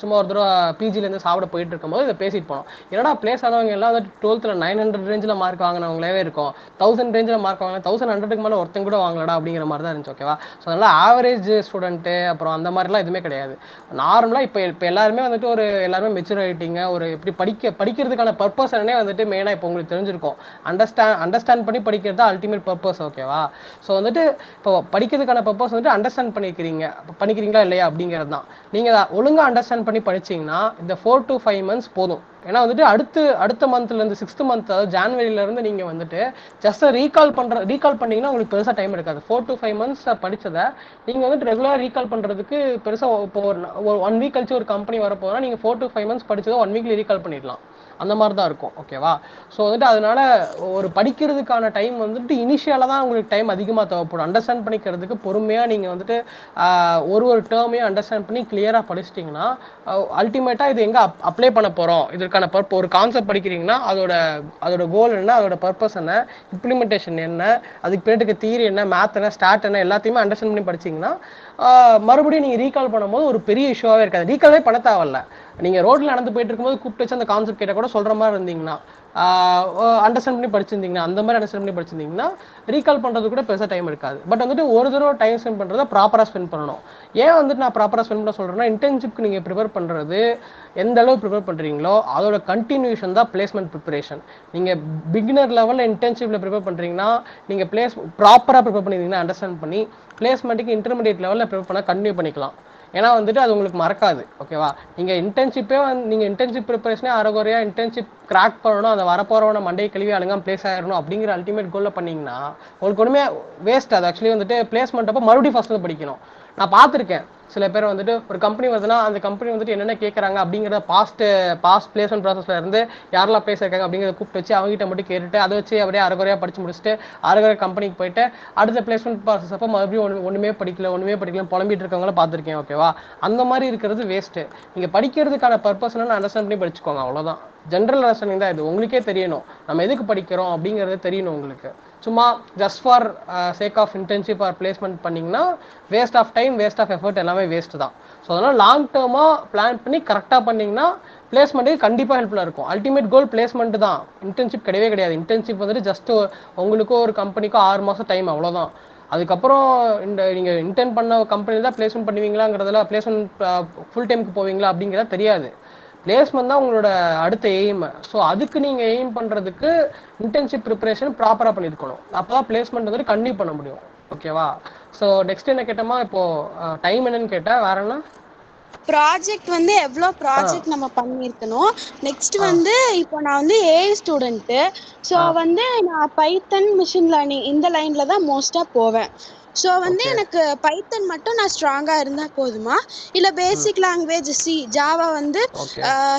சும்மா ஒரு தடவை பிஜிலேருந்து சாப்பிட போயிட்டு இருக்கும்போது இதை பேசிட்டு போனோம். என்னடா பிளேஸ் ஆனவங்க எல்லாம் வந்துட்டு 12th 900 ரேஞ்சில் மார்க் வாங்கினவங்களே இருக்கும், 1000 ரேஞ்சில் மார்க் வாங்கினா 1100க்கு மேலே ஒருத்தங்க கூட வாங்கலடா அப்படிங்கிற மாதிரி தான் இருந்துச்சு. ஓகேவா? ஸோ அதனால் ஆவரேஜ் ஸ்டூடெண்ட்டு அப்புறம் அந்த மாதிரிலாம் எதுவுமே கிடையாது. நார்மலாக இப்போ எல்லாருமே வந்துட்டு எல்லாருமே மெச்சூர் ஆகிட்டீங்க. ஒரு எப்படி படிக்கிறதுக்கான பர்பஸ் என்னன்னே வந்துட்டு மெயினாக இப்போ உங்களுக்கு தெரிஞ்சிருக்கும். அண்டர்ஸ்டாண்ட் பண்ணி படிக்கிறது அல்டிமேட் பர்பஸ். ஓகேவா? ஸோ வந்துட்டு இப்போ படிக்கிறதுக்கான பர்பஸ் வந்துட்டு அண்டர்ஸ்டாண்ட் பண்ணிக்கிறீங்களா இல்லையா அப்படிங்கிறது தான். நீங்கள் ஒழுங்காக அண்டர்ஸ்டாண்ட் பண்ணி படிச்சிங்கன்னா இந்த 4 to 5 மந்த்ஸ் போதும். ஏன்னா வந்துட்டு அடுத்த மந்த்லேருந்து 6th மந்த், அதாவது ஜான்வரியிலேருந்து நீங்கள் வந்துட்டு ஜஸ்ட் ரீகால் பண்ணிங்கன்னா உங்களுக்கு பெருசாக டைம் எடுக்காது. 4 to 5 மந்த்ஸ் படித்ததை நீங்கள் வந்துட்டு ரெகுலராக ரீகால் பண்ணுறதுக்கு பெருசாக இப்போ ஒரு 1 வீக் கழிச்சு ஒரு கம்பெனி வரப்போனால் நீங்கள் 4 to 5 மந்த்ஸ் படித்ததை 1 வீக்ல ரீகால் பண்ணிடலாம். அந்த மாதிரி தான் இருக்கும். ஓகேவா? ஸோ வந்துட்டு அதனால ஒரு படிக்கிறதுக்கான டைம் வந்துட்டு இனிஷியலாக தான் உங்களுக்கு டைம் அதிகமாக தேவைப்படும். அண்டர்ஸ்டாண்ட் பண்ணிக்கிறதுக்கு பொறுமையாக நீங்கள் வந்துட்டு ஒரு டேர்மையும் அண்டர்ஸ்டாண்ட் பண்ணி கிளியராக படிச்சிட்டிங்கன்னா அல்டிமேட்டாக இது எங்கே அப்ளை பண்ண போகிறோம், இதற்கான ஒரு கான்செப்ட் படிக்கிறீங்கன்னா அதோட கோல் என்ன, அதோட பர்பஸ் என்ன, இம்ப்ளிமெண்டேஷன் என்ன, அதுக்கு பின்னாடி தியரி என்ன, மேத் என்ன, ஸ்டாட் என்ன, எல்லாத்தையுமே அண்டர்ஸ்டாண்ட் பண்ணி படிச்சிங்கன்னா மறுபடியும் நீங்கள் ரீகால் பண்ணும்போது ஒரு பெரிய இஷ்யூவாகவே இருக்காது. ரீகாலே பண்ண தேவையில்ல. நீங்கள் ரோட்டில் நடந்து போயிட்டு இருக்கும்போது கூப்பிட்டு வச்சு அந்த கான்செப்ட் கேட்டால் கூட சொல்கிற மாதிரி இருந்தீங்கன்னா, அண்டர்ஸ்டாண்ட் பண்ணி படிச்சிருந்தீங்கன்னா, அந்த மாதிரி அண்டர்ஸ்டாண்ட் பண்ணி படிச்சிருந்தீங்கன்னா ரீகால் பண்ணுறது கூட பெருசாக டைம் இருக்காது. பட் வந்துட்டு ஒரு தடவை டைம் ஸ்பெண்ட் பண்ணுறதை ப்ராப்பராக ஸ்பெண்ட் பண்ணணும். ஏன் வந்துட்டு நான் ப்ராப்பராக ஸ்பெண்ட் பண்ண சொல்கிறேன்னா, இன்டர்ன்ஷிப்க்கு நீங்கள் ப்ரிப்பேர் பண்ணுறது எந்த அளவு ப்ரிப்பேர் பண்ணுறீங்களோ அதோட கண்டினியூஷன் தான் பிளேஸ்மெண்ட் ப்ரிப்பரேஷன். நீங்கள் பிகினர் லெவலில் இன்டர்ன்ஷிப்பில் ப்ரிப்பேர் பண்ணுறீங்கன்னா நீங்கள் ப்ராப்பராக ப்ரிப்பேர் பண்ணிங்கன்னா அண்டர்ஸ்டாண்ட் பண்ணி பிளேஸ்மெண்ட்டுக்கு இன்டர்மீடியட் லெவலில் ப்ரிப்பேர் பண்ணால் கண்டினியூ பண்ணிக்கலாம். ஏன்னா வந்துட்டு அது உங்களுக்கு மறக்காது. ஓகேவா? நீங்கள் இன்டர்ன்ஷிப் ப்ரிப்பரேஷனே அரைகுறையா இன்டர்ன்ஷிப் கிராக் பண்ணணும், அதை வரப்போறவன மண்டை கழுவி அழுங்காம பிளேஸ் ஆயிடணும் அப்படிங்கிற அல்டிமேட் கோலில் பண்ணிங்கன்னா உங்களுக்கு ஒன்றுமே வேஸ்ட். அது ஆக்சுவலி வந்துட்டு பிளேஸ்மெண்ட் அப்போ மறுபடியும் ஃபர்ஸ்ட் வந்து படிக்கணும். நான் பார்த்துருக்கேன் சில பேர் வந்துட்டு ஒரு கம்பெனி வருதுன்னா அந்த கம்பெனி வந்துட்டு என்னென்ன கேட்குறாங்க அப்படிங்கிறத பாஸ்ட் பிளேஸ்மெண்ட் ப்ராசஸ்ல இருந்து யாரெல்லாம் பேசியிருக்காங்க அப்படிங்கிறத கூப்பிட்டு வச்சு அவங்ககிட்ட மட்டும் கேட்டுட்டு அதை வச்சு அப்படியே அரைகுறையா படிச்சு முடிச்சுட்டு அரைகுறை கம்பெனிக்கு போயிட்டு அடுத்த பிளேஸ்மெண்ட் ப்ராசஸ் அப்போ மறுபடியும் ஒன்றுமே படிக்கல புலம்பிட்டு இருக்கவங்கள பார்த்துருக்கேன். ஓகேவா? அந்த மாதிரி இருக்கிறது வேஸ்ட்டு. நீங்கள் படிக்கிறதுக்கான பர்பஸ் என்னன்னு அண்டர்ஸ்டாண்ட் பண்ணி படிச்சுக்கோங்க, அவ்வளோதான். ஜென்ரல் அண்டர்ஸ்டாண்டிங் தான் இது. உங்களுக்கே தெரியணும் நம்ம எதுக்கு படிக்கிறோம் அப்படிங்கிறது தெரியணும் உங்களுக்கு. சும்மா just for sake of internship or placement பண்ணிங்கன்னா waste of time, waste of effort, எல்லாமே வேஸ்ட் தான். ஸோ அதனால் லாங் டேர்மாக பிளான் பண்ணி கரெக்டாக பண்ணிங்கன்னா பிளேஸ்மெண்ட்டுக்கு கண்டிப்பாக ஹெல்ப்ஃபுல்லாக இருக்கும். அல்டிமேட் கோல் பிளேஸ்மெண்ட் தான், இன்டர்ன்ஷிப் கிடையவே கிடையாது. இன்டர்ன்ஷிப் வந்துட்டு ஜஸ்ட் உங்களுக்கோ ஒரு கம்பெனிக்கோ 6 மாதம் டைம், அவ்வளோதான். அதுக்கப்புறம் நீங்கள் இன்டர்ன் பண்ண கம்பெனி தான் பிளேஸ்மெண்ட் பண்ணுவீங்களாங்கிறதுல, பிளேஸ்மெண்ட் ஃபுல் டைமுக்கு போவீங்களா அப்படிங்கிறத தெரியாது. பிளேஸ்மெண்ட் தான் உங்களோட அடுத்த எய்ம். ஸோ அதுக்கு நீங்கள் எய்ம் பண்ணுறதுக்கு இன்டர்ன்ஷிப் ப்ரிப்பரேஷன் ப்ராப்பராக பண்ணியிருக்கணும். அப்போ தான் பிளேஸ்மெண்ட் வந்துட்டு கண்டினியூ பண்ண முடியும். ஓகேவா? ஸோ நெக்ஸ்ட் என்ன கேட்டோமா, இப்போ டைம் என்னன்னு கேட்டால் வேற என்ன, ப்ராஜெக்ட் வந்து எவ்வளோ ப்ராஜெக்ட் நம்ம பண்ணியிருக்கணும். நெக்ஸ்ட் வந்து இப்போ நான் வந்து ஏஐ ஸ்டூடெண்ட்டு. ஸோ வந்து நான் பைத்தன், மிஷின் லேர்னிங் இந்த லைனில் தான் மோஸ்ட்டாக போவேன். ஸோ வந்து எனக்கு பைத்தன் மட்டும் நான் ஸ்ட்ராங்காக இருந்தால் போதுமா, இல்லை பேசிக் லாங்குவேஜ் ஜாவா வந்து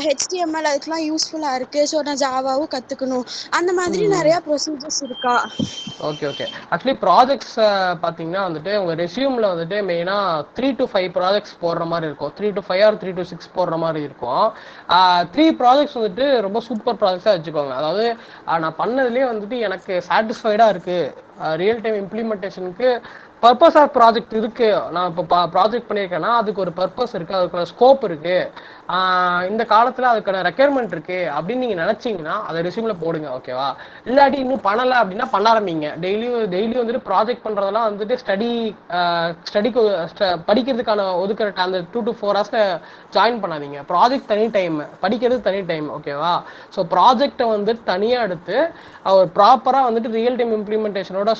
ஹெச்டிஎம்எல் அதுக்கெலாம் யூஸ்ஃபுல்லாக இருக்குது, ஸோ நான் ஜாவாவும் கற்றுக்கணும், அந்த மாதிரி நிறையா ப்ரொசீஜர்ஸ் இருக்கா? ஓகே. ஆக்சுவலி ப்ராஜெக்ட்ஸ் பார்த்தீங்கன்னா வந்துட்டு உங்கள் ரெஸ்யூமில் வந்துட்டு மெயினாக 3 to 5 ப்ராஜெக்ட்ஸ் போடுற மாதிரி இருக்கும். 3 to 5 or 3 to 6 போடுற மாதிரி இருக்கும். 3 ப்ராஜெக்ட்ஸ் வந்துட்டு ரொம்ப சூப்பர் ப்ராஜெக்ட்ஸாக வச்சுக்கோங்க. அதாவது நான் பண்ணதுலேயே வந்துட்டு எனக்கு சாட்டிஸ்ஃபைடாக இருக்குது, ரியல் டைம் இம்ப்ளிமெண்டேஷனுக்கு பர்பஸ் ஆஃப் ப்ராஜெக்ட் இருக்கு, நான் இப்போ ப்ராஜெக்ட் பண்ணியிருக்கேன்னா அதுக்கு ஒரு பர்பஸ் இருக்கு, அதுக்கான ஸ்கோப் இருக்கு, இந்த காலத்தில் அதுக்கான ரெக்யர்மெண்ட் இருக்கு அப்படின்னு நீங்கள் நினச்சிங்கன்னா அதை ரெஸ்யூமில் போடுங்க. ஓகேவா? இல்லாட்டி இன்னும் பண்ணலை அப்படின்னா பண்ண ஆரம்பிங்க. டெய்லி வந்துட்டு ப்ராஜெக்ட் பண்ணுறதெல்லாம் வந்துட்டு ஸ்டடிக்கு படிக்கிறதுக்கான ஒதுக்குற அந்த 2 to 4 hours ஜாயின் பண்ணாதீங்க. ப்ராஜெக்ட் தனி டைம், படிக்கிறது தனி டைம். ஓகேவா? ஸோ ப்ராஜெக்டை வந்துட்டு தனியாக எடுத்து அவர் ப்ராப்பராக வந்துட்டு ரியல் டைம் இம்ப்ளிமெண்டேஷனோட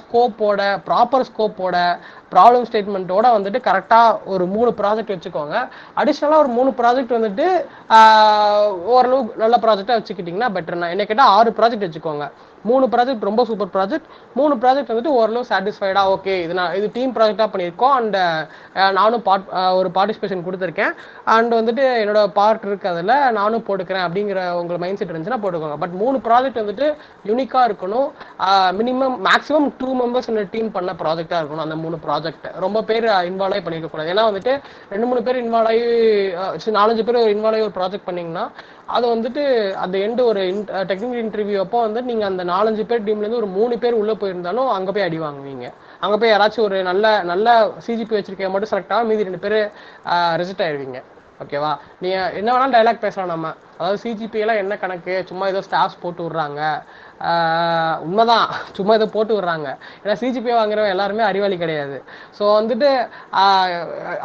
ப்ராப்பர் ஸ்கோப்போட ப்ராப்ளம் ஸ்டேட்மெண்ட்டோட வந்துட்டு கரெக்டாக ஒரு 3 ப்ராஜெக்ட் வச்சுக்கோங்க. அடிஷ்னலாக ஒரு 3 ப்ராஜெக்ட் வந்துட்டு ஓரளவு நல்ல ப்ராஜெக்டாக வச்சுக்கிட்டிங்கன்னா பெட்டர். நான் என்ன கேட்டால் 6 ப்ராஜெக்ட் வச்சுக்கோங்க. 3 ப்ராஜெக்ட் ரொம்ப சூப்பர் ப்ராஜெக்ட், 3 ப்ராஜெக்ட் வந்துட்டு ஓரளவு சாட்டிஸ்ஃபைடா ஓகே இது டீம் ப்ராஜெக்டாக பண்ணியிருக்கோம் அண்ட் நானும் ஒரு பார்ட்டிசிபேஷன் கொடுத்துருக்கேன் அண்ட் வந்துட்டு என்னோட பார்ட் இருக்கு அதில் நானும் போட்டுக்கிறேன் அப்படிங்கிற உங்களுக்கு மைண்ட் செட் இருந்துச்சுன்னா போட்டுக்கோங்க. பட் 3 ப்ராஜெக்ட் வந்துட்டு யூனிக்காக இருக்கணும். மினிமம் மேக்ஸிமம் 2 மெம்பர்ஸ் இந்த டீம் பண்ண ப்ராஜெக்டாக இருக்கணும். அந்த 3 ப்ராஜெக்ட் ரொம்ப பேர் இன்வால்வ் ஆகி பண்ணிக்க கூடாது. ஏன்னா வந்துட்டு 2-3 பேர் இன்வால்வ் ஆகி 4-5 பேர் இன்வால்வ் ஆகி ஒரு ப்ராஜெக்ட் பண்ணீங்கன்னா அது வந்துட்டு அந்த எண்டு ஒரு டெக்னிக்கல் இன்டர்வியூ அப்போ வந்து நீங்கள் அந்த 4-5 பேர் டீம்லேருந்து ஒரு 3 பேர் உள்ளே போயிருந்தாலும் அங்கே போய் அடி வாங்குவீங்க. அங்கே போய் யாராச்சும் ஒரு நல்ல சிஜிபி வச்சிருக்க மட்டும் செலக்ட் ஆகும், மீதி 2 பேர் ரிஜெக்ட் ஆயிடுவீங்க. ஓகேவா? நீங்கள் என்ன வேணாலும் டைலாக் பேசலாம் நம்ம, அதாவது சிஜிபிஎல்லாம் என்ன கணக்கு, சும்மா ஏதோ ஸ்டாஃப்ஸ் போட்டு விட்றாங்க. உண்மைதான், சும்மா இதை போட்டு விடுறாங்க. ஏன்னா சிஜிபிஏ வாங்குறவங்க எல்லாருமே அறிவாளி கிடையாது. ஸோ வந்துட்டு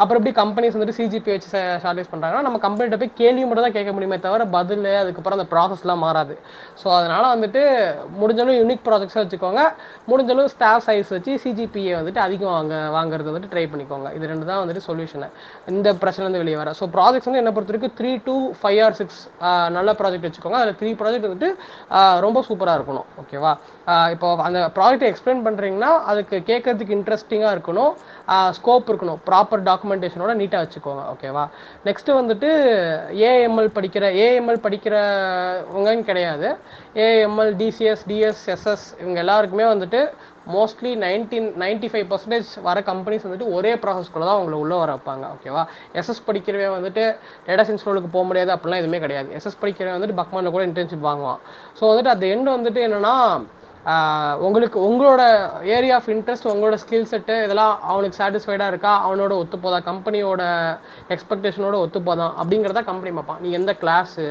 அப்புறம் எப்படி கம்பெனிஸ் வந்துட்டு சிஜிபி வச்சு ஷார்டேஜ் பண்ணுறாங்கன்னா நம்ம கம்பெனிட்ட போய் கேள்வி மட்டும் தான் கேட்க முடியுமே தவிர பதில் அதுக்கப்புறம் அந்த ப்ராசஸ்லாம் மாறாது. ஸோ அதனால வந்துட்டு முடிஞ்சளவு யூனிக் ப்ராஜெக்ட்ஸாக வச்சுக்கோங்க. முடிஞ்சளவு ஸ்டாஃப் சைஸ் வச்சு சிஜிபிஏ வந்துட்டு அதிகம் வாங்குறது வந்துட்டு ட்ரை பண்ணிக்கோங்க. இது 2 தான் வந்துட்டு சொல்யூஷனு இந்த பிரச்சனை வெளியே வர. ஸோ ப்ராஜெக்ட்ஸ் வந்து என்ன பொறுத்த வரைக்கும் 3 to 5 or 6 நல்ல ப்ராஜெக்ட் வச்சுக்கோங்க. அதில் 3 ப்ராஜெக்ட் வந்துட்டு ரொம்ப சூப்பராக இருக்கணும். ஓகேவா? இப்போ அந்த ப்ராஜெக்ட் எக்ஸ்பிளைன் பண்ணுறீங்கன்னா அதுக்கு கேட்கறதுக்கு இன்ட்ரெஸ்டிங்காக இருக்கணும், ஸ்கோப் இருக்கணும், ப்ராப்பர் டாக்குமெண்டேஷனோட நீட்டாக வச்சுக்கோங்க. ஓகேவா? நெக்ஸ்ட் வந்துட்டு ஏஎம்எல் படிக்கிறவங்கன்னு கிடையாது. ஏஎம்எல், டிசிஎஸ், டிஎஸ், எஸ்எஸ் இவங்க எல்லாருக்குமே வந்துட்டு மோஸ்ட்லி 95% வர கம்பெனிஸ் வந்துட்டு ஒரே ப்ராசஸ்க்குள்ள தான் அவங்களை உள்ளே வர வைப்பாங்க. ஓகேவா? எஸ்எஸ் படிக்கிறவே வந்துட்டு டேட்டா சயின்ஸ் ரோலுக்கு போக முடியாது அப்படிலாம் எதுவுமே கிடையாது. எஸ்எஸ் படிக்கிறவன் வந்துட்டு பக்மானில் கூட இன்டர்ன்ஷிப் வாங்குவான். ஸோ வந்துட்டு அந்த எண்ட் வந்துட்டு என்னன்னா உங்களோட ஏரியா ஆஃப் இன்ட்ரெஸ்ட், உங்களோட ஸ்கில் செட்டு இதெல்லாம் அவனுக்கு சாட்டிஸ்ஃபைடாக இருக்கா, அவனோட ஒத்து போதா, கம்பெனியோட எக்ஸ்பெக்டேஷனோட ஒத்து போதான் அப்படிங்கிறத கம்பெனி பார்ப்பான். நீ எந்த கிளாஸு,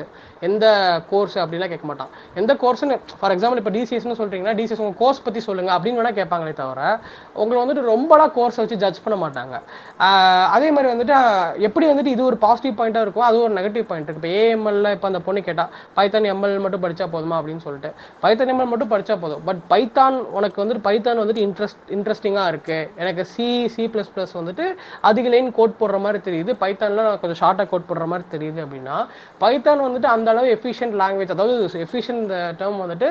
எந்த கோர்ஸ் அப்படிலாம் கேட்க மாட்டான். எந்த கோர்ஸ்னு ஃபார் எக்ஸாம்பிள் இப்போ டிசிஎஸ்னு சொல்கிறீங்கன்னா டிசிஎஸ் உங்கள் கோர்ஸ் பற்றி சொல்லுங்கள் அப்படின்னு வேணால் கேட்பாங்களே தவிர உங்களை வந்துட்டு ரொம்பலாம் கோர்ஸை வச்சு ஜட்ஜ் பண்ண மாட்டாங்க. அதே மாதிரி வந்துட்டு எப்படி வந்துட்டு இது ஒரு பாசிட்டிவ் பாயிண்ட்டாக இருக்கும், அது ஒரு நெகட்டிவ் பாயிண்ட் இருக்குது. இப்போ ஏஎம்எல்ல இப்போ அந்த பொண்ணு கேட்டால் பைத்தான் எம்எல் மட்டும் படித்தா போதுமா அப்படின்னு சொல்லிட்டு, பைத்தான் எம்எல் மட்டும் படித்தா போதும். பட் பைத்தான் உனக்கு வந்துட்டு பைத்தான் வந்துட்டு இன்ட்ரெஸ்டிங்காக இருக்குது, எனக்கு C++ வந்துட்டு அதிக லைன் கோட் போடுற மாதிரி தெரியுது, பைத்தானில் நான் கொஞ்சம் ஷார்ட்டாக கோட் போடுற மாதிரி தெரியுது அப்படின்னா பைத்தான் வந்துட்டு அந்த அளவு எஃபிஷியன்ட் லாங்குவேஜ், அதாவது எஃபிஷியன்ட் டேர்ம் வந்துட்டு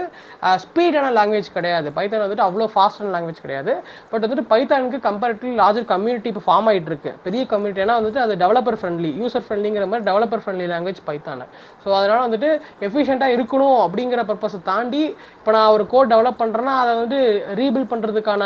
ஸ்பீடான லாங்குவேஜ் கிடையாது. பைத்தான் வந்துட்டு அவ்வளோ ஃபாஸ்டான லாங்குவேஜ் கிடையாது. பட் வந்துட்டு பைத்தானுக்கு கம்பேரிட்டிவ்லி லார்ஜர் கம்யூனிட்டி இப்போ ஃபார்ம் ஆகிட்டு இருக்கு, பெரிய கம்யூனிட்டி. ஏன்னா வந்துட்டு அது டெவலப்பர் ஃப்ரெண்ட்லி, யூசர் ஃப்ரெண்ட்லிங்கிற மாதிரி developer friendly language Python. So அதனால வந்துட்டு எஃபிஷியண்டாக இருக்கணும் அப்படிங்கிற பர்பஸை தாண்டி இப்போ நான் ஒரு கோட் டெவலப் பண்ணுறேன்னா அதை வந்து ரீபில்ட் பண்ணுறதுக்கான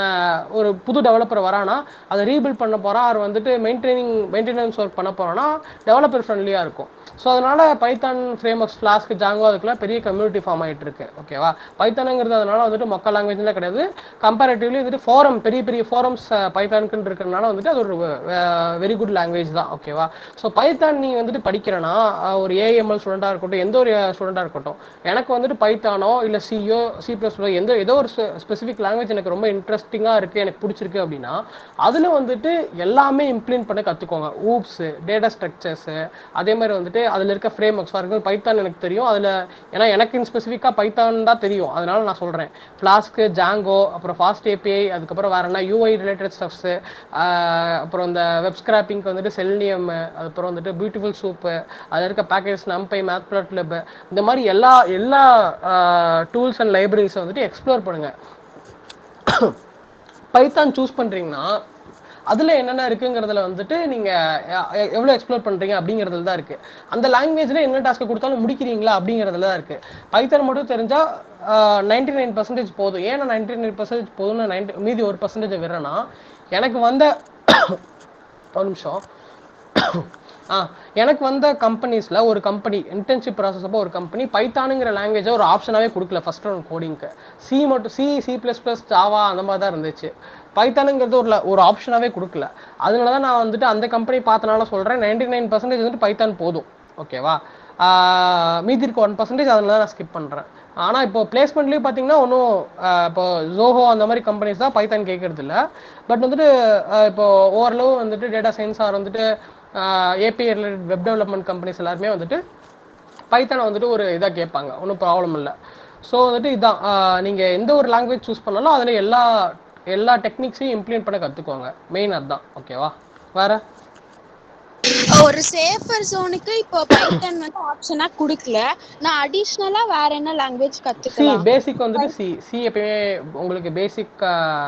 ஒரு புது டெவலப்பர் வரானா அதை ரீபில்ட் பண்ண போகிறா, அவர் வந்துட்டு மெயின்டெனன்ஸ் ஒர்க் பண்ண போகிறோன்னா டெவலப்பர் ஃப்ரெண்ட்லியாக இருக்கும். ஸோ அதனால Python frame works, flask, Django அதுக்கெல்லாம் பெரிய கம்யூனிட்டி ஃபார்ம் ஆகிட்டு இருக்கு. ஓகேவா? பைத்தானுங்கிறது அதனால வந்துட்டு மக்கள் லாங்குவேஜ்லாம் கிடையாது. கம்பேரிட்டிவ்லி வந்துட்டு பெரிய ஃபோரம்ஸ் பைத்தானுக்குன்னு இருக்கிறதுனால வந்துட்டு அது ஒரு வெரி குட் லாங்குவேஜ் தான். ஓகேவா? ஸோ பைத்தான் நீ வந்துட்டு படிக்கிறேன்னா ஒரு ஏஎம்எல் ஸ்டூடெண்டாக இருக்கட்டும், எந்த ஒரு ஸ்டூடெண்டாக இருக்கட்டும், எனக்கு வந்துட்டு பைத்தானோ இல்லை C++ ஏதோ ஒரு ஸ்பெசிஃபிக் லாங்குவேஜ் எனக்கு ரொம்ப இன்ட்ரெஸ்டிங்காக இருக்குது, எனக்கு பிடிச்சிருக்கு அப்படின்னா அதில் வந்துட்டு எல்லாமே இம்ப்ளிமெண்ட் பண்ண கற்றுக்கோங்க. ஊப்ஸ், டேட்டா ஸ்ட்ரக்சர்ஸு, அதே மாதிரி வந்துட்டு அதில் இருக்க frame works. For example Python எனக்கு தெரியும், அதில் ஏன்னா எனக்கு ஸ்பெசிஃபிக்காக பைத்தான் தான் தெரியும், அதனால நான் சொல்கிறேன். ஃப்ளாஸ்க்கு, ஜாங்கோ, அப்புறம் ஃபாஸ்ட் ஏபிஐ, அதுக்கப்புறம் வேறு என்ன யூஐ ரிலேட்டட் ஸ்டப்ஸு, அப்புறம் இந்த வெப் ஸ்கிராப்பிங்க்கு வந்துட்டு செல்னியம், அதுக்கப்புறம் வந்துட்டு பியூட்டிஃபுல் சூப்பு, அதில் இருக்க பேக்கேஜ் நம்பை, மேத்ப்ளாட்லிப், இந்த மாதிரி எல்லா டூல்ஸ் அண்ட் லைப்ரரிஸை வந்துட்டு எக்ஸ்ப்ளோர் பண்ணுங்கள். பைத்தான் சூஸ் பண்ணுறீங்கன்னா அதில் என்னென்ன இருக்குங்கிறதுல வந்துட்டு நீங்கள் எவ்வளோ எக்ஸ்ப்ளோர் பண்ணுறீங்க அப்படிங்கிறதுல தான் இருக்குது. அந்த லாங்குவேஜில் என்ன டாஸ்க்கை கொடுத்தாலும் முடிக்கிறீங்களா அப்படிங்கிறதுல தான் இருக்குது. பைத்தான் மட்டும் தெரிஞ்சால் 99% போதும். ஏன்னா 99% போதும்னு மீதி 1% விடுறேன்னா எனக்கு வந்த ஒரு நிமிஷம் எனக்கு வந்த கம்பெனிஸில் ஒரு கம்பெனி இன்டர்ன்ஷிப் ப்ராசஸ் அப்போ ஒரு கம்பெனி பைத்தானுங்கிற லாங்குவேஜை ஒரு ஆப்ஷனாகவே கொடுக்கல ஃபர்ஸ்ட் ரவுண்ட் கோடிங்க்கு. C++, ஜாவா அந்த மாதிரி தான் இருந்துச்சு. பைத்தானுங்கிறது ஒரு ஆப்ஷனாகவே கொடுக்கல. அதனால தான் நான் வந்துட்டு அந்த கம்பெனி பார்த்தனால சொல்கிறேன் 99% வந்துட்டு பைத்தான் போதும். ஓகேவா? மீதி இருக்க 1% அதனால தான் நான் ஸ்கிப் பண்ணுறேன். ஆனால் இப்போ பிளேஸ்மெண்ட்லேயும் பார்த்தீங்கன்னா ஒன்றும் இப்போ ஜோஹோ அந்த மாதிரி கம்பெனிஸ் தான் பைத்தான் கேட்கறது இல்லை. பட் வந்துட்டு இப்போ ஓரளவு வந்துட்டு டேட்டா சயின்ஸ் ஆர் வந்துட்டு API related web development companies எல்லாருமே வந்துட்டு பைத்தானை வந்துட்டு ஒரு இதாக கேட்பாங்க, ஒன்றும் ப்ராப்ளம் இல்லை. ஸோ வந்துட்டு இதுதான் நீங்கள் எந்த ஒரு லாங்குவேஜ் சூஸ் பண்ணாலும் அதில் எல்லா டெக்னிக்ஸையும் இம்ப்ளிமெண்ட் பண்ண கற்றுக்கோங்க. மெயின் அதுதான். ஓகேவா? வேற ஒரு சேஃபர் ஜோனுக்கு இப்போ பைத்தன் வந்து ஆப்ஷனா குடுக்கல. நான் அடிஷனலா வேற என்ன லாங்குவேஜ் சி கத்துக்கலாம்? பேசிக் வந்துட்டு சி எப்பயுமே உங்களுக்கு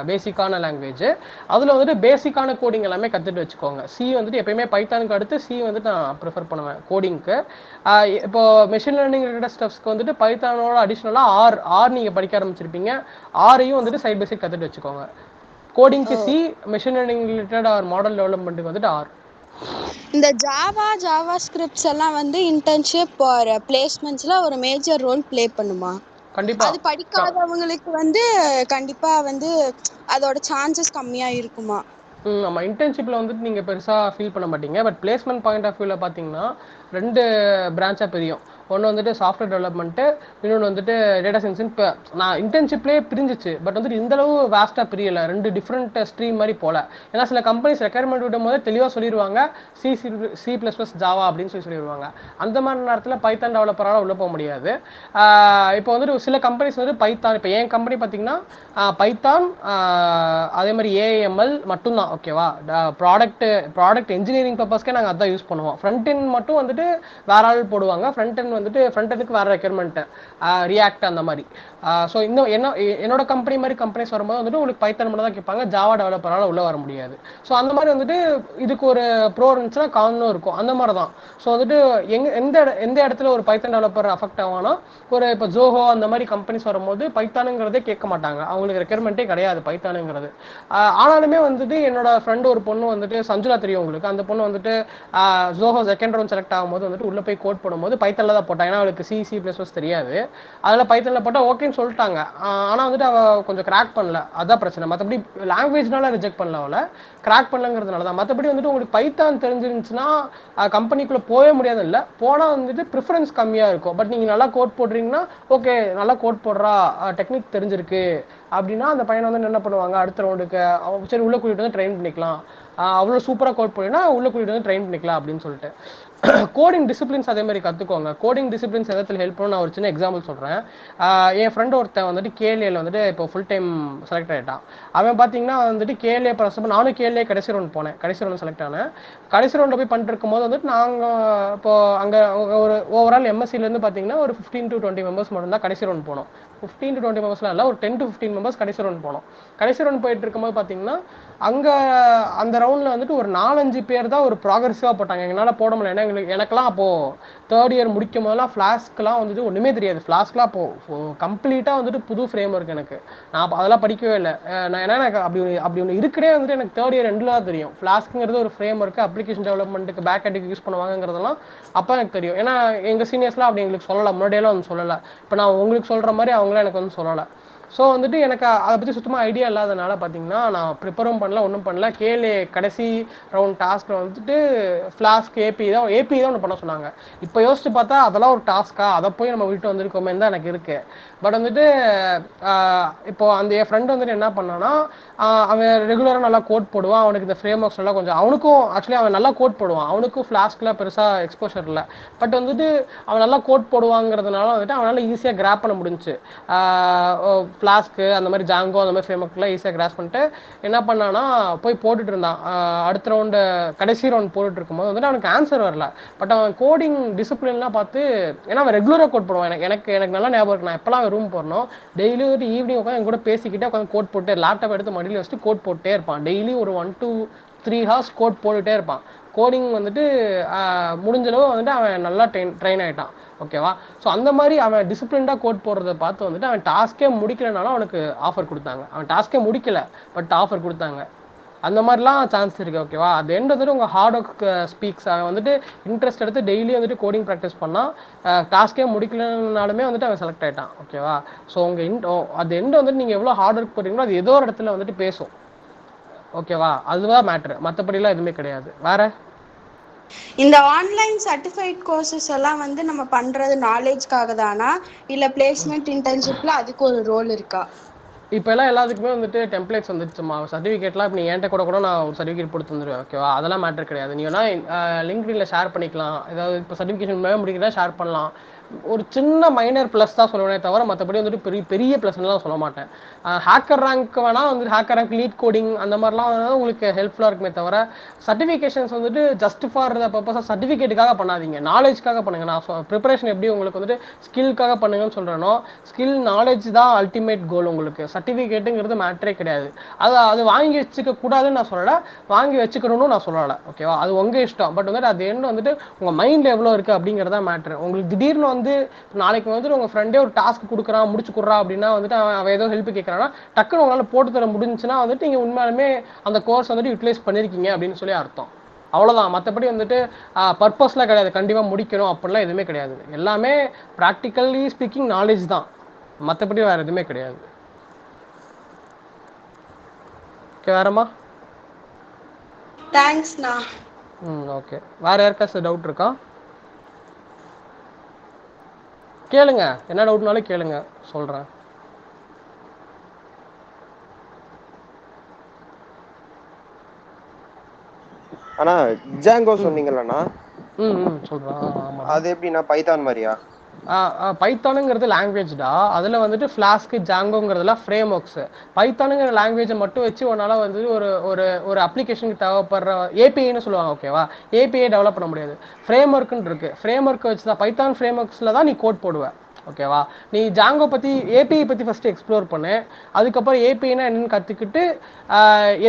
பேசிக்கான லாங்குவேஜ். அதில் வந்துட்டு பேசிக்கான கோடிங் எல்லாமே கற்றுட்டு வச்சுக்கோங்க. சி வந்துட்டு எப்பயுமே பைத்தானுக்கு அடுத்து சி வந்துட்டு நான் ப்ரிஃபர் பண்ணுவேன் கோடிங்க்கு. இப்போ மெஷின் லேர்னிங் ரிலேட்டட் ஸ்டெப்ஸ்க்கு வந்துட்டு பைத்தானோட அடிஷ்னலாக ஆர் நீங்கள் படிக்க ஆரம்பிச்சிருப்பீங்க. ஆரையும் வந்துட்டு சைட் பை சைட் கற்றுட்டு வச்சுக்கோங்க. கோடிங்க்கு C, machine learning related or model டெவலப்மெண்ட்டுக்கு வந்துட்டு ஆர். இந்த ஜாவா ஸ்கிரிப்ட்ஸ் எல்லாம் வந்து இன்டர்ன்ஷிப் ஒரு பிளேஸ்மெண்ட்ஸ்ல ஒரு மேஜர் ரோல் ப்ளே பண்ணுமா? கண்டிப்பா அது படிக்காதவங்களுக்கு வந்து கண்டிப்பா வந்து அதோட சான்சஸ் கம்மியா இருக்குமா? ஆமாம், இன்டர்ன்ஷிப்பில் வந்துட்டு நீங்கள் பெருசாக ஃபீல் பண்ண மாட்டீங்க. பட் பிளேஸ்மெண்ட் பாயிண்ட் ஆஃப் வியூவில் பார்த்தீங்கன்னா 2 பிரான்ச்சாக பிரியும். ஒன்று வந்துட்டு சாஃப்ட்வேர் டெவலப்மெண்ட்டு, இன்னொன்று வந்துட்டு டேட்டா சயின்ஸ்னு. இப்போ நான் இன்டர்ன்ஷிப்லேயே பிரிஞ்சிச்சு. பட் வந்துட்டு இந்தளவு வேஸ்ட்டாக பிரியலை. 2 டிஃப்ரெண்ட் ஸ்ட்ரீம் மாதிரி போல. ஏன்னா சில கம்பெனிஸ் ரெக்யர்மெண்ட் விடும் போது தெளிவாக சொல்லிடுவாங்க C++ ஜாவா அப்படின்னு சொல்லிடுவாங்க. அந்த மாதிரி நேரத்தில் பைத்தான் டெவலப்பரால் உள்ளே போக முடியாது. இப்போ வந்துட்டு சில கம்பெனிஸ் வந்து பைத்தான், இப்போ என் கம்பெனி பார்த்தீங்கன்னா பைத்தான், அதே மாதிரி ஏஎம்எல் மட்டும்தான். ஓகேவா? ப்ராடக்ட் இன்ஜினியரிங் பர்பஸ்க்கே நாங்கள் அதான் யூஸ் பண்ணுவோம். ஃப்ரண்ட் எண்ட் மட்டும் வந்துட்டு வேற ஆள் போடுவாங்க. ஃப்ரண்ட் எண்டுக்கு வேற ரெக்யர்மெண்ட், ரியாக்ட் அந்த மாதிரி. ஸோ இன்னும் என்னோட கம்பெனி மாதிரி கம்பெனிஸ் வரும்போது வந்துட்டு உங்களுக்கு பைத்தான் மட்டும் தான் கேட்பாங்க. ஜாவா டெவலப்பரால் உள்ளே வர முடியாது. ஸோ அந்த மாதிரி வந்துட்டு இதுக்கு ஒரு ப்ரோ இருந்துச்சுன்னா காணும் இருக்கும். அந்த மாதிரி தான். ஸோ வந்துட்டு எந்த இடத்துல ஒரு பைத்தான் டெவலப்பர் அஃபெக்ட் ஆவானா, ஒரு இப்போ ஜோஹோ அந்த மாதிரி கம்பெனிஸ் வரும்போது பைத்தானுங்கிறதே கேட்க மாட்டாங்க. அவங்களுக்கு ரெக்யர்மெண்ட்டே கிடையாது பைத்தானுங்கிறது. ஆனாலுமே வந்துட்டு என்னோட ஃப்ரெண்டு ஒரு பொண்ணு வந்துட்டு, சஞ்சுலா தெரியும் உங்களுக்கு, அந்த பொண்ணு வந்துட்டு ஜோஹோ செகண்ட் ரவுண்ட் செலக்ட் ஆகும்போது வந்துட்டு உள்ளே போய் கோட் பண்ணும்போது பைத்தானில் தான் போட்டாங்க. ஏன்னா அவளுக்கு C++ தெரியாது. அதில் பைத்தானில் போட்டால் ஓகேன்னு சொல்லிட்டாங்க. ஆனால் வந்துட்டு அவள் கொஞ்சம் கிராக் பண்ணல. அதான் பிரச்சனை. மற்றபடி லாங்குவேஜ்னால ரிஜெக்ட் பண்ணல, அவளை கிராக் பண்ணலங்கிறதுனால தான். மற்றபடி வந்துட்டு உங்களுக்கு பைத்தான் தெரிஞ்சிருந்துச்சுன்னா கம்பெனிக்குள்ளே போகவே முடியாது. இல்லை போனால் வந்துட்டு ப்ரிஃபரன்ஸ் கம்மியாக இருக்கும். பட் நீங்கள் நல்லா கோட் போடுறீங்கன்னா, ஓகே நல்லா கோட் போடுறா, டெக்னிக் தெரிஞ்சிருக்கு அப்படின்னா அந்த பையனை வந்து என்ன பண்ணுவாங்க, அடுத்த ரவுண்டுக்கு சரி உள்ளே கூட்டிகிட்டு வந்து ட்ரெயின் பண்ணிக்கலாம், அவ்வளோ சூப்பராக கோட் போடுறீங்கன்னா உள்ளே கூட்டிகிட்டு வந்து ட்ரெயின் பண்ணிக்கலாம் அப்படின்னு சொல்லிட்டு. கோடிங் டிசிப்ளின்ஸ் அதே மாதிரி கற்றுக்கோங்க. கோடிங் டிசிப்ளின்ஸ் எதாவது ஹெல்ப் பண்ணணும். நான் ஒரு சின்ன எக்ஸாம்பிள் சொல்கிறேன். என் ஃப்ரெண்ட் ஒருத்தன் வந்துட்டு கேஎல்ஏல வந்துட்டு இப்போ ஃபுல் டைம் செலக்ட் ஆகிட்டான். அவன் பார்த்தீங்கன்னா வந்துட்டு கேஎல்ஏ ப்ராசஸ், நானும் கேஎல்ஏ கடைசி ரவுண்ட் போனேன். கடைசி ரவுண்ட் செலக்ட் ஆனேன். கடைசி ரவுண்டில் போய் பண்ணிட்டு இருக்கும்போது வந்துட்டு நாங்கள் இப்போ அங்கே ஒரு ஓவரால் எம்எஸ்சிலேருந்து பார்த்தீங்கன்னா ஒரு 15 to 20 மெம்பர்ஸ் மட்டும் தான் கடைசி ரவுண்ட் போனோம். 15 to 20 மெம்பர்ஸ்லாம் இல்லை, ஒரு 10 to 15 மெம்பர்ஸ் கடைசி ரவுண்ட் போனோம். கடைசி ரவுண்ட் போயிட்டு இருக்கும்போது பார்த்தீங்கன்னா அங்கே அந்த ரவுண்டில் வந்துட்டு ஒரு 4-5 பேர் தான் ஒரு ப்ராக்ரெசிவாக போட்டாங்க. எங்களால் போட முடியல. ஏன்னா எனக்கெல்லாம் அப்போது தேர்ட் இயர் முடிக்கும் போதெல்லாம் ஃப்ளாஸ்க்கெலாம் வந்துட்டு ஒன்றுமே தெரியாது. ஃப்ளாஸ்க்லாம் அப்போது கம்ப்ளீட்டாக வந்துட்டு புது ஃப்ரேம் ஒர்க் எனக்கு. நான் அதெல்லாம் படிக்கவே இல்லை. ஏன்னா எனக்கு அப்படி ஒன்று இருக்குன்னே வந்துட்டு எனக்கு தேர்ட் இயர் எண்டில் தான் தெரியும். ஃப்ளாஸ்க்குங்கிறது ஒரு ஃப்ரேம் ஒர்க்கு, அப்ளிகேஷன் டெவலப்மெண்ட்டுக்கு பேக் எண்டுக்கு யூஸ் பண்ணுவாங்கிறதெல்லாம் அப்போ எனக்கு தெரியும். ஏன்னா எங்கள் சீனியர்ஸ்லாம் அப்படி எங்களுக்கு சொல்லலை, முன்னாடியெல்லாம் வந்து சொல்லலை. இப்போ நான் உங்களுக்கு சொல்கிற மாதிரி அவங்களாம் எனக்கு வந்து சொல்லலை. ஸோ வந்துட்டு எனக்கு அதை பற்றி சுத்தமாக ஐடியா இல்லாதனால பார்த்தீங்கன்னா நான் ப்ரிப்பரும் பண்ணல, ஒன்றும் பண்ணல. கேஎல்ஏ கடைசி ரவுண்ட் டாஸ்கில் வந்துட்டு ஃப்ளாஸ்க் ஏபி தான் ஒன்று பண்ண சொன்னாங்க. இப்போ யோசிச்சு பார்த்தா அதெல்லாம் ஒரு டாஸ்க்கா, அதை போய் நம்ம விட்டு வந்திருக்கோமே தான் எனக்கு இருக்கு. பட் வந்துட்டு இப்போ அந்த என் ஃப்ரெண்டு வந்துட்டு என்ன பண்ணான்னா, அவன் ரெகுலராக நல்லா கோட் போடுவான். அவனுக்கு இந்த ஃப்ரேம் ஒர்க்ஸ் எல்லாம் கொஞ்சம், அவனுக்கும் ஆக்சுவலி அவன் நல்லா கோட் போடுவான். அவனுக்கும் ஃப்ளாஸ்கில் பெருசாக எக்ஸ்போஷர் இல்லை. பட் வந்துட்டு அவன் நல்லா கோட் போடுவாங்கிறதுனால வந்துட்டு அவனால் ஈஸியாக கிராப் பண்ண முடிஞ்சுச்சு. ஃப்ளாஸ்க்கு அந்த மாதிரி ஜாங்கோ அந்த மாதிரி ஃப்ரேம் ஒர்க்லாம் ஈஸியாக கிராஸ் பண்ணிட்டு என்ன பண்ணான்னா போய் போட்டுட்டு இருந்தான். அடுத்த ரவுண்டு கடைசி ரவுண்ட் போட்டுட்டு இருக்கும்போது வந்துட்டு அவனுக்கு ஆன்சர் வரல. பட் அவன் கோடிங் டிசிப்ளின்லாம் பார்த்து, ஏன்னா அவன் ரெகுலராக கோட் போடுவான். எனக்கு நல்லா ஞாபகம் இருக்கு. நான் எப்போல்லாம் ரூம் போடணும் டெய்லி ஒரு ஈவினிங் உட்காந்து என் கூட பேசிக்கிட்டே உட்காந்து கோட் போட்டு, லேப்டாப் எடுத்து மடியில் வச்சுட்டு கோட் போட்டே இருப்பான். டெய்லி ஒரு 1 to 3 hours கோட் போட்டுகிட்டே இருப்பான். கோடிங் வந்துட்டு முடிஞ்சளவு வந்துட்டு அவன் நல்லா ட்ரெயின் ஆகிட்டான். ஓகேவா? ஸோ அந்த மாதிரி அவன் டிசிப்ளின்டாக கோட் போடுறத பார்த்து வந்துட்டு அவன் டாஸ்க்கே முடிக்கலனாலும் அவனுக்கு ஆஃபர் கொடுத்தாங்க. அவன் டாஸ்க்கே முடிக்கல, பட் ஆஃபர் கொடுத்தாங்க. அந்த மாதிரிலாம் சான்ஸ் இருக்குது. ஓகேவா? அது எண்ட் வந்துட்டு உங்கள் ஹார்ட் ஒர்க் ஸ்பீக்ஸ். அவன் வந்துட்டு இன்ட்ரெஸ்ட் எடுத்து டெய்லி வந்துட்டு கோடிங் ப்ராக்டிஸ் பண்ணால் டாஸ்க்கே முடிக்கலனாலுமே வந்துட்டு அவன் செலக்ட் ஆகிட்டான். ஓகேவா? ஸோ உங்கள் அது எண்ட் வந்துட்டு நீங்கள் எவ்வளோ ஹார்ட் ஒர்க் போடுறீங்களோ அது ஏதோ ஒரு இடத்துல வந்துட்டு பேசும். ஓகேவா? அதுதான் மேட்ரு, மற்றபடிலாம் எதுவுமே கிடையாது. வேற இந்த ஆன்லைன் சர்டிஃபைட் கோர்சஸ் எல்லாம் வந்து நம்ம பண்றது நாலேஜ்க்காக தானா, இல்ல பிளேஸ்மெண்ட் இன்டர்ன்ஷிப்ல அதுக்கு ஒரு ரோல் இருக்கா? இப்போ எல்லாம் எல்லாத்துக்குமே வந்துட்டு டெம்ப்ளேட்ஸ் வந்துடுச்சுமா. சர்டிஃபிகேட்லாம் இப்போ நீ என்கிட்ட கூட நான் ஒரு சர்டிஃபிகேட் போட்டு தந்துடுவேன். ஓகேவா? அதெல்லாம் மேட்டர் கிடையாது. நீ வேணா லிங்க்டின்ல ஷேர் பண்ணிக்கலாம். ஏதாவது இப்போ சர்டிஃபிகேஷன் மேலே முடிக்கிறதா ஷேர் பண்ணலாம். ஒரு சின்ன மைனர் ப்ளஸ் தான் சொல்லுவேனே தவிர மற்றபடி வந்துட்டு பெரிய பெரிய ப்ளஸ்லாம் சொல்ல மாட்டேன். ஹேக்கர் ரேங்க் வேணால் வந்துட்டு ஹேக்கர் ரேங்க் லீட் கோடிங் அந்த மாதிரிலாம் வந்து உங்களுக்கு ஹெல்ப்ஃபுல்லாக இருக்குமே தவிர சர்டிஃபிகேஷன்ஸ் வந்துட்டு just for the purpose of சர்டிஃபிகேட்டுக்காக பண்ணாதீங்க, நாலேஜ்க்காக பண்ணுங்க. நான் ப்ரிப்பரேஷன் எப்படி உங்களுக்கு வந்துட்டு ஸ்கில்க்காக பண்ணுங்கன்னு சொல்கிறேனோ, ஸ்கில் நாலேஜ் தான் அல்டிமேட் கோல். உங்களுக்கு சர்டிஃபிகேட்டுங்கிறது மேட்டரே கிடையாது. அது அது வாங்கி வச்சுக்க கூடாதுன்னு நான் சொல்லலை, வாங்கி வச்சுக்கணும்னு நான் சொல்லலை. ஓகேவா, அது உங்கள் இஷ்டம். பட் வந்துட்டு அது என்ன வந்துட்டு உங்கள் மைண்டில் எவ்வளோ இருக்குது அப்படிங்கிறதா மேட்ரு. உங்களுக்கு திடீர்னு வந்து நாளைக்கு வந்துட்டு உங்கள் ஃப்ரெண்டே ஒரு டாஸ்க் கொடுக்குறான், முடிச்சு கொடுறா அப்படின்னா வந்துட்டு அவன் ஏதோ ஹெல்ப் கேட்குறான்னா டக்குன்னு உங்களால் போட்டு தர முடிஞ்சுன்னா வந்துட்டு நீங்கள் உண்மையாலுமே அந்த கோர்ஸ் வந்துட்டு யூட்டிலைஸ் பண்ணியிருக்கீங்க அப்படின்னு சொல்லி அர்த்தம். அவ்வளோதான். மற்றபடி வந்துட்டு பர்பஸ்லாம் கிடையாது, கண்டிப்பாக முடிக்கணும் அப்படிலாம் எதுவுமே கிடையாது. எல்லாமே ப்ராக்டிக்கலி ஸ்பீக்கிங் நாலேஜ் தான், மற்றபடி வேறு எதுவுமே கிடையாது. ஓகே, வேறம்மா? தேங்க்ஸ்ண்ணா. ஓகே, வேறு யாருக்காச்சும் டவுட் இருக்கா? கேளுங்க, என்ன டவுட்னாலும் கேளுங்க, சொல்கிறேன். ஆனா ஜாங்கோ சொன்னீங்கல்லண்ணா, சொல்கிறேன். அது எப்படின்னா பைத்தான் மாதிரியா? பைத்தானுங்கிறது லாங்குவேஜ்டா, அதில் வந்துட்டு ஃப்ளாஸ்க்கு ஜாங்கோங்கிறதுலாம் ஃப்ரேம் ஒர்க்ஸு. பைத்தானுங்கிற லாங்குவேஜை மட்டும் வச்சு உன்னால் வந்து ஒரு ஒரு ஒரு அப்ளிகேஷனுக்கு தேவைப்படுற ஏபிஐன்னு சொல்லுவாங்க. ஓகேவா, ஏபிஐ டெவலப் பண்ண முடியாது. ஃப்ரேம் ஒர்க்குன்னு இருக்குது, ஃப்ரேம் ஒர்க்கை வச்சு தான் பைத்தான் ஃப்ரேம் ஒர்க்ஸில் தான் நீ கோட் போடுவேன். ஓகேவா, நீ ஜாங்கோ பற்றி ஏபிஐ பற்றி ஃபஸ்ட்டு எக்ஸ்ப்ளோர் பண்ணு, அதுக்கப்புறம் ஏபிஐனா என்னென்னு கற்றுக்கிட்டு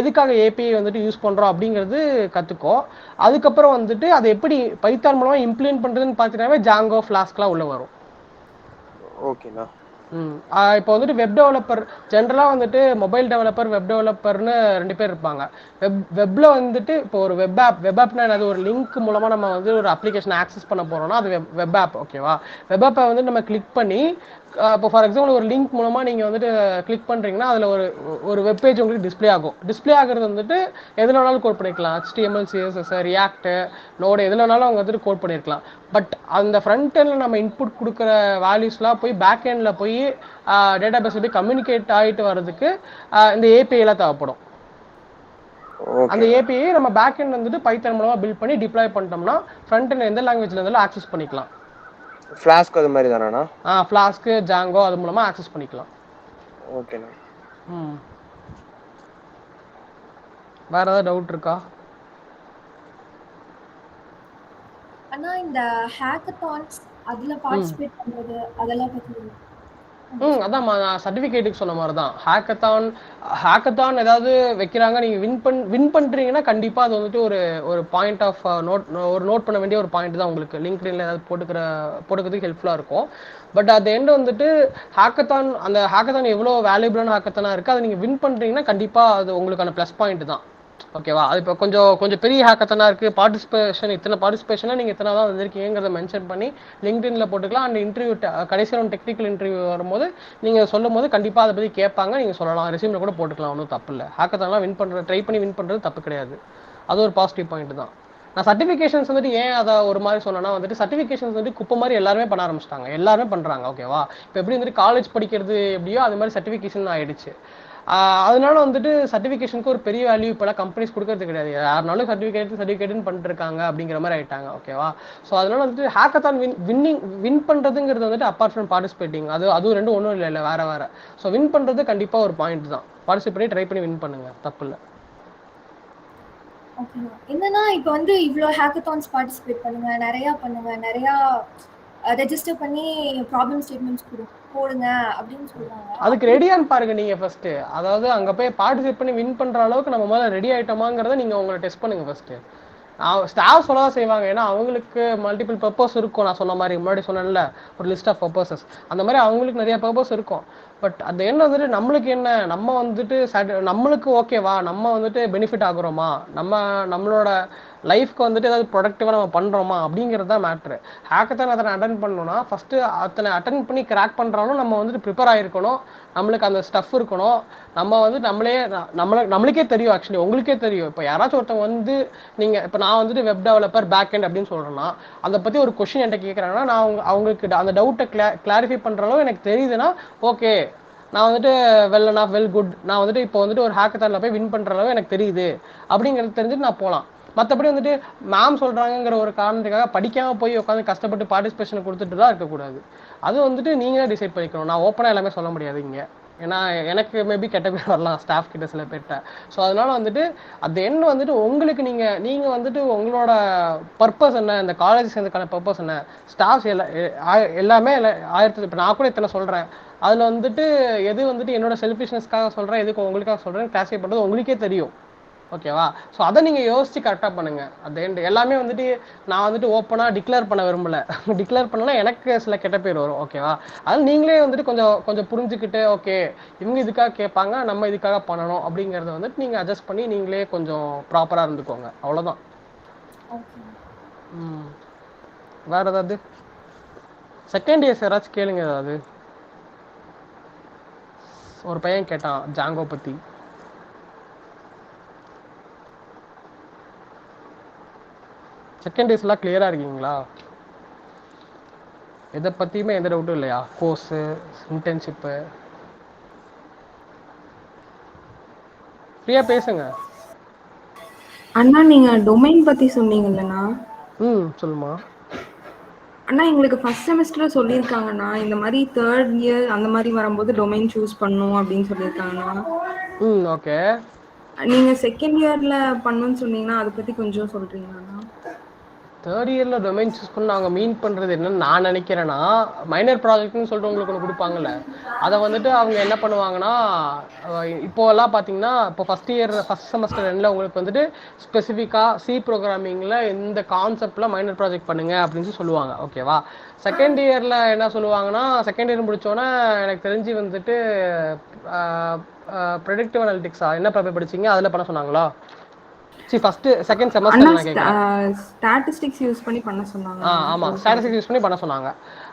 எதுக்காக ஏபிஐ வந்துட்டு யூஸ் பண்ணுறோம் அப்படிங்கிறது கற்றுக்கோ. அதுக்கப்புறம் வந்துட்டு அதை எப்படி பைத்தான் மூலமாக இம்ப்ளிமெண்ட் பண்ணுறதுன்னு பார்த்தீங்கன்னாவே ஜாங்கோ ஃப்ளாஸ்க்லாம் உள்ளே வரும். ஓகேண்ணா. இப்போ வந்துட்டு வெப் டெவலப்பர் ஜென்ரலாக வந்துட்டு மொபைல் டெவலப்பர் வெப் டெவலப்பர்னு 2 பேர் இருப்பாங்க. வெப்பில் வந்துட்டு இப்போ ஒரு வெப் ஆப்னா என்னது, ஒரு லிங்க் மூலமாக நம்ம வந்து ஒரு அப்ளிகேஷன் ஆக்சஸ் பண்ண போகிறோம்னா அது வெப் ஆப். ஓகேவா, வெப் ஆப்பை வந்து நம்ம கிளிக் பண்ணி இப்போ ஃபார் எக்ஸாம்பிள் ஒரு லிங்க் மூலமாக நீங்கள் வந்துட்டு கிளிக் பண்ணுறீங்கன்னா அதில் ஒரு வெப்பேஜ் உங்களுக்கு டிஸ்பிளே ஆகும். டிஸ்பிளே ஆகிறது வந்துட்டு எதில் வேணாலும் கோட் பண்ணிக்கலாம், HTML, CSS, React, நோடு எதில் வேணாலும் அவங்க வந்துட்டு கோட் பண்ணியிருக்கலாம். பட் அந்த ஃப்ரண்ட் எண்டில் நம்ம இன்புட் கொடுக்குற வேல்யூஸ்லாம் போய் பேக் எண்டில் போய் டேட்டா பேஸில் போய் கம்யூனிகேட் ஆகிட்டு வர்றதுக்கு இந்த ஏபிஐலாம் தேவைப்படும். அந்த ஏபிஐ நம்ம பேக் எண்ட் வந்துட்டு பைத்தான் மூலமாக பில்ட் பண்ணி டிப்ளாய் பண்ணிட்டோம்னா ஃப்ரண்ட் எண்ட் எந்த லாங்குவேஜில் இருந்தாலும் ஆக்சஸ் பண்ணிக்கலாம். ஃப்ளாஸ்க் அது மாதிரி தானா? ஃப்ளாஸ்க், ஜாங்கோ அது மூலமாக ஆக்சஸ் பண்ணிக்கலாம். ஓகேண்ணா. வேற ஏதாவது டவுட் இருக்கா? ஆனா இந்த ஹேக்கத்தான்ஸ் அதுல பார்ட்டிசிபேட் பண்றது அதெல்லாம் பத்தி அதான் சர்டிஃபிகேட்டுக்கு சொன்ன மாதிரி தான். ஹேக்கத்தான் ஏதாவது வைக்கிறாங்க, நீங்கள் வின் பண்ணுறீங்கன்னா கண்டிப்பாக அது வந்துட்டு ஒரு பாயிண்ட் ஆஃப் நோட் பண்ண வேண்டிய ஒரு பாயிண்ட் தான். உங்களுக்கு லிங்க்டின்ல ஏதாவது போட்டுக்கிறதுக்கு ஹெல்ப்ஃபுல்லாக இருக்கும். பட் அது எண்ட் வந்துட்டு அந்த ஹேக்கத்தான் எவ்வளோ வேல்யூபிளான ஹேக்கத்தானாக இருக்குது, அதை நீங்கள் வின் பண்ணுறீங்கன்னா கண்டிப்பாக அது உங்களுக்கான ப்ளஸ் பாயிண்ட் தான். ஓகேவா, அது இப்போ கொஞ்சம் பெரிய ஹேக்கத்தானா இருக்குது, இத்தனை பார்ட்டிசிபேஷனாக நீங்கள் இத்தனை தான் வந்திருக்கீங்கிறத மென்ஷன் பண்ணி லிங்க்டின்ல போட்டுக்கலாம். அந்த இன்டர்வியூ கடைசியில் டெக்னிக்கல் இன்டர்வியூ வரும்போது நீங்கள் சொல்லும் போது கண்டிப்பாக அதை பற்றி கேட்பாங்க, நீங்கள் சொல்லலாம், ரெஸ்யூம்ல கூட போட்டுக்கலாம், ஒன்றும் தப்பு இல்லை. ஹேக்கத்தான்லாம் ட்ரை பண்ணி வின் பண்ணுறது தப்பு கிடையாது, அது ஒரு பாசிட்டிவ் பாயிண்ட் தான். நான் சர்டிஃபிகேஷன்ஸ் வந்துட்டு ஏன் அதை ஒரு மாதிரி சொன்னேன்னா வந்துட்டு சர்டிஃபிகேஷன்ஸ் வந்துட்டு குப்பை மாதிரி எல்லாருமே பண்ண ஆரம்பிச்சிட்டாங்க, எல்லாருமே பண்ணுறாங்க. ஓகேவா, இப்போ எப்படி வந்துட்டு காலேஜ் படிக்கிறது எப்படியோ அது மாதிரி சர்டிஃபிகேஷன் ஆயிடுச்சு. அதனால வந்துட்டு சர்டிஃபிகேஷனுக்கு ஒரு பெரிய வேல்யூ இப்போலாம் கம்பெனிஸ் கொடுக்கறது கிடையாது. யாருனாலும் சர்டிஃபிகேட்னு பண்ணிருக்காங்க அப்படிங்கிற மாதிரி ஆயிட்டாங்க. ஓகேவா, ஸோ அதனால வந்துட்டு ஹேக்கத்தான் வின் பண்ணுறதுங்கிறது வந்துட்டு அப்பார்ட் ஃப்ரம் பார்ட்டிசிபேட்டிங், அது ரெண்டும் ஒன்றும் இல்லை, வேற. ஸோ வின் பண்ணுறது கண்டிப்பாக ஒரு பாயிண்ட் தான். பார்ட்டிசிபேட் ட்ரை பண்ணி வின் பண்ணுங்க, தப்பு இல்லை. என்னன்னா இப்போ வந்து இவ்வளோ ஹேக்கத்தான்ஸ் பார்ட்டிசிபேட் பண்ணுங்க, நிறையா ரெஜிஸ்டர் பண்ணி ப்ராப்ளம் ஸ்டேட்மெண்ட்ஸ் போடுங்க அப்படின்னு சொல்றாங்க. அதுக்கு ரெடியான்னு பாருங்க நீங்க ஃபர்ஸ்ட். அதாவது அங்க போய் பார்ட்டிசிபேட் பண்ணி வின் பண்ற அளவுக்கு நம்ம முதல்ல ரெடி ஆயிட்டோமாங்கிறத நீங்க உங்களை டெஸ்ட் பண்ணுங்க ஃபர்ஸ்ட். ஸ்டாஃப் சொல்லதான் செய்வாங்க, ஏன்னா அவங்களுக்கு மல்டிபிள் பர்பஸ் இருக்கும். நான் சொன்ன மாதிரி முன்னாடி சொன்னேன்ல ஒரு லிஸ்ட் ஆஃப் பர்பஸஸ், அந்த மாதிரி அவங்களுக்கு நிறைய பர்பஸ் இருக்கும். பட் அது என்ன வந்துட்டு நம்மளுக்கு என்ன, நம்ம வந்துட்டு நம்மளுக்கு ஓகேவா, நம்ம வந்துட்டு பெனிஃபிட் ஆகுறோமா, நம்மளோட லைஃப்க்கு வந்துட்டு ஏதாவது ப்ரொடக்டிவாக நம்ம பண்ணுறோமா அப்படிங்கிறது தான் மேட்ரு. ஹேக்கத்தான் அத்தனை அட்டன் பண்ணணும்னா ஃபஸ்ட்டு அத்தனை அட்டன் பண்ணி கிராக் பண்ணுறாலும் நம்ம வந்துட்டு ப்ரிப்பேர் ஆகிருக்கணும், நம்மளுக்கு அந்த ஸ்டஃப் இருக்கணும். நம்ம வந்து நம்மளுக்கே தெரியும், ஆக்சுவலி உங்களுக்கே தெரியும். இப்போ யாராச்சும் ஒருத்தவங்க வந்து நீங்கள் இப்போ நான் வந்துட்டு வெப் டெவலப்பர் பேக் எண்ட் அப்படின்னு சொல்கிறேன்னா அதை பற்றி ஒரு கொஷின் என்கிட்ட கேட்குறாங்கன்னா நான் அவங்களுக்கு அந்த டவுட்டை கிளாரிஃபை பண்ணுற அளவு எனக்கு தெரியுதுன்னா ஓகே, நான் வந்துட்டு வெல் குட், நான் வந்துட்டு இப்போ வந்துட்டு ஒரு ஹேக்கத்தானில் போய் வின் பண்ணுற அளவு எனக்கு தெரியுது அப்படிங்கிறது தெரிஞ்சுட்டு நான் போகலாம். மற்றபடி வந்துட்டு மேம் சொல்கிறாங்கங்கிற ஒரு காரணத்துக்காக படிக்காமல் போய் உட்காந்து கஷ்டப்பட்டு பார்ட்டிசிபேஷன் கொடுத்துட்டு தான் இருக்கக்கூடாது. அது வந்துட்டு நீங்களே டிசைட் பண்ணிக்கணும். நான் ஓப்பனாக எல்லாமே சொல்ல முடியாது இங்கே, ஏன்னா எனக்கு மேபி கெட்ட பேர் வரலாம் ஸ்டாஃப் கிட்ட சில பேர்கிட்ட. ஸோ அதனால வந்துட்டு அந்த எண்ட் வந்துட்டு உங்களுக்கு நீங்கள் வந்துட்டு உங்களோட பர்பஸ் என்ன, இந்த காலேஜ் சேர்ந்ததுக்கான பர்பஸ் என்ன, ஸ்டாஃப்ஸ் எல்லாமே இப்போ நான் கூட இத்தனை சொல்கிறேன், அதில் வந்துட்டு எது வந்துட்டு என்னோட செல்ஃபிஷ்னஸ்க்காக சொல்கிறேன், எதுக்கு உங்களுக்காக சொல்கிறேன், கிளாஸிஃபை பண்ணுறது உங்களுக்கே தெரியும். ஓகேவா? ஸோ அதை நீங்கள் யோசிச்சு கரெக்டாக பண்ணுங்கள். அந்த எண்ட் எல்லாமே வந்துட்டு நான் வந்துட்டு ஓப்பனாக டிக்ளேர் பண்ண விரும்பலை. டிக்ளேர் பண்ணலாம் எனக்கு சில கெட்ட பேர் வரும். ஓகேவா? அதனால் நீங்களே வந்துட்டு கொஞ்சம் புரிஞ்சுக்கிட்டு ஓகே இவங்க இதுக்காக கேட்பாங்க, நம்ம இதுக்காக பண்ணணும் அப்படிங்கிறத வந்துட்டு நீங்கள் அட்ஜஸ்ட் பண்ணி நீங்களே கொஞ்சம் ப்ராப்பராக இருந்துக்கோங்க. அவ்வளோதான். வேறு ஏதாவது செகண்ட் இயர்ஸ் யாராச்சும் கேளுங்க. ஏதாவது ஒரு பையன் கேட்டான் ஜாங்கோ பற்றி. செகண்ட் இயர்ஸ்லாம் கிளியராக இருக்கீங்களா? எதை பற்றியுமே எந்த டவுட்டும் இல்லையா? கோர்ஸு, இன்டர்ன்ஷிப்பு, ஃப்ரீயாக பேசுங்க. அண்ணா நீங்கள் டொமைன் பற்றி சொன்னீங்கல்லண்ணா. சொல்லுமா. அண்ணா எங்களுக்கு ஃபர்ஸ்ட் செமஸ்டர் சொல்லியிருக்காங்கண்ணா, இந்த மாதிரி தேர்ட் இயர் அந்த மாதிரி வரும்போது டொமைன் சூஸ் பண்ணணும் அப்படின்னு சொல்லியிருக்காங்கண்ணா. ஓகே. நீங்கள் செகண்ட் இயரில் பண்ணணும்னு சொன்னீங்கன்னா அதை பற்றி கொஞ்சம் சொல்கிறீங்களாண்ணா? தேர்ட் இயரில் டொமைன் சூஸ் பண்ண அவங்க மீன் பண்ணுறது என்னன்னு நான் நினைக்கிறேன்னா, மைனர் ப்ராஜெக்ட்னு சொல்லிட்டு உங்களுக்கு ஒன்று கொடுப்பாங்கல்ல, அதை வந்துட்டு அவங்க என்ன பண்ணுவாங்கன்னா, இப்போல்லாம் பார்த்தீங்கன்னா இப்போ ஃபஸ்ட் செமஸ்டர் எண்டில் உங்களுக்கு வந்துட்டு ஸ்பெசிஃபிக்காக சி ப்ரோக்ராமிங்கில் இந்த கான்செப்டில் மைனர் ப்ராஜெக்ட் பண்ணுங்க அப்படின்னு சொல்லுவாங்க. ஓகேவா? செகண்ட் இயரில் என்ன சொல்லுவாங்கன்னா, செகண்ட் இயர் முடித்தோன்னே எனக்கு தெரிஞ்சு வந்துட்டு ப்ரெடிக்டிவ் அனாலிட்டிக்ஸா என்ன ப்ராப்ளம் படிச்சிங்க அதில் பண்ண சொன்னாங்களா? ஃபர்ஸ்ட் செகண்ட் செமஸ்டர் நான் கேக்குறேன். ஸ்டாட்டிஸ்டிக்ஸ் யூஸ் பண்ணி பண்ண சொன்னாங்க. ஆமா, ஸ்டாட்டிஸ்டிக்ஸ் யூஸ் பண்ணி பண்ண சொன்னாங்க.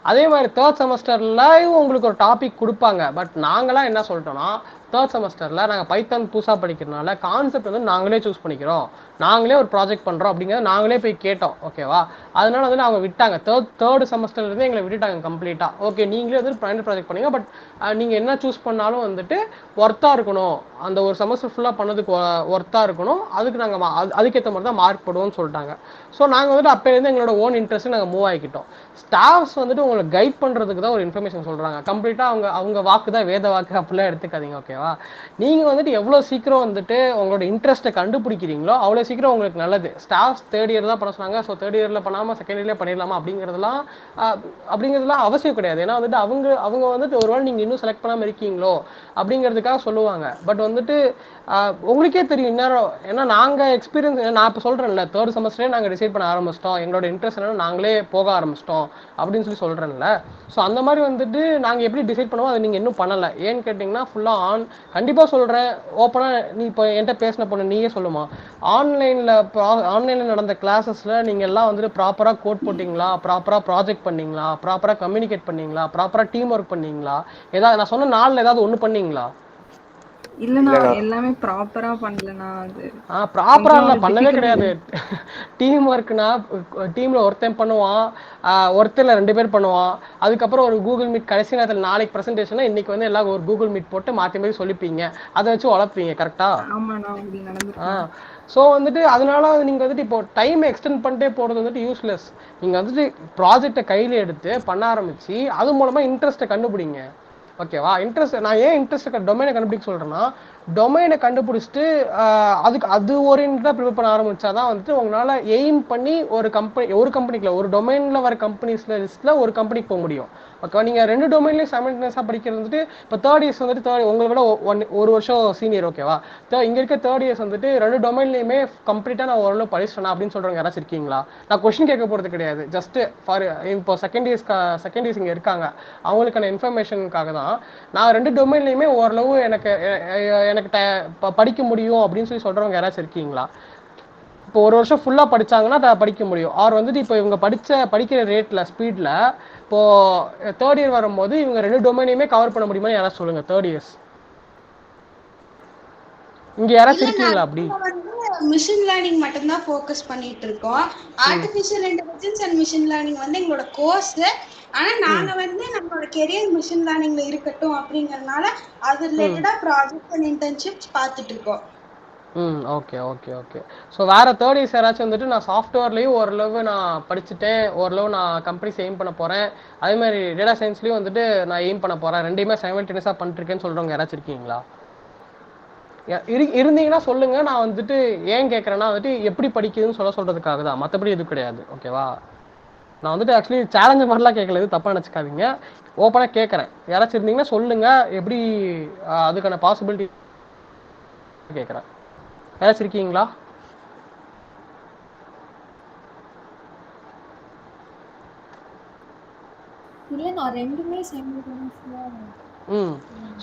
அதே மாதிரி தேர்ட் செமஸ்டர்ல உங்களுக்கு ஒரு டாபிக் கொடுப்பாங்க. பட் நாங்களாம் என்ன சொல்லிட்டோம்னா, தேர்ட் செமஸ்டர்ல நாங்கள் பைத்தான் புதுசாக படிக்கிறதுனால கான்செப்ட் வந்து நாங்களே சூஸ் பண்ணிக்கிறோம், நாங்களே ஒரு ப்ராஜெக்ட் பண்ணுறோம் அப்படிங்கிறத நாங்களே போய் கேட்டோம். ஓகேவா? அதனால வந்து அவங்க விட்டாங்க. தேர்ட் செமஸ்டர்லேருந்து எங்களை விட்டுட்டாங்க கம்ப்ளீட்டாக. ஓகே நீங்களே வந்து ப்ரைவேட் ப்ராஜெக்ட் பண்ணீங்க, பட் நீங்கள் என்ன சூஸ் பண்ணாலும் வந்துட்டு ஒர்த்தாக இருக்கணும், அந்த ஒரு செமஸ்டர் ஃபுல்லாக பண்ணதுக்கு ஒர்த்தாக இருக்கணும், அதுக்கு நாங்கள் அதுக்கேற்ற மாதிரி தான் மார்க் போடுவோம்னு சொல்லிட்டாங்க. ஸோ நாங்கள் வந்துட்டு அப்போலேருந்து எங்களோட ஓன் இன்ட்ரெஸ்ட்டு நாங்கள் மூவ் ஆகிக்கிட்டோம். ஸ்டாஃப்ஸ் வந்துட்டு உங்களை கைட் பண்ணுறதுக்கு தான் ஒரு இன்ஃபர்மேஷன் சொல்கிறாங்க. கம்ப்ளீட்டாக அவங்க வாக்கு தான் வேத வாக்கு அப்படிலாம் எடுத்துக்காதீங்க. ஓகேவா? நீங்கள் வந்துட்டு எவ்வளோ சீக்கிரம் வந்துட்டு உங்களோட இன்ட்ரெஸ்ட்டை கண்டுபிடிக்கிறீங்களோ அவ்வளோ சீக்கிரம் உங்களுக்கு நல்லது. ஸ்டாஃப்ஸ் தேர்ட் இயர் தான் பண்ண சொன்னாங்க, ஸோ தேர்ட் இயரில் பண்ணாமல் செகண்ட் இயர்லேயே பண்ணிடலாமா அப்படிங்கிறதுலாம் அவசியம் கிடையாது. ஏன்னா வந்துட்டு அவங்க வந்துட்டு ஒருவேளை நீங்கள் இன்னும் செலக்ட் பண்ணாமல் இருக்கீங்களோ அப்படிங்கிறதுக்காக சொல்லுவாங்க. பட் வந்துட்டு உங்களுக்கே தெரியும் இந்நேரம், ஏன்னா நாங்கள் எக்ஸ்பீரியன்ஸ் நான் இப்போ சொல்கிறேன்ல, தேர்ட் செமஸ்டரே நாங்கள் டிசைட் பண்ண ஆரம்பிச்சிட்டோம், எங்களோட இன்ட்ரெஸ்ட் என்னன்னா நாங்களே போக ஆரம்பிச்சிட்டோம் அப்படின்னு சொல்கிறேன்ல. ஸோ அந்த மாதிரி வந்துட்டு நாங்கள் எப்படி டிசைட் பண்ணுவோம் அதை நீங்கள் இன்னும் பண்ணலை. ஏன்னு கேட்டிங்கன்னா ஃபுல்லாக கண்டிப்பாக சொல்கிறேன் ஓப்பனாக, நீ இப்போ என்கிட்ட பேசின பொண்ணு நீயே சொல்லுமா, ஆன்லைனில் நடந்த கிளாஸஸில் நீங்கள் எல்லாம் வந்துட்டு ப்ராப்பராக கோட் போட்டிங்களா, ப்ராப்பராக ப்ராஜெக்ட் பண்ணிங்களா, ப்ராப்பராக கம்யூனிகேட் பண்ணிங்களா, ப்ராப்பராக டீம் ஒர்க் பண்ணிங்களா, ஏதாவது நான் சொன்ன நாளில் ஏதாவது ஒன்று பண்ணிங்களா? இல்லண்ணா எல்லாமே ப்ராப்பரா பண்ணலண்ணா. அது ப்ராப்பரா பண்ணவே கிடையாது. டீம் ஒர்க்னா டீம்ல ஒருத்தன் பண்ணுவான், ஒருத்தர்ல 2 பேர் பண்ணுவான். அதுக்கப்புறம் ஒரு கூகுள் மீட் கடைசி நேரத்தில் நாளைக்கு ப்ரெசன்டேஷன், இன்னைக்கு வந்து எல்லாம் ஒரு கூகுள் மீட் போட்டு மாற்றி மாற்றி சொல்லிப்பீங்க, அதை வச்சு உழப்பீங்க. கரெக்டா? ஸோ வந்துட்டு அதனால நீங்கள் வந்துட்டு இப்போ டைம் எக்ஸ்டெண்ட் பண்ணிட்டே போகிறது வந்துட்டு யூஸ்லெஸ். நீங்கள் வந்துட்டு ப்ராஜெக்டை கையில் எடுத்து பண்ண ஆரம்பிச்சு அது மூலமாக இன்ட்ரெஸ்ட்டை கண்டுபிடிங்க. ஓகேவா? இன்ட்ரெஸ்ட் நான் ஏன் இன்ட்ரெஸ்ட் டொமைனை கண்டுபிடிக்க சொல்கிறேன்னா, டொமைனை கண்டுபிடிச்சிட்டு அதுக்கு அது ஓரியன்டாக ப்ரிப்பேர் பண்ண ஆரம்பிச்சாதான் வந்துட்டு உங்களால் எய்ம் பண்ணி ஒரு கம்பெனிக்குள்ள ஒரு டொமைனில் வர கம்பெனிஸில் லிஸ்ட்டில் ஒரு கம்பெனிக்கு போக முடியும். ஓகேவா? நீங்கள் 2 டொமைன்லேயும் சைமல்டேனியஸாக படிக்கிறது வந்துட்டு இப்போ தேர்ட் இயர்ஸ் வந்துட்டு உங்களை விட ஒரு வருஷம் சீனியர். ஓகேவா? இங்கே இருக்க தேர்ட் இயர்ஸ் வந்துட்டு 2 டொமைன்லேயுமே கம்ப்ளீட்டாக நான் ஓரளவு படிச்சிட்டேன் அப்படின்னு சொல்கிறவங்க யாராச்சும் இருக்கீங்களா? நான் கொஸ்டின் கேட்க போகிறது கிடையாது, ஜஸ்ட் ஃபார் இப்போ செகண்ட் இயர்ஸ் இங்கே இருக்காங்க அவங்களுக்கான இன்ஃபர்மேஷனுக்காக தான். நான் 2 டொமைன்லேயுமே ஓரளவு எனக்கு படிக்க முடியும் அப்படின்னு சொல்கிறவங்க யாராச்சும் இருக்கீங்களா? இப்போ ஒரு வருஷம் ஃபுல்லாக படித்தாங்கன்னா படிக்க முடியும். ஆர் வந்துட்டு இப்போ இவங்க படிக்கிற ரேட்டில் ஸ்பீடில் இப்போது தேர்ட் இயர் வரும்போது இவங்க 2 டொமைனையுமே கவர் பண்ண முடியுமா யாராச்சும் சொல்லுங்கள். தேர்ட் இயர்ஸ் இங்கே யாராச்சும் இருக்கீங்களா? அப்படி மிஷின் லேர்னிங் மட்டும் தான் ஃபோக்கஸ் பண்ணிட்டு இருக்கோம். Artificial intelligence and machine learning வந்து எங்களோட கோர்ஸ். ஆனா நாங்க வந்து நம்மளோட கெரியர் மிஷின் லேர்னிங்ல இருக்கட்டும் அப்படிங்கறதுனால அது ரிலேட்டடா ப்ராஜெக்ட் அண்ட் இன்டர்ன்ஷிப்ஸ் பார்த்துட்டு இருக்கோம். Okay okay okay. ஸோ வேறு தேர்ட் இயர்ஸ் யாராச்சும் வந்துட்டு நான் சாஃப்ட்வேர்லேயும் ஓரளவு நான் படிச்சுட்டேன், ஓரளவு நான் கம்பெனிஸ் எய்ம் பண்ண போகிறேன், அதே மாதிரி டேட்டா சயின்ஸ்லேயும் வந்துட்டு நான் எய்ம் பண்ண போகிறேன், ரெண்டையுமே சைமல்டேனியஸாக பண்ணிட்டுருக்கேன்னு சொல்கிறவங்க யாராச்சும் இருக்கீங்களா? இருந்தீங்கன்னா சொல்லுங்கள். நான் வந்துட்டு ஏன் கேட்குறேன்னா வந்துட்டு எப்படி படிக்குதுன்னு சொல்கிறதுக்காக தான், மற்றபடி எதுவும் கிடையாது. ஓகேவா? நான் வந்துட்டு ஆக்சுவலி சேலஞ்சு மாதிரிலாம் கேட்கல, எதுவும் தப்பாக நினச்சிக்காதீங்க, ஓப்பனாக கேட்குறேன். யாராச்சும் இருந்தீங்கன்னா சொல்லுங்கள், எப்படி அதுக்கான பாசிபிலிட்டி கேட்குறேன். யாராச்சும் இருக்கீங்களா? இல்ல நான் ரெண்டுமே சைமல்டேனியஸா.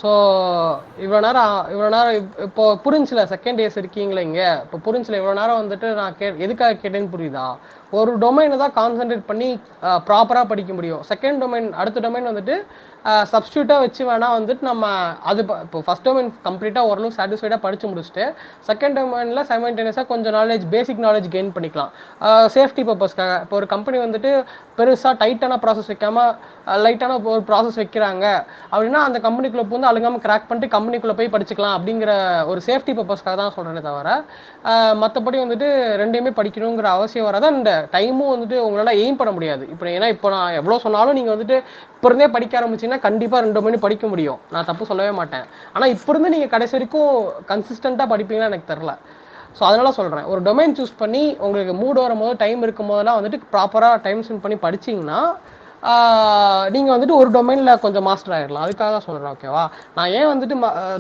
ஸோ இவ்வளோ நேரம் இப்போ புரிஞ்சுல, செகண்ட் இயர்ஸ் இருக்கீங்களா இங்கே, இப்போ புரிஞ்சுல இவ்வளோ நேரம் வந்துட்டு நான் எதுக்காக கேட்டேன்னு புரியுதா? ஒரு டொமைனை தான் கான்சென்ட்ரேட் பண்ணி ப்ராப்பராக படிக்க முடியும். செகண்ட் டொமைன், அடுத்த டொமைன் வந்துட்டு சப்ஸ்டியூட்டாக வச்சு வேணால் வந்துட்டு நம்ம அது இப்போ ஃபஸ்ட் டொமைன் கம்ப்ளீட்டாக ஓரளவு சாட்டிஸ்ஃபைடாக படித்து முடிச்சுட்டு செகண்ட் டொமைனில் சைமல்டேனியஸாக கொஞ்சம் நாலேஜ், பேசிக் நாலேஜ் கெயின் பண்ணிக்கலாம் சேஃப்டி பர்பஸ்க்காக. இப்போ ஒரு கம்பெனி வந்துட்டு பெருசாக டைட்டான ப்ராசஸ் வைக்காமல் லைட்டான ஒரு ப்ராசஸ் வைக்கிறாங்க அப்படின்னா அந்த கம்பெனிக்குள்ளே வந்து அழுகாமல் கிராக் பண்ணிட்டு கம்பெனிக்குள்ளே போய் படிச்சுக்கலாம் அப்படிங்கிற ஒரு சேஃப்டி பர்பஸ்க்காக தான் சொல்கிறேனே தவிர மற்றபடி வந்துட்டு ரெண்டையுமே படிக்கணுங்கிற அவசியம் வராதான். இந்த டைமும் வந்துட்டு உங்களால் எய்ம் பண்ண முடியாது. இப்போ ஏன்னா இப்போ நான் எவ்வளோ சொன்னாலும் நீங்கள் வந்துட்டு இப்போ இருந்தே படிக்க ஆரம்பிச்சிங்கன்னா கண்டிப்பாக 2 மணி படிக்க முடியும், நான் தப்பு சொல்லவே மாட்டேன். ஆனால் இப்போ இருந்து நீங்கள் கடைசி வரைக்கும் கன்சிஸ்டண்ட்டாக படிப்பீங்கன்னா எனக்கு தெரில. ஸோ அதனால சொல்கிறேன், ஒரு டொமைன் சூஸ் பண்ணி உங்களுக்கு மூட் வரும்போது, டைம் இருக்கும் போதெல்லாம் வந்துட்டு ப்ராப்பராக டைம் ஸ்பெண்ட் பண்ணி படிச்சிங்கன்னா நீங்கள் வந்துட்டு ஒரு டொமைனில் கொஞ்சம் மாஸ்டர் ஆகிடலாம். அதுக்காக தான் சொல்கிறேன். ஓகேவா? நான் ஏன் வந்துட்டு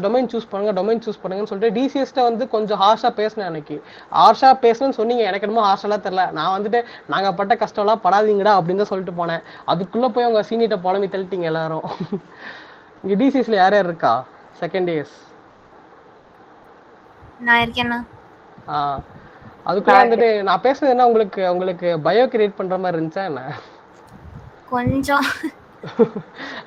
டொமைன் சூஸ் பண்ணுங்கன்னு சொல்லிட்டு டிசிஎஸ்ட்டை வந்து கொஞ்சம் ஹார்ஷாக பேசினேன். அன்னைக்கு ஹார்ஷாக பேசணும்னு சொன்னீங்க, எனக்கு என்னமோ ஹார்ஷெல்லாம் தெரில. நான் வந்துட்டு நாங்கள் பட்ட கஷ்டம்லாம் படாதீங்கடா அப்படின்னு தான் சொல்லிட்டு போனேன். அதுக்குள்ளே போய் உங்கள் சீனியர்கிட்ட புலம்பி தள்ளிட்டீங்க எல்லாரும். இங்கே டிசிஎஸ்ல யார் யார் இருக்கா செகண்ட் இயர்ஸ்? நான் இருக்கேண்ணா. அதுக்குள்ள வந்துட்டு நான் பேசுறது என்ன உங்களுக்கு பயோ கிரியேட் பண்ற மாதிரி இருந்துச்சா என்ன? கொஞ்சம்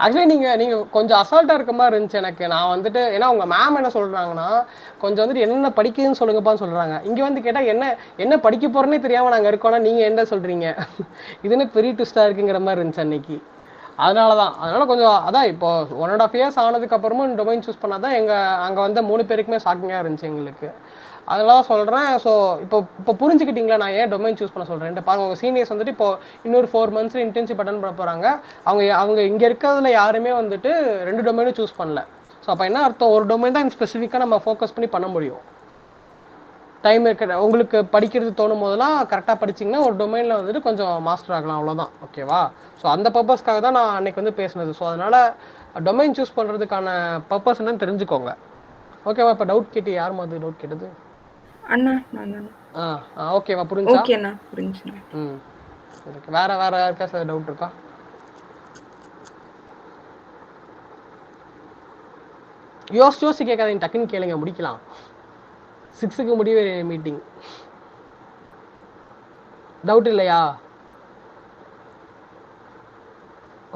ஆக்சுவலி நீங்க கொஞ்சம் அசால்ட்டா இருக்க மாதிரி இருந்துச்சு எனக்கு. நான் வந்துட்டு ஏன்னா உங்க மேம் என்ன சொல்றாங்கன்னா கொஞ்சம் வந்துட்டு என்ன படிக்குதுன்னு சொல்லுங்கப்பான்னு சொல்றாங்க. இங்க வந்து கேட்டா என்ன படிக்க போறேன்னே தெரியாம நாங்க இருக்கோம்னா நீங்க என்ன சொல்றீங்க? இதுன்னு பெரிய ட்விஸ்டா இருக்குங்கிற மாதிரி இருந்துச்சு அன்னைக்கு. அதனால கொஞ்சம் அதான் இப்போ 1.5 இயர்ஸ் ஆனதுக்கு அப்புறமும் டொமைன் சூஸ் பண்ணாதான் அங்க வந்த 3 பேருக்குமே ஷாக்கிங்கா இருந்துச்சு எங்களுக்கு. அதெல்லாம் சொல்கிறேன். ஸோ இப்போ புரிஞ்சுக்கிட்டீங்களா நான் ஏன் டொமைன் சூஸ் பண்ண சொல்கிறேன்? பாருங்க, உங்கள் சீனியர்ஸ் வந்துட்டு இப்போ இன்னொரு 4 months இன்டர்ன்ஷிப் அட்டன் பண்ண போகிறாங்க. அவங்க இங்கே இருக்கிறதுல யாருமே வந்துட்டு 2 டொமைனும் சூஸ் பண்ணல. ஸோ அப்போ என்ன அர்த்தம்? ஒரு டொமைன் தான் ஸ்பெசிஃபிக்காக நம்ம ஃபோக்கஸ் பண்ணி பண்ண முடியும். டைம் இருக்கிற உங்களுக்கு படிக்கிறது தோணும் போதெல்லாம் கரெக்டாக படிச்சிங்கன்னா ஒரு டொமைனில் வந்துட்டு கொஞ்சம் மாஸ்டர் ஆகலாம், அவ்வளோதான். ஓகேவா? ஸோ அந்த பர்பஸ்க்காக தான் நான் அன்னைக்கு வந்து பேசினது. ஸோ அதனால் டொமைன் சூஸ் பண்ணுறதுக்கான பர்பஸ் என்னன்னு தெரிஞ்சுக்கோங்க. ஓகேவா? இப்போ டவுட் கேட்டு யார் மாதிரி டவுட் கேட்டது? அண்ணா நான் ஓகேவா? புரிஞ்சா? ஓகேண்ணா புரிஞ்சு. வேற யாருக்கா டவுட் இருக்கா? யோசி கேட்காதீங்க, டக்குன்னு கேளுங்க, முடிக்கலாம். 6க்கு முடிவு மீட்டிங். டவுட் இல்லையா?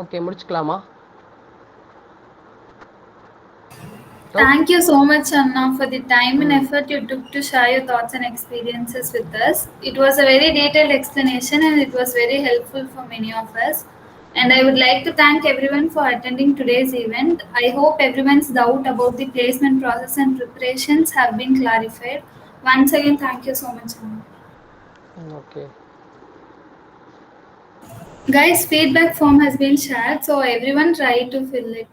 Okay, முடிச்சுக்கலாமா? Thank you so much, Anna, for the time and effort you took to share your thoughts and experiences with us. It was a very detailed explanation and it was very helpful for many of us. And I would like to thank everyone for attending today's event. I hope everyone's doubt about the placement process and preparations have been clarified. Once again, thank you so much, Anna. Okay. Guys, feedback form has been shared, so everyone try to fill it.